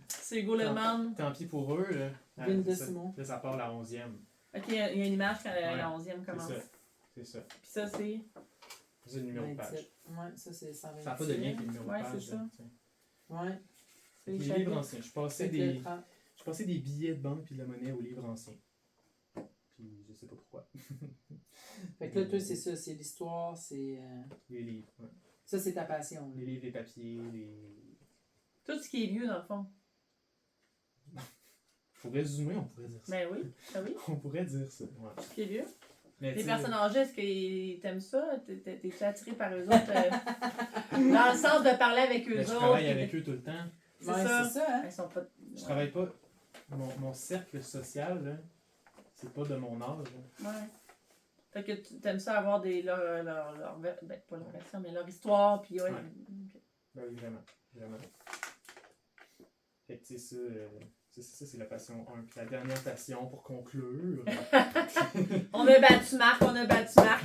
c'est Hugo le demande. Tant pis pour eux. Là, Vin ça, Décimaux. là, ça part la 11e. Ok, il y a une image quand Ouais, la 11e commence. C'est ça. C'est ça. Puis ça, c'est. C'est le numéro de page. 27. Ouais, ça c'est 127. Ça n'a pas de lien avec le numéro Ouais, de page. c'est ça. là, tu sais. Ouais. C'est Les les livres chapitres. anciens. Je passais des billets de banque puis de la monnaie aux livres anciens. Puis je sais pas pourquoi. Fait que là, toi, c'est ça, c'est l'histoire, c'est. Les livres, ouais. Ça, c'est ta passion. là. Les livres, les papiers, Tout ce qui est vieux, dans le fond. Pour résumer, on pourrait dire ça. Ben oui, ben oui. On pourrait dire ça. Ouais. Qui est vieux. Mais Les tu sais, personnes âgées, est-ce qu'ils t'aiment ça? T'es-tu attiré par eux autres? Dans le sens de parler avec eux ben, autres. je travaille avec eux tout le temps. C'est Ouais, ça. c'est ça, hein? Ils sont pas... Je travaille pas. Mon cercle social, là, c'est pas de mon âge. Là. Ouais. Fait que tu aimes ça avoir ben, pas leur version, mais leur histoire, puis ouais. Ouais. Ben oui, vraiment. Vraiment. Fait que, tu sais, ça, c'est la passion 1. Puis la dernière passion, pour conclure. On a battu Marc, on a battu Marc.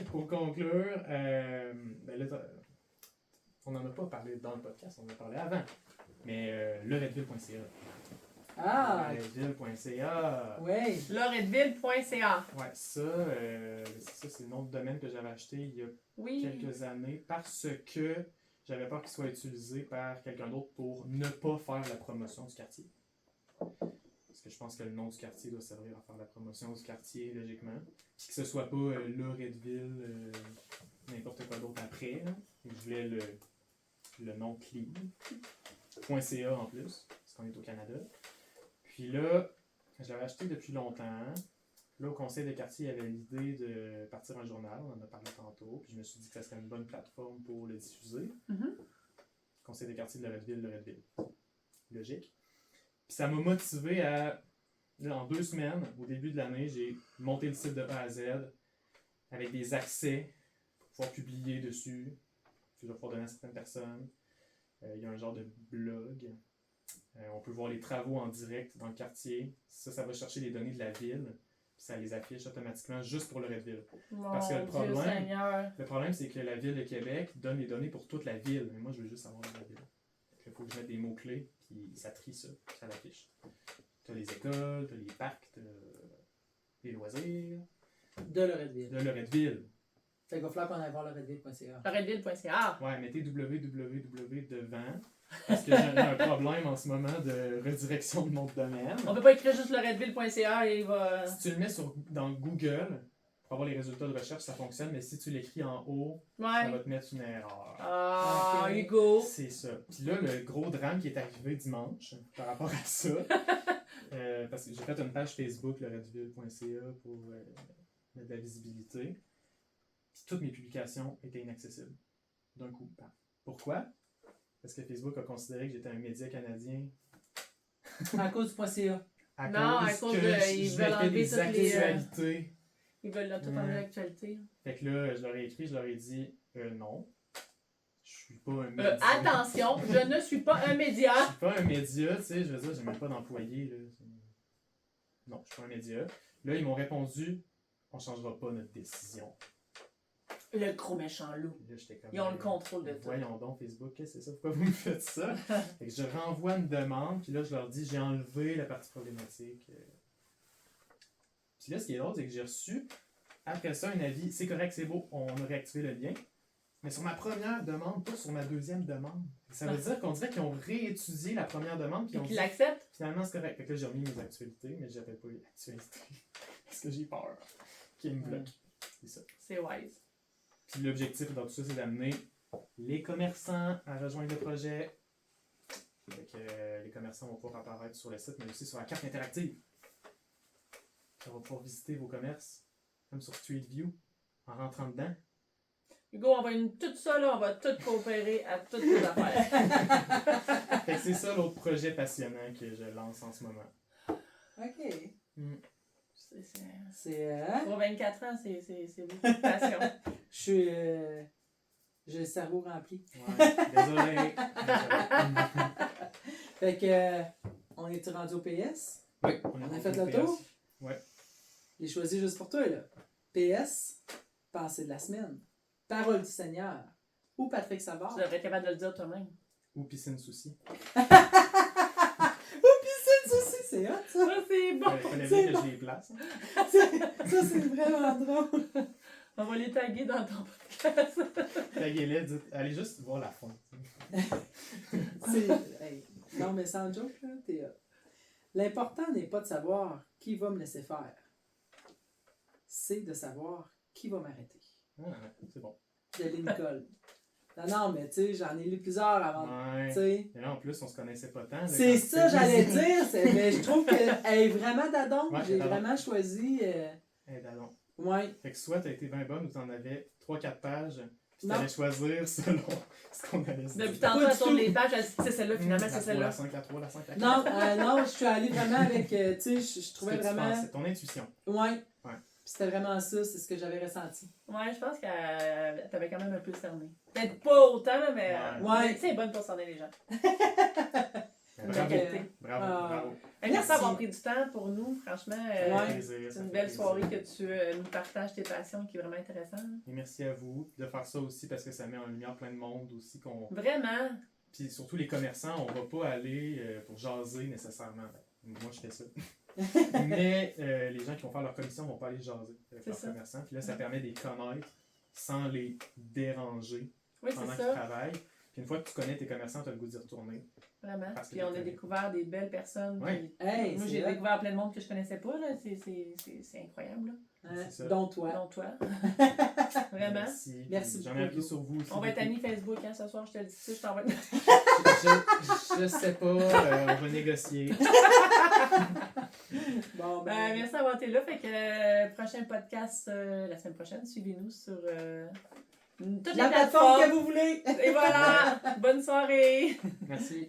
Pour conclure, ben là, on n'en a pas parlé dans le podcast, on en a parlé avant. Mais leredville.ca. Ah! Leredville.ca. Ouais. Loretteville.ca. Ouais, ça, c'est un autre domaine que j'avais acheté il y a Oui. quelques années parce que j'avais peur qu'il soit utilisé par quelqu'un d'autre pour ne pas faire la promotion du quartier. Parce que je pense que le nom du quartier doit servir à faire la promotion du quartier, logiquement. Puis que ce soit pas Loretteville, n'importe quoi d'autre après. Là. Je voulais le nom clean. .ca en plus, parce qu'on est au Canada. Puis là, je l'avais acheté depuis longtemps. Là, au conseil de quartier, il y avait l'idée de partir un journal, on en a parlé tantôt, puis je me suis dit que ça serait une bonne plateforme pour le diffuser. Conseil de quartier de Loretteville. Logique. Puis ça m'a motivé à, là, en 2 semaines, au début de l'année, j'ai monté le site de A à Z avec des accès pour pouvoir publier dessus, puis je vais pouvoir donner à certaines personnes. Il y a un genre de blog. On peut voir les travaux en direct dans le quartier. Ça va chercher les données de la ville. Puis ça les affiche automatiquement juste pour Loretteville. Parce que le problème, c'est que la Ville de Québec donne les données pour toute la ville. Mais moi, je veux juste savoir la ville. Il faut que je mette des mots-clés, puis ça trie ça, puis ça l'affiche. Tu as les écoles, tu as les parcs, tu as les loisirs. De Loretteville. De Loretteville. Fait qu'il va falloir qu'on aille voir Loretteville.ca. Loretteville.ca. Ouais, mettez www devant. Parce que j'ai un problème en ce moment de redirection de nom de domaine. On peut pas écrire juste Loretteville.ca et il va... Si tu le mets dans Google, pour avoir les résultats de recherche, ça fonctionne, mais si tu l'écris en haut, ça va te mettre une erreur. Ah, Ok. Hugo. C'est ça. Puis là, le gros drame qui est arrivé dimanche par rapport à ça, parce que j'ai fait une page Facebook, loretteville.ca, pour mettre de la visibilité. Puis toutes mes publications étaient inaccessibles. D'un coup. Pourquoi? Parce que Facebook a considéré que j'étais un média canadien. À cause du .ca. À cause que de... Ils je veulent mettais enlever des toutes les... actualités. Ils veulent tout enlever l'actualité. Fait que là, je leur ai écrit, je leur ai dit non. Je suis pas un média. Attention, je ne suis pas un média. Je suis pas un média, tu sais, je veux dire, j'ai même pas d'employé. Là. Non, je suis pas un média. Là, ils m'ont répondu, on changera pas notre décision. Le gros méchant loup. Là, j'étais comme, Ils ont le contrôle de tout. Voyons donc, Facebook, qu'est-ce que c'est ça? Pourquoi vous me faites ça? Fait que je renvoie une demande, puis là, je leur dis, j'ai enlevé la partie problématique. Puis là, ce qui est drôle, c'est que j'ai reçu, après ça, un avis, c'est correct, c'est beau, on a réactivé le lien. Mais sur ma première demande, pas sur ma deuxième demande. Ça veut dire qu'on dirait qu'ils ont réétudié la première demande, puis Et ont qu'ils dit, l'acceptent. finalement, c'est correct. Fait que là, j'ai remis mes actualités, mais j'avais pas eu l'actualité. Parce que j'ai peur qu'ils me bloquent. C'est ça. C'est wise. Puis l'objectif dans tout ça, c'est d'amener les commerçants à rejoindre le projet. Fait que les commerçants vont pouvoir apparaître sur le site, mais aussi sur la carte interactive. On va pouvoir visiter vos commerces, comme sur Street View, en rentrant dedans. Hugo, on va tout ça, là, on va tout coopérer à toutes les affaires. Fait que c'est ça l'autre projet passionnant que je lance en ce moment. OK. C'est pour 24 ans, c'est beaucoup de passion. Je suis... j'ai le cerveau rempli. Ouais, désolé. Fait que... on est rendu au PS? Oui, On a fait le tour? Ouais. J'ai choisi juste pour toi, là. PS, pensée de la semaine. Parole du Seigneur. Ou Patrick Savard. Tu devrais être capable de le dire toi-même. Ou piscine souci. C'est hot, ça. Ça, c'est bon. Il fallait bien que je les place. Ça, c'est vraiment drôle. On va les taguer dans ton podcast. Taguez-les, dites, allez juste voir la fin. Hey, non, mais sans joke, là, t'es hot. L'important n'est pas de savoir qui va me laisser faire. C'est de savoir qui va m'arrêter. Ah, c'est bon. De Lincoln. Non, mais tu sais, j'en ai lu plusieurs avant. Ouais. Tu sais. Et là, en plus, on se connaissait pas tant. là, C'est quand ça, c'était j'allais juste- dire. Mais je trouve qu'elle est vraiment d'adon. Ouais, J'ai d'adon. vraiment choisi. Eh, d'allons. Ouais. Fait que soit t'as été 20 bonnes ou t'en avais 3-4 pages, puis Non. t'allais choisir selon ce qu'on allait se Depuis dire. tantôt, Pas elle du tourne tout. les pages, elle dit c'est celle-là, finalement, La c'est 3, celle-là. la 5, la 3, la 5, la 4. Non, je suis allée vraiment avec. Tu sais, je trouvais Ce que tu vraiment. pensais, ton intuition. Ouais. Ouais. Puis c'était vraiment ça, c'est ce que j'avais ressenti. Ouais, je pense qu'elle t'avait quand même un peu cerné. Peut-être pas autant, là, mais. Ouais. Tu sais, elle est bonne pour cerner les gens. Ben, Fait bravo, que- bravo, Ah. bravo. Merci Merci. d'avoir pris du temps pour nous, franchement. Ça fait Ouais. plaisir, C'est ça une fait belle plaisir. soirée que tu nous partages tes passions qui est vraiment intéressante. Et merci à vous de faire ça aussi parce que ça met en lumière plein de monde aussi. Vraiment. Puis surtout les commerçants, on va pas aller pour jaser nécessairement. Ben, moi, je fais ça. Mais les gens qui vont faire leur commission vont pas aller jaser avec C'est leurs ça. commerçants. Puis là, ça permet de les connaître sans les déranger Oui, pendant c'est qu'ils ça. travaillent. Puis une fois que tu connais tes commerçants, tu as le goût d'y retourner. Vraiment. Parce que Puis on a t'es- découvert des belles personnes. Ouais. puis Hey, moi, c'est j'ai hot. découvert plein de monde que je connaissais pas. Là. C'est incroyable. Là. Hein, C'est ça. dont toi. Donc, toi. Vraiment. Merci. Merci J'en ai appris beaucoup. sur vous aussi. On va être beaucoup. amis Facebook hein, ce soir, je te le dis ça, je t'envoie. Je sais pas, on va négocier. Bon, Merci d'avoir été là. Fait que prochain podcast la semaine prochaine, suivez-nous sur toutes la les plateforme plateformes. que vous voulez. Et voilà! Bonne soirée! Merci.